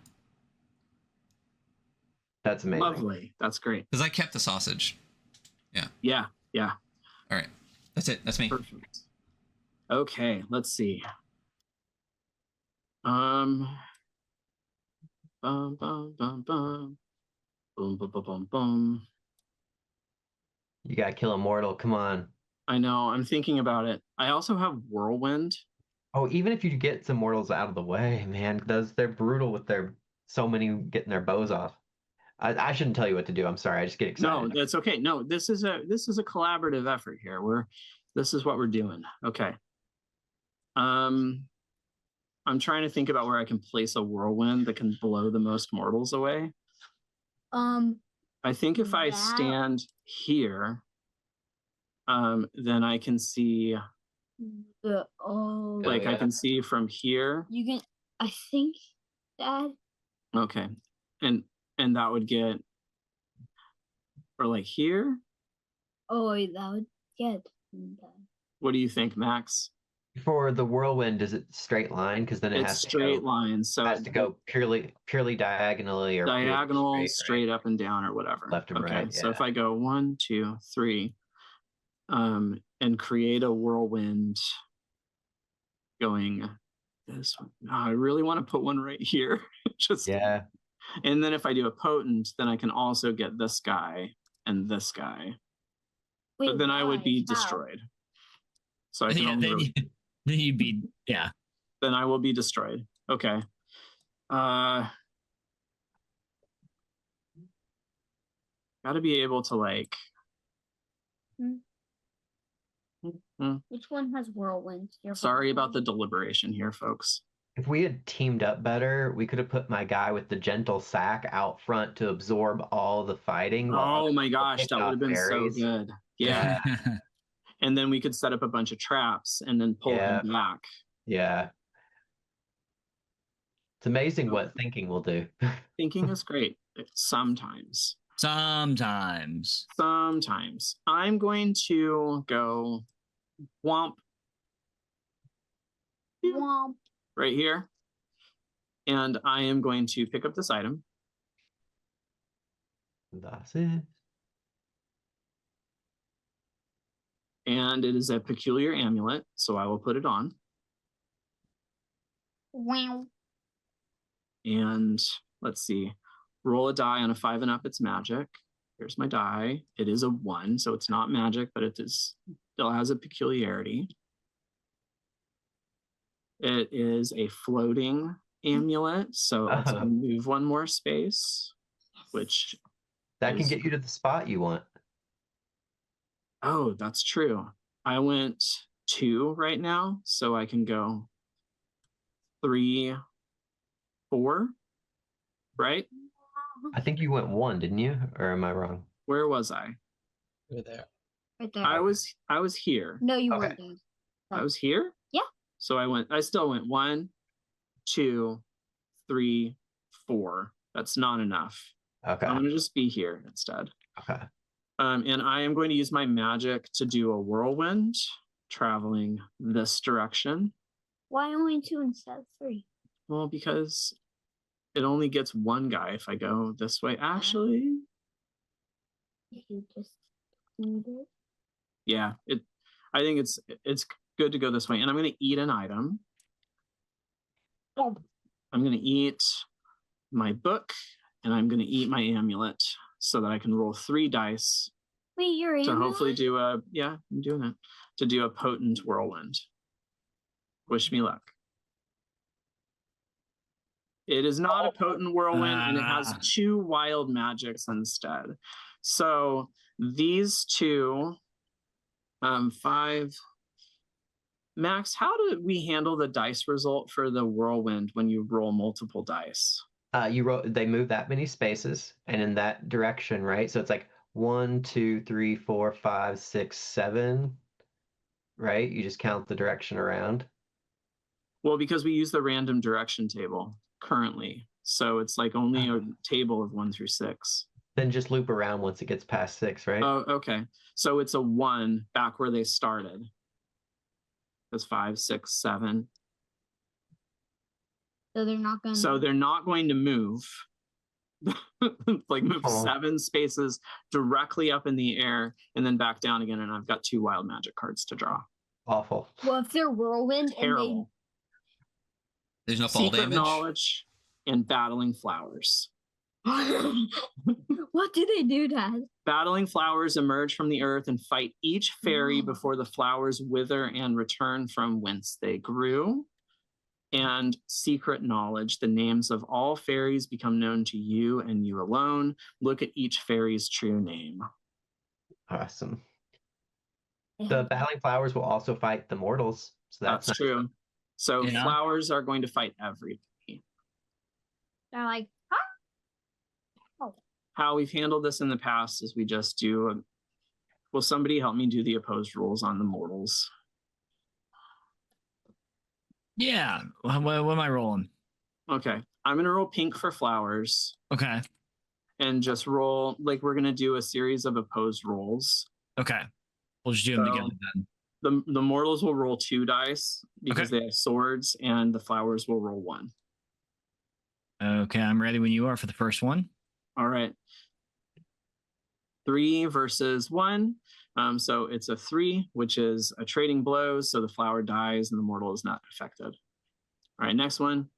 That's amazing. Lovely. That's great. Because I kept the sausage. Yeah. Yeah. All right, that's it. That's me. Perfect. Okay. Let's see. Bum, bum, bum, bum. Boom, boom, boom, boom, boom. You gotta kill a mortal. Come on. I know. I'm thinking about it. I also have whirlwind. Oh, even if you get some mortals out of the way, man, they're brutal with their so many getting their bows off. I shouldn't tell you what to do. I'm sorry. I just get No, excited. that's okay. No, this is a collaborative effort here. This is what we're doing. Okay. I'm trying to think about where I can place a whirlwind that can blow the most mortals away. I think if I stand here, then I can see like I can see from here. You can I think that Okay. And that would get or like here. that would get What do you think, Max? For the whirlwind, is it straight line? Because then it It's has to straight go, lines, so has to go purely diagonally or purely diagonal, straight right? up and down, or whatever. Left and okay, right, so if yeah. I go 1, 2, 3, and create a whirlwind going this one. Oh, I really want to put one right here. Just Yeah. And then if I do a potent, then I can also get this guy and this guy. Wait, but then I would be how? destroyed. So I can Yeah, only then, really, then you'd be, yeah. then I will be destroyed. Okay. Got to be able to like. Which one has whirlwinds? Sorry about the deliberation here, folks. If we had teamed up better, we could have put my guy with the gentle sack out front to absorb all the fighting. Oh my gosh, that would have been Fairies. so good. Yeah. And then we could set up a bunch of traps and then pull him back. Yeah. It's amazing what thinking will do. Thinking is great. Sometimes. Sometimes. I'm going to go womp. Womp. Right here. And I am going to pick up this item. That's it. And it is a peculiar amulet, so I will put it on. Wow. And let's see. Roll a die on a 5 and up, it's magic. Here's my die. It is a 1, so it's not magic, but it is still has a peculiarity. It is a floating amulet, so let's move one more space, which that can get you to the spot you want. Oh, that's true. I went 2 right now, so I can go 3, 4, right? I think you went 1, didn't you? Or am I wrong? Where was I? You're there. Right there. I was here. No, you Okay. weren't there. I was here? Yeah. So I still went 1, 2, 3, 4. That's not enough. Okay. I'm gonna just be here instead. Okay. And I am going to use my magic to do a whirlwind traveling this direction. Why only 2 instead of 3? Well, because it only gets 1 guy if I go this way. Actually, If you just need it. yeah, I think it's good to go this way. And I'm going to eat an item. Oh. I'm going to eat my book and I'm going to eat my amulet so that I can roll 3 dice Wait, you're in to hopefully do I'm doing it, to do a potent whirlwind. Wish me luck. It is not a potent whirlwind, and it has 2 wild magics instead. So these 2, 5. Max, how do we handle the dice result for the whirlwind when you roll multiple dice? They move that many spaces and in that direction, right? So it's like 1, 2, 3, 4, 5, 6, 7, right? You just count the direction around. Well, because we use the random direction table currently, so it's like only a table of 1 through 6. Then just loop around once it gets past 6, right? Oh, okay. So it's a 1 back where they started. That's 5, 6, 7. So they're not going. So they're not going to move. Like move 7 spaces directly up in the air and then back down again. And I've got 2 wild magic cards to draw. Awful. Well, if they're whirlwind Terrible. There's no fall Secret damage. knowledge and battling flowers. What do they do, Dad? Battling flowers emerge from the earth and fight each fairy before the flowers wither and return from whence they grew. And secret knowledge, the names of all fairies become known to you and you alone. Look at each fairy's true name. Awesome. The battling flowers will also fight the mortals. So That's nice. true. So Yeah. flowers are going to fight everybody. They're like, How we've handled this in the past is we just do will somebody help me do the opposed rules on the mortals? Yeah. What am I rolling? Okay. I'm gonna roll pink for flowers Okay. and just roll like we're gonna do a series of opposed rolls. Okay. We'll just do them So- together then. The mortals will roll 2 dice because they have swords, and the flowers will roll 1. Okay, I'm ready when you are for the first one. All right. 3 versus 1. So it's a 3, which is a trading blows. So the flower dies and the mortal is not affected. All right, next one.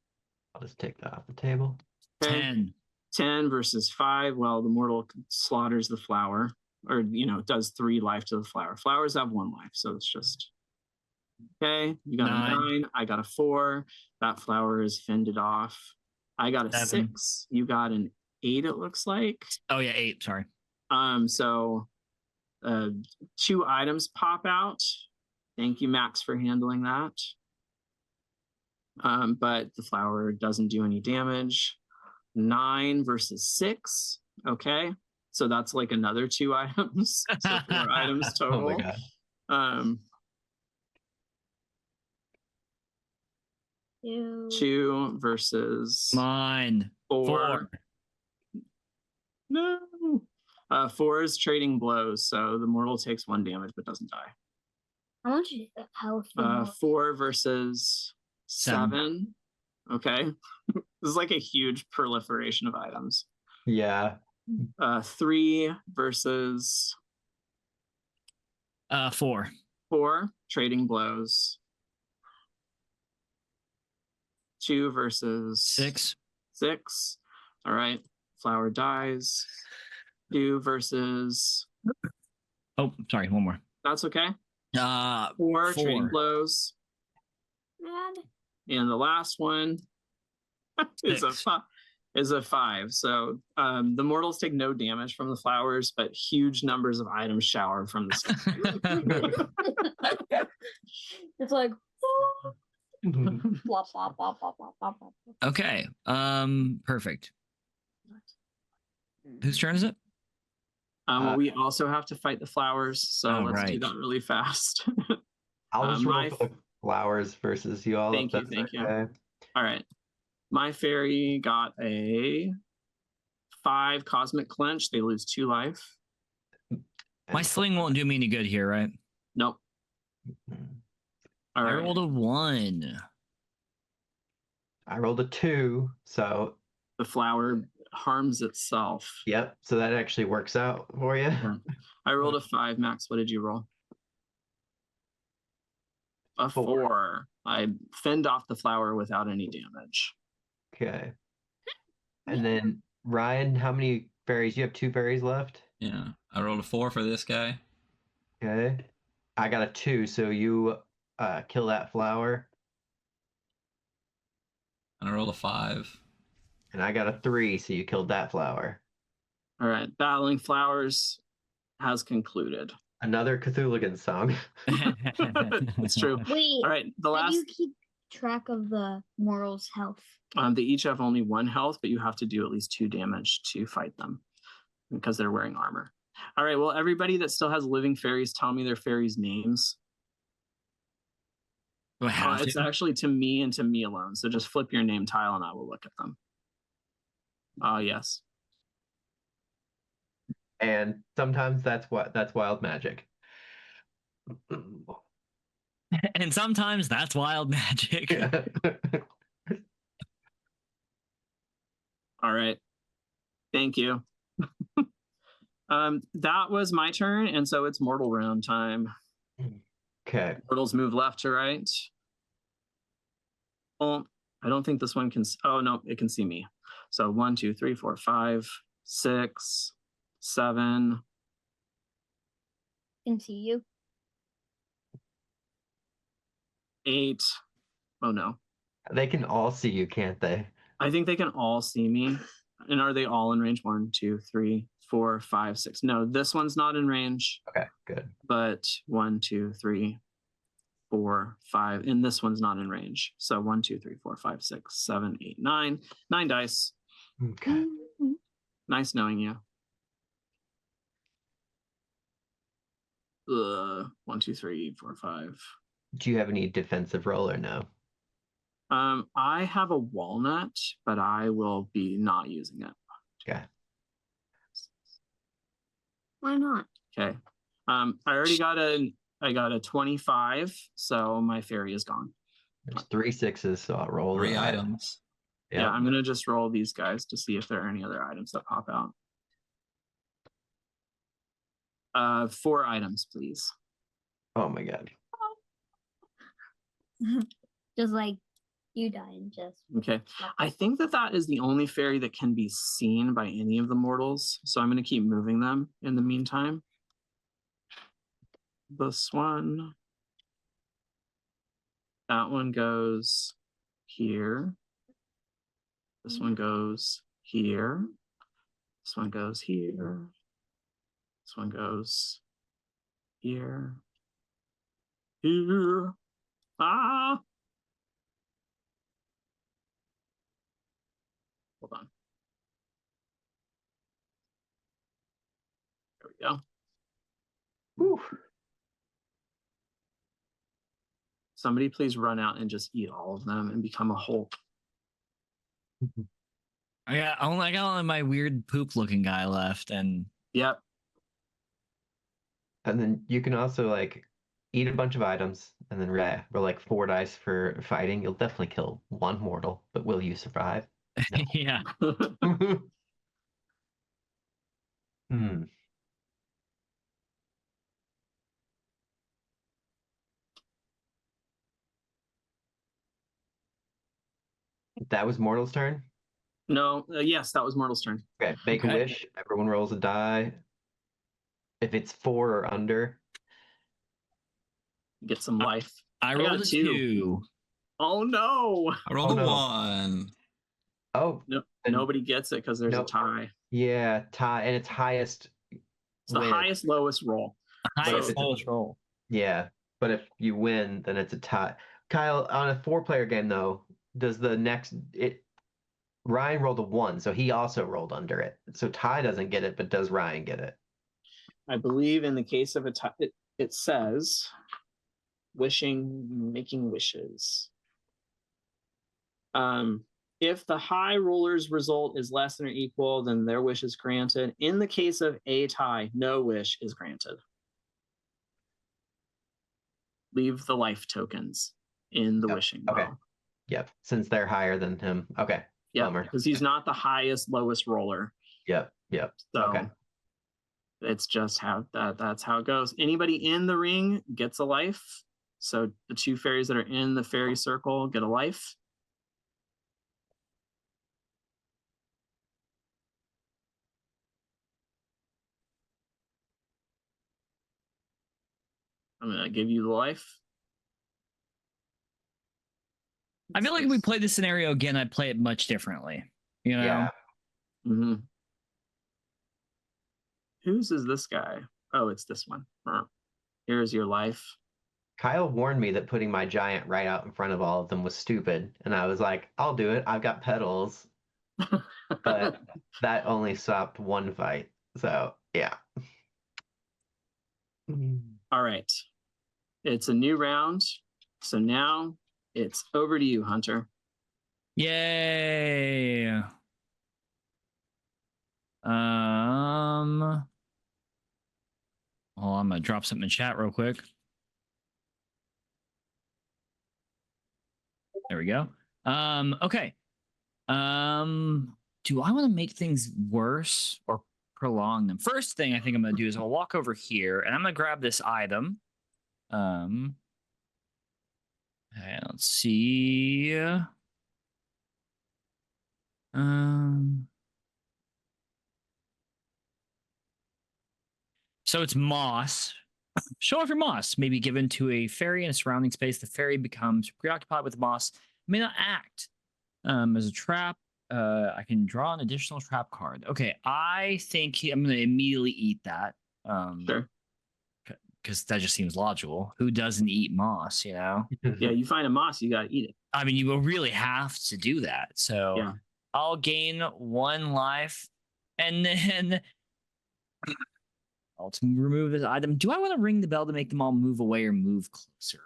I'll just take that off the table. Okay. 10. 10 versus 5. Well, the mortal slaughters the flower, or does 3 life to the flower. Flowers have 1 life, so it's just okay. You got 9. a 9. I got a 4. That flower is fended off. I got a 7. 6. You got an 8. It looks like. Oh yeah, 8. Sorry. So 2 items pop out. Thank you, Max, for handling that. But the flower doesn't do any damage. 9 versus 6. Okay. So that's like another 2 items. So 4 items total. Oh my god. Um, 2. 2 versus Mine. 4. 4. No. 4 is trading blows, so the mortal takes 1 damage but doesn't die. How much health? do you have? 4 versus 7. Okay. This is like a huge proliferation of items. Yeah. 3 versus 4. 4, trading blows. 2 versus 6. 6. All right. Flower dies. 2 versus. Oh, sorry, one more. That's okay. 4 4. trading blows. Dad? And the last one is a 6. is a 5. So the mortals take no damage from the flowers, but huge numbers of items shower from the sky. It's like flop, flop, flop, flop, flop, flop, flop. Okay. Perfect. Whose turn is it? We also have to fight the flowers, so Oh, let's do right. that really fast. I'll just roll my- for the flowers versus you all. Thank if you, that's thank you. okay. All right. My fairy got a 5 cosmic clench. They lose 2 life. My sling won't do me any good here, right? Nope. All I right. rolled a 1. I rolled a 2, so The flower harms itself. yep. So that actually works out for you. I rolled a 5. Max, what did you roll? A 4. 4. I fend off the flower without any damage. Okay. And then Ryan, how many fairies? You have 2 fairies left. Yeah, I rolled a 4 for this guy. Okay. I got a 2, so you kill that flower, And I rolled a 5. and I got a 3, so you killed that flower. All right. Battling flowers has concluded. Another Cthulhuan song. That's true. Wait, All right. The how do you last, keep track of the moral's health? they each have only 1 health, but you have to do at least 2 damage to fight them because they're wearing armor. All right. Well, everybody that still has living fairies, tell me their fairies' names. Do I have It's to? actually to me and to me alone. So just flip your name tile and I will look at them. Yes. And sometimes that's wild magic. And sometimes that's wild magic. All right. Thank you. That was my turn, and so it's mortal round time. Okay. Mortals move left to right. Oh, I don't think this one can. Oh no, it can see me. So 1, 2, 3, 4, 5, 6, 7, Can see you. 8. Oh no. They can all see you, can't they? I think they can all see me. And are they all in range? 1, 2, 3, 4, 5, 6. No, this one's not in range. Okay, good. But 1, 2, 3, 4, 5. And this one's not in range. So 1, 2, 3, 4, 5, 6, 7, 8, 9. 9 dice. Okay. Nice knowing you. 1, 2, 3, 4, 5. Do you have any defensive roll or no? I have a walnut, but I will be not using it. Okay. Why not? Okay. I already got a 25, so my fairy is gone. There's 3 6s, so I'll roll 3 that. items. Yep. Yeah, I'm gonna just roll these guys to see if there are any other items that pop out. 4 items, please. Oh my god. Just like you died, just. Okay. I think that is the only fairy that can be seen by any of the mortals, so I'm gonna keep moving them in the meantime. This one. That one goes here. This one goes here. This one goes here. This one goes here. Here. Ah! Hold on. There we go. Whew. Somebody please run out and just eat all of them and become a Hulk. I got only my weird poop looking guy left, and Yep. And then you can also like eat a bunch of items and then roll like 4 dice for fighting. You'll definitely kill 1 mortal, but will you survive? No. yeah. Hmm. That was Mortal's turn. No, yes, that was Mortal's turn. Okay, make a wish. Everyone rolls a die. If it's 4 or under, Get some life. I got rolled a 2. Oh no! I rolled Oh, a no. 1. oh, No, And- nobody gets it because there's Nope. a tie. yeah, tie, and it's highest. It's the wins. highest, lowest roll. Highest it's a- lowest roll. Yeah, but if you win, then it's a tie. Kyle, on a 4-player game though, does the next Ryan rolled a 1, so he also rolled under it. So Ty doesn't get it, but does Ryan get it? I believe in the case of a tie, it says making wishes. If the high roller's result is less than or equal, then their wish is granted. In the case of a tie, no wish is granted. Leave the life tokens in the wishing okay. bowl. Yep, since they're higher than him. Okay. Yeah, Bummer. because he's not the highest, lowest roller. Yep. So Okay. it's just how that's how it goes. Anybody in the ring gets a life. So the 2 fairies that are in the fairy circle get a life. I'm gonna give you the life. I feel like if we play this scenario again, I'd play it much differently. You know? Yeah. Mm-hmm. Whose is this guy? Oh, it's this one. Here's your life. Kyle warned me that putting my giant right out in front of all of them was stupid, and I was like, I'll do it. I've got petals. But that only stopped 1 fight. So, yeah. All right. It's a new round. So now it's over to you, Hunter. Yay. Oh, I'm gonna drop something in chat real quick. There we go. Okay. Do I want to make things worse or prolong them? First thing I think I'm gonna do is I'll walk over here and I'm gonna grab this item. And let's see. So it's moss. Show off your moss. May be given to a fairy in a surrounding space. The fairy becomes preoccupied with the moss. May not act. As a trap, I can draw an additional trap card. Okay, I think I'm going to immediately eat that. Sure. Because that just seems logical. Who doesn't eat moss, you know? Yeah, you find a moss, you gotta eat it. I mean, you will really have to do that. So Yeah. I'll gain 1 life, and then I'll remove this item. Do I want to ring the bell to make them all move away or move closer?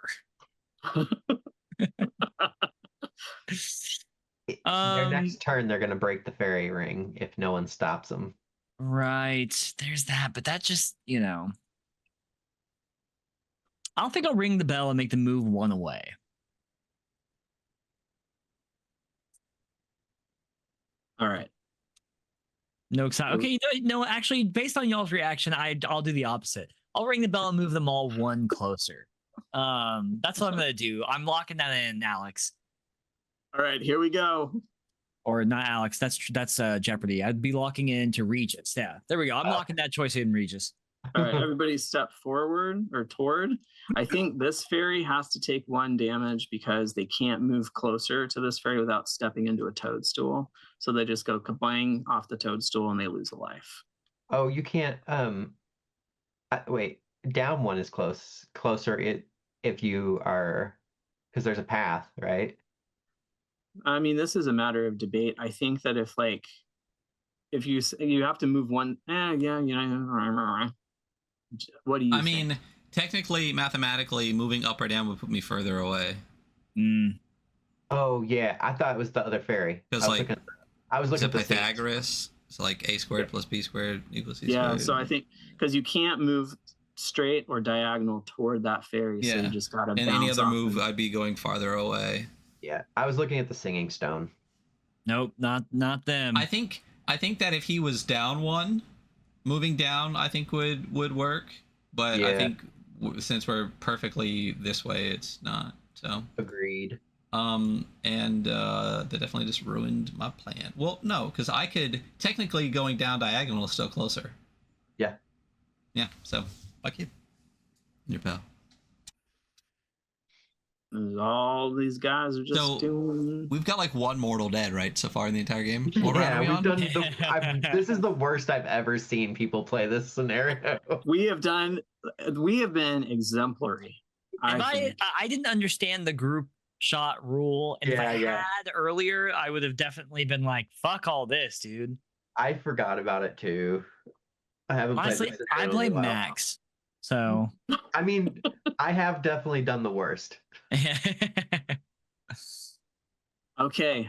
Their next turn, they're going to break the fairy ring if no one stops them. Right. There's that, but that just, you know. I don't think I'll ring the bell and make them move 1 away. All right. No excitement. Okay, no, actually, based on y'all's reaction, I'll do the opposite. I'll ring the bell and move them all 1 closer. That's what I'm gonna do. I'm locking that in, Alex. All right, here we go. Or not Alex. That's Jeopardy. I'd be locking in to Regis. Yeah, there we go. I'm locking that choice in, Regis. All right, everybody step forward or toward. I think this fairy has to take 1 damage because they can't move closer to this fairy without stepping into a toadstool. So they just go kabang off the toadstool and they lose a life. Oh, you can't. Wait. Down 1 is closer. If you are, because there's a path, right? I mean, this is a matter of debate. I think that if you have to move 1, yeah. What do you think? mean, technically, mathematically, moving up or down would put me further away. Oh yeah, I thought it was the other fairy. Because I was looking at the Pythagoras. So like a squared plus b squared equals c yeah, squared. so I think because you can't move straight or diagonal toward that fairy, so you just gotta. And any other move, I'd be going farther away. Yeah, I was looking at the singing stone. Nope, not them. I think that if he was down 1, moving down, I think would work. But I think since we're perfectly this way, it's not. So agreed. And that definitely just ruined my plan. Well, no, because I could technically going down diagonal is still closer. Yeah. Yeah. So fuck you. Your pal. All these guys are just doing. We've got like 1 mortal dead, right, so far in the entire game. What Yeah, round are we we've on? done. This is the worst I've ever seen people play this scenario. We have been exemplary. I didn't understand the group shot rule, and if I had earlier, I would have definitely been like, "Fuck all this, dude." I forgot about it too. I haven't. Honestly, I blame Max. So I mean, I have definitely done the worst. Okay,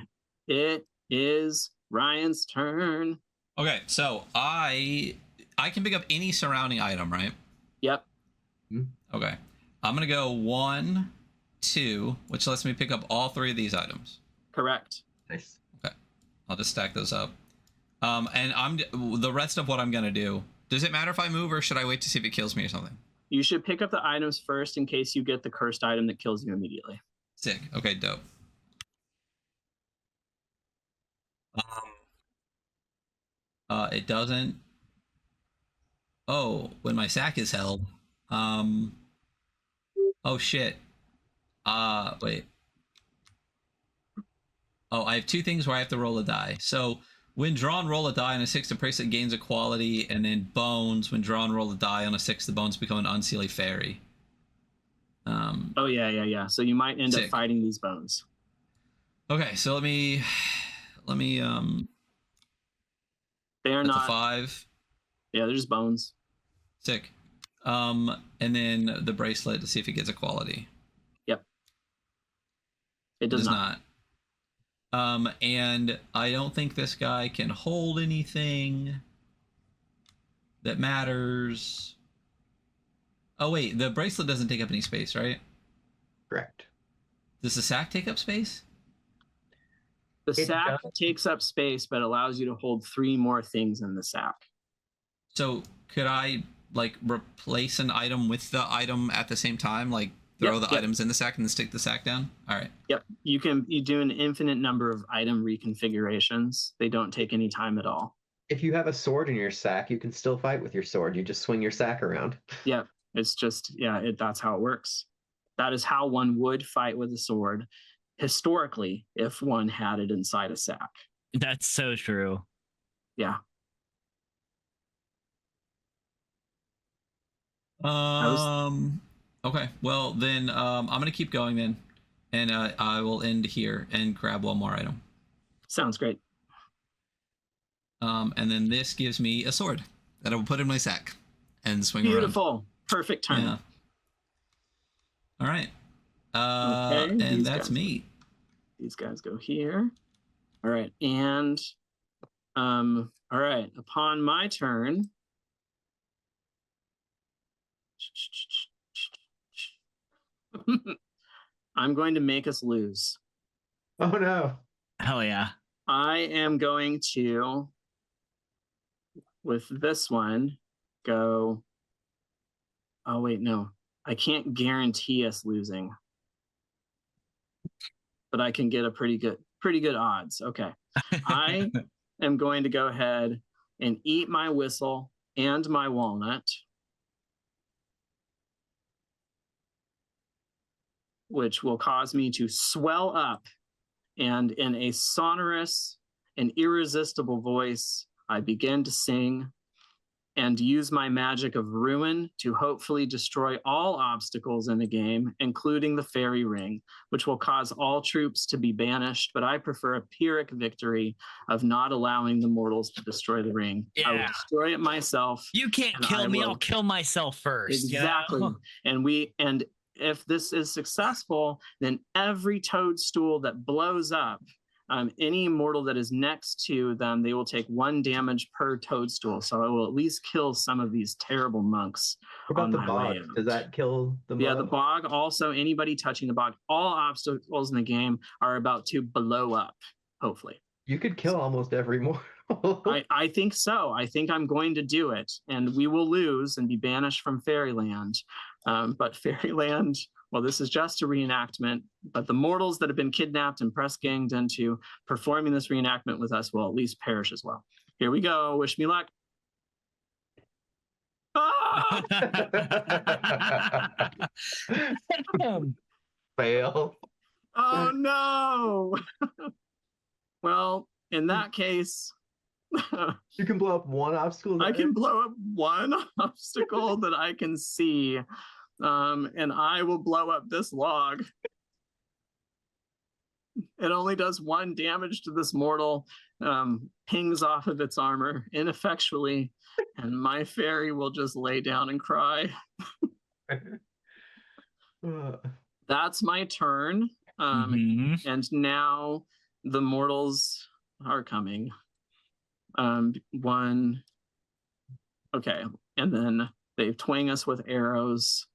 it is Ryan's turn. Okay, so I can pick up any surrounding item, right? Yep. Okay, I'm gonna go 1, 2, which lets me pick up all 3 of these items. Correct. Nice. Okay, I'll just stack those up. And the rest of what I'm gonna do. Does it matter if I move, or should I wait to see if it kills me or something? You should pick up the items first in case you get the cursed item that kills you immediately. Sick. Okay, dope. It doesn't. Oh, when my sack is held. Oh shit. Wait. Oh, I have 2 things where I have to roll a die. So when drawn, roll a die on a 6, the bracelet gains a quality, and then bones. When drawn, roll a die on a 6, the bones become an unseelie fairy. Oh yeah. So you might end up Sick. fighting these bones. Okay, so let me They are that's not a 5. Yeah, they're just bones. Sick. And then the bracelet to see if it gets a quality. Yep. It does not. And I don't think this guy can hold anything that matters. Oh wait, the bracelet doesn't take up any space, right? Correct. Does the sack take up space? The It sack does. takes up space, but allows you to hold 3 more things in the sack. So could I like replace an item with the item at the same time? Like throw the items in the sack and then stick the sack down? All right. Yep. You do an infinite number of item reconfigurations. They don't take any time at all. if you have a sword in your sack, you can still fight with your sword. You just swing your sack around. Yeah, it's just that's how it works. That is how one would fight with a sword historically if one had it inside a sack. That's so true. Yeah. Okay. Well, then I'm gonna keep going then, and I will end here and grab one more item. Sounds great. And then this gives me a sword that I will put in my sack and swing Beautiful. around. Perfect timing. Yeah. All right. Okay, and that's me. These guys go here. All right, and all right. Upon my turn, I'm going to make us lose. Oh no. Hell yeah. I am going to, with this one, go. Oh wait, no. I can't guarantee us losing, but I can get a pretty good odds. Okay. I am going to go ahead and eat my whistle and my walnut, which will cause me to swell up, and in a sonorous and irresistible voice, I begin to sing and use my magic of ruin to hopefully destroy all obstacles in the game, including the fairy ring, which will cause all troops to be banished. But I prefer a Pyrrhic victory of not allowing the mortals to destroy the ring. Yeah. I will destroy it myself. You can't kill me. I'll kill myself first. Exactly. You know? And if this is successful, then every toadstool that blows up, any mortal that is next to them, they will take 1 damage per toadstool. So I will at least kill some of these terrible monks. What about the bog? Does that kill the bog? Yeah, the bog also, anybody touching the bog, all obstacles in the game are about to blow up, hopefully. You could kill almost every mortal. I think so. I think I'm going to do it. And we will lose and be banished from Fairyland. But Fairyland, well, this is just a reenactment, but the mortals that have been kidnapped and press ganged into performing this reenactment with us will at least perish as well. Here we go. Wish me luck. Ah! Fail. Oh, no. Well, in that case, you can blow up one obstacle. I can blow up one obstacle that I can see. And I will blow up this log. It only does 1 damage to this mortal, pings off of its armor ineffectually, and my fairy will just lay down and cry. That's my turn. And now the mortals are coming. 1. Okay, and then they twang us with arrows.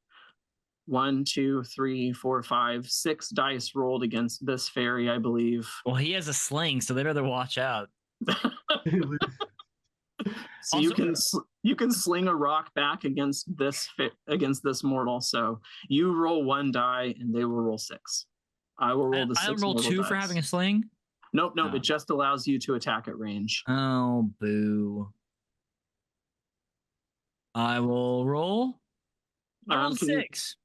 1, 2, 3, 4, 5, 6 dice rolled against this fairy, I believe. Well, he has a sling, so they better watch out. So also, you can sling a rock back against this mortal. So you roll 1 die, and they will roll 6. I will roll the 6. I roll 2 dice. for having a sling. Nope. Oh. It just allows you to attack at range. Oh, boo! I will roll. I rolled 6.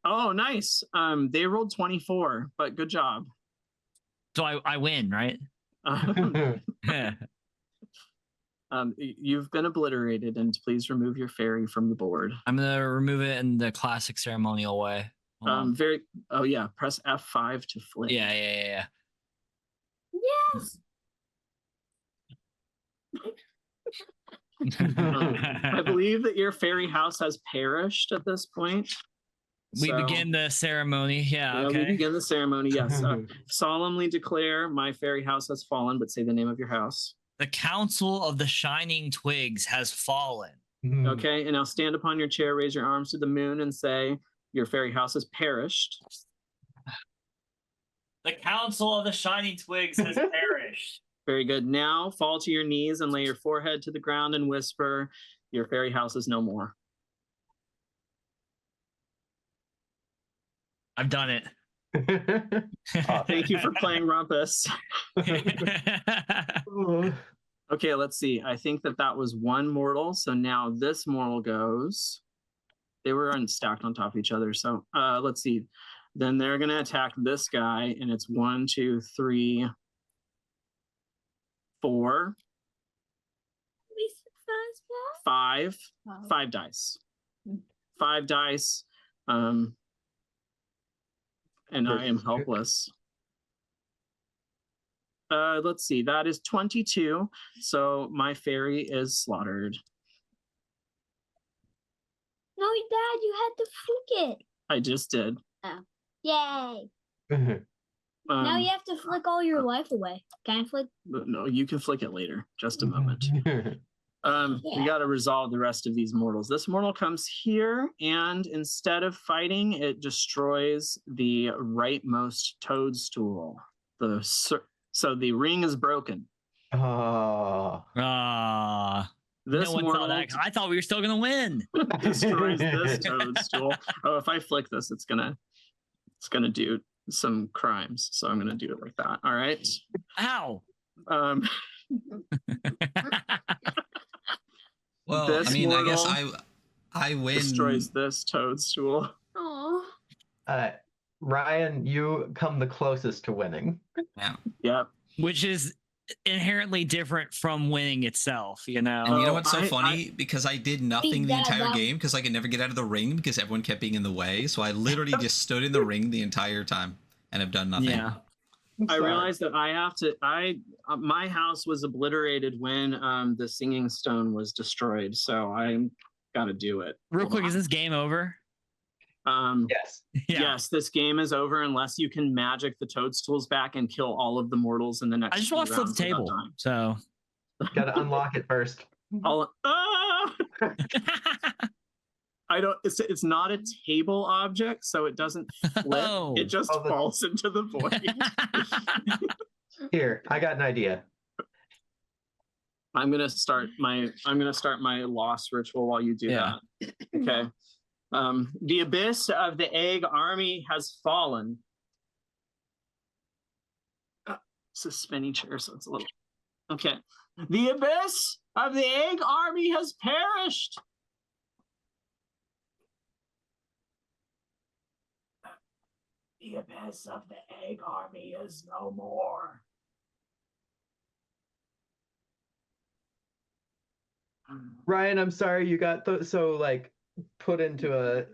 Oh, nice. They rolled 24, but good job. So I win, right? You've been obliterated, and please remove your fairy from the board. I'm gonna remove it in the classic ceremonial way. Press F5 to flip. Yeah. Yes. I believe that your fairy house has perished at this point. We begin the ceremony. Yeah, okay. We begin the ceremony, yes. Solemnly declare my fairy house has fallen, but say the name of your house. The Council of the Shining Twigs has fallen. Okay, and now stand upon your chair, raise your arms to the moon, and say your fairy house has perished. The Council of the Shining Twigs has perished. Very good. Now fall to your knees and lay your forehead to the ground and whisper, your fairy house is no more. I've done it. Thank you for playing Rumpus. Okay, let's see. I think that was one mortal. So now this mortal goes. They were unstacked on top of each other. So let's see. Then they're going to attack this guy, and it's 1, 2, 3, 4, 5. 5 dice. 5 dice. And I am helpless. Let's see. That is 22. So my fairy is slaughtered. No, Dad, you had to flick it. I just did. Oh. Yay. Now Um, you have to flick all your life away. Can I flick? no, you can flick it later. Just a moment. Yeah. We got to resolve the rest of these mortals. This mortal comes here, and instead of fighting, it destroys the rightmost toadstool. So the ring is broken. Oh. This No one mortal saw that. I thought we were still gonna win. destroys this toadstool. Oh, if I flick this, it's gonna do some crimes. So I'm gonna do it like that. All right. Ow. Well, This I mean, I guess mortal I win. destroys this toadstool. Oh. Ryan, you come the closest to winning. Yeah. Yep. Which is inherently different from winning itself, you know. And you know Oh, what's so funny? Because I did nothing the entire game because I could never get out of the ring because everyone kept being in the way. So I literally just stood in the ring the entire time and have done nothing. Yeah. I realized that I have to. My house was obliterated when the singing stone was destroyed, so I got to do it. Real Hold quick, on. is this game over? Yes. Yeah. Yes, this game is over unless you can magic the toadstools back and kill all of the mortals in the next. I just want to flip the table. So Gotta unlock it first. I don't. It's not a table object, so it doesn't flip. Oh. It just Oh, falls into the void. Here, I got an idea. I'm gonna start my loss ritual while you do Yeah. that. Okay. The abyss of the egg army has fallen. It's a spinny chair, so it's a little. Okay. The abyss of the egg army has perished. The abyss of the egg army is no more. Ryan, I'm sorry you got put into a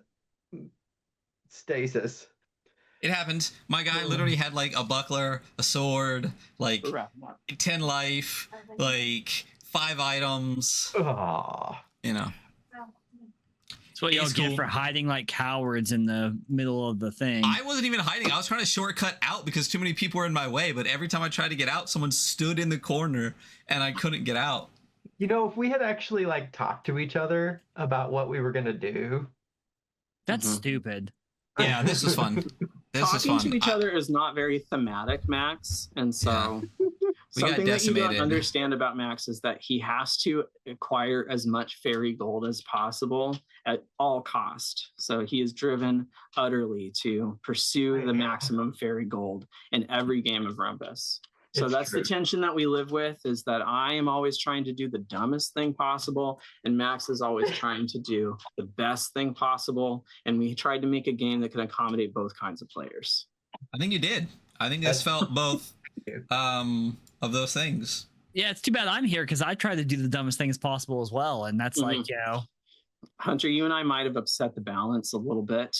stasis. It happens. My guy literally had like a buckler, a sword, like 10 life, like 5 items. Oh. You know. That's what y'all It's get cool. for hiding like cowards in the middle of the thing. I wasn't even hiding. I was trying to shortcut out because too many people were in my way. But every time I tried to get out, someone stood in the corner and I couldn't get out. You know, if we had actually talked to each other about what we were gonna do. That's stupid. Yeah, this was fun. This was Talking fun. to each other is not very thematic, Max, and so We got something that you don't decimated. understand about Max is that he has to acquire as much fairy gold as possible at all cost. So he is driven utterly to pursue the maximum fairy gold in every game of Rumpus. So It's that's true. the tension that we live with, is that I am always trying to do the dumbest thing possible, and Max is always trying to do the best thing possible. And we tried to make a game that can accommodate both kinds of players. I think you did. I think this felt both of those things. Yeah, it's too bad I'm here because I tried to do the dumbest thing as possible as well. And that's like, you know. Hunter, you and I might have upset the balance a little bit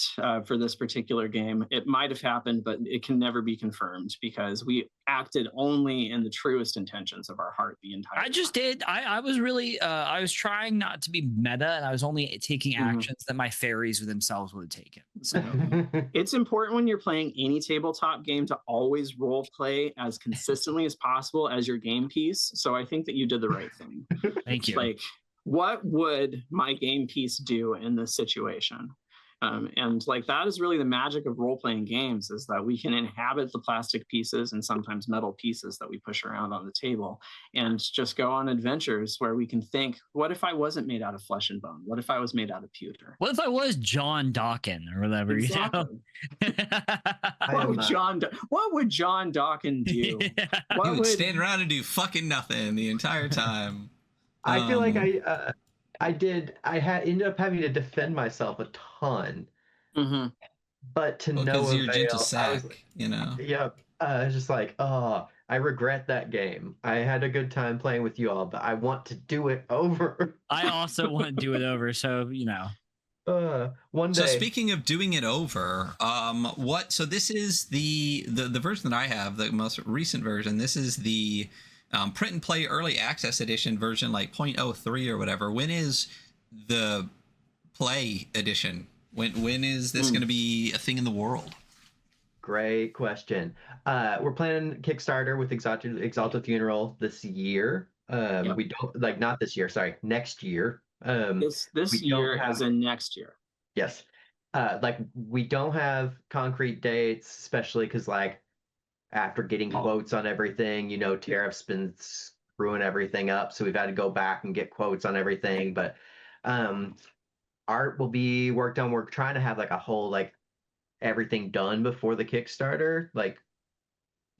for this particular game. It might have happened, but it can never be confirmed because we acted only in the truest intentions of our heart the entire I just did. I was really, I was trying not to be meta and I was only taking actions that my fairies themselves would have taken. So It's important when you're playing any tabletop game to always role play as consistently as possible as your game piece. So I think that you did the right thing. thank you. Like, what would my game piece do in this situation? And like that is really the magic of role-playing games, is that we can inhabit the plastic pieces and sometimes metal pieces that we push around on the table, and just go on adventures where we can think, what if I wasn't made out of flesh and bone? What if I was made out of pewter? What if I was John Dawkin or whatever? Exactly. You know? What would John Dawkin do? He would stand around and do fucking nothing the entire time. I feel like I ended up having to defend myself a ton, but to no avail. You're gentle sack, you know. Yep. I was just like, oh, I regret that game. I had a good time playing with you all, but I want to do it over. I also want to do it over, so you know. One day. So speaking of doing it over, so this is the version that I have, the most recent version. This is the print and play early access edition version, like 0.03 or whatever. When is the play edition? When is this going to be a thing in the world? Great question. We're planning Kickstarter with Exalted Funeral this year. We don't not this year. Sorry, next year. This year as in next year. Yes. We don't have concrete dates, especially because after getting quotes on everything, tariffs been screwing everything up. So we've had to go back and get quotes on everything. But art will be worked on. We're trying to have a whole everything done before the Kickstarter,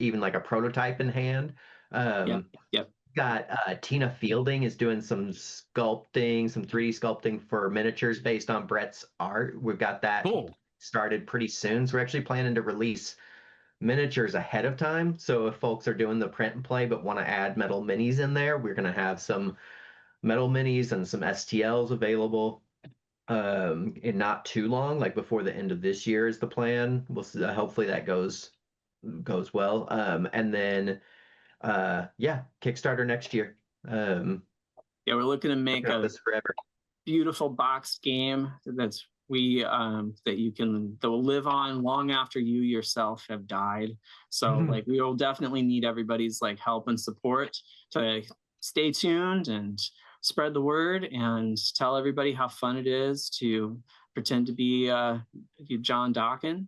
even a prototype in hand. Yep. Got Tina Fielding is doing some sculpting, some 3D sculpting for miniatures based on Brett's art. We've got that started pretty soon. So we're actually planning to release miniatures ahead of time. So if folks are doing the print and play but want to add metal minis in there, we're going to have some metal minis and some STLs available in not too long, before the end of this year is the plan. We'll see, hopefully that goes well. And then Kickstarter next year. We're looking to make this forever. Beautiful boxed game that will live on long after you yourself have died. So we will definitely need everybody's help and support to stay tuned and spread the word and tell everybody how fun it is to pretend to be John Dawkin,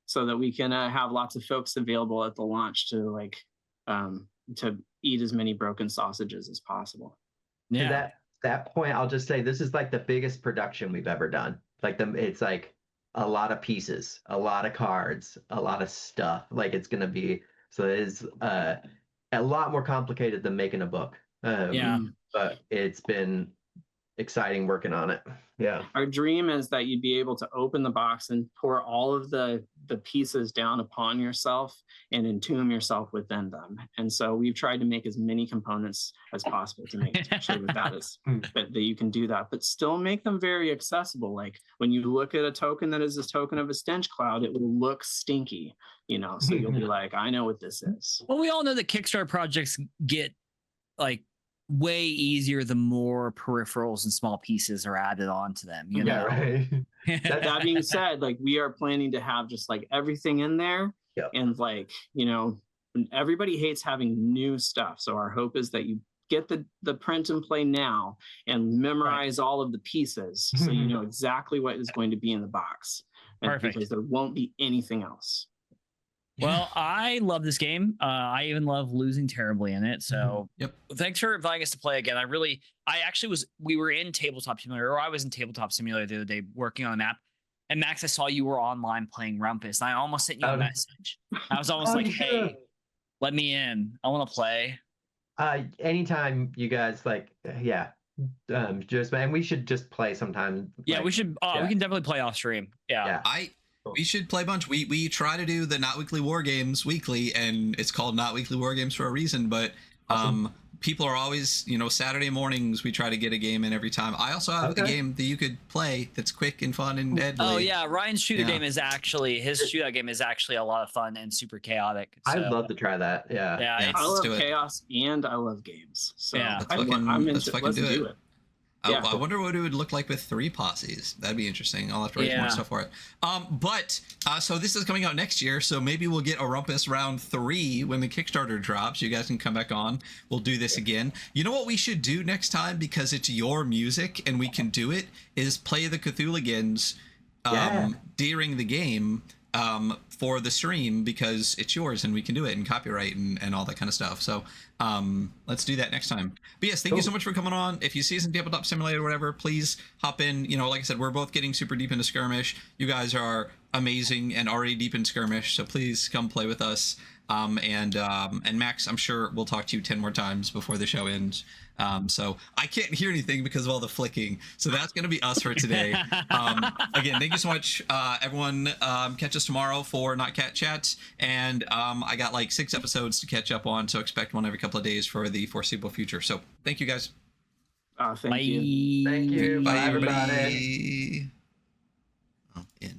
so that we can have lots of folks available at the launch to eat as many broken sausages as possible. Yeah. To that point, I'll just say this is the biggest production we've ever done. It's a lot of pieces, a lot of cards, a lot of stuff. It's gonna be, so it is a lot more complicated than making a book. But it's been exciting working on it. Yeah. Our dream is that you'd be able to open the box and pour all of the pieces down upon yourself and entomb yourself within them. And so we've tried to make as many components as possible to make sure that you can do that, but still make them very accessible. When you look at a token that is a token of a stench cloud, it will look stinky, so you'll be I know what this is. Well, we all know that Kickstarter projects get way easier the more peripherals and small pieces are added on to them, Yeah, right. That being said, we are planning to have just everything in there. Yep. And everybody hates having new stuff. So our hope is that you get the print and play now and memorize all of the pieces so you know exactly what is going to be in the box. Perfect. Because there won't be anything else. Well, I love this game. I even love losing terribly in it. So thanks for inviting us to play again. We were in Tabletop Simulator, or I was in Tabletop Simulator the other day working on a map. And Max, I saw you were online playing Rumpus. And I almost sent you a message. I was almost hey, let me in. I want to play. Anytime you guys and we should just play sometime. Yeah, we should. We can definitely play off stream. Yeah. We should play a bunch. We try to do the Not Weekly War Games weekly, and it's called Not Weekly War Games for a reason. But people are always, Saturday mornings we try to get a game in every time. I also have a game that you could play that's quick and fun and deadly. Oh yeah, Ryan's shooter game is actually shootout game is actually a lot of fun and super chaotic. So. I'd love to try that. Yeah. I love chaos and I love games. So let's fucking do it. Yeah. I wonder what it would look like with 3 posses. That'd be interesting. I'll have to write more stuff for it. So this is coming out next year, so maybe we'll get a Rumpus round 3 when the Kickstarter drops. You guys can come back on. We'll do this again. You know what we should do next time, because it's your music and we can do it, is play the Cthulhigans during the game for the stream, because it's yours and we can do it, and copyright and all that kind of stuff. So let's do that next time. But yes, thank you so much for coming on. If you see us in Tabletop Simulator or whatever, please hop in. You know, like I said, we're both getting super deep into Skirmish. You guys are amazing and already deep in Skirmish, so please come play with us. And Max, I'm sure we'll talk to you 10 more times before the show ends. So I can't hear anything because of all the flicking. So that's going to be us for today. Again, thank you so much, everyone. Catch us tomorrow for Not Cat Chats. And I got like 6 episodes to catch up on, so expect one every couple of days for the foreseeable future. So thank you, guys. Thank you. Thank you. Bye, Bye, everybody. Oh, in.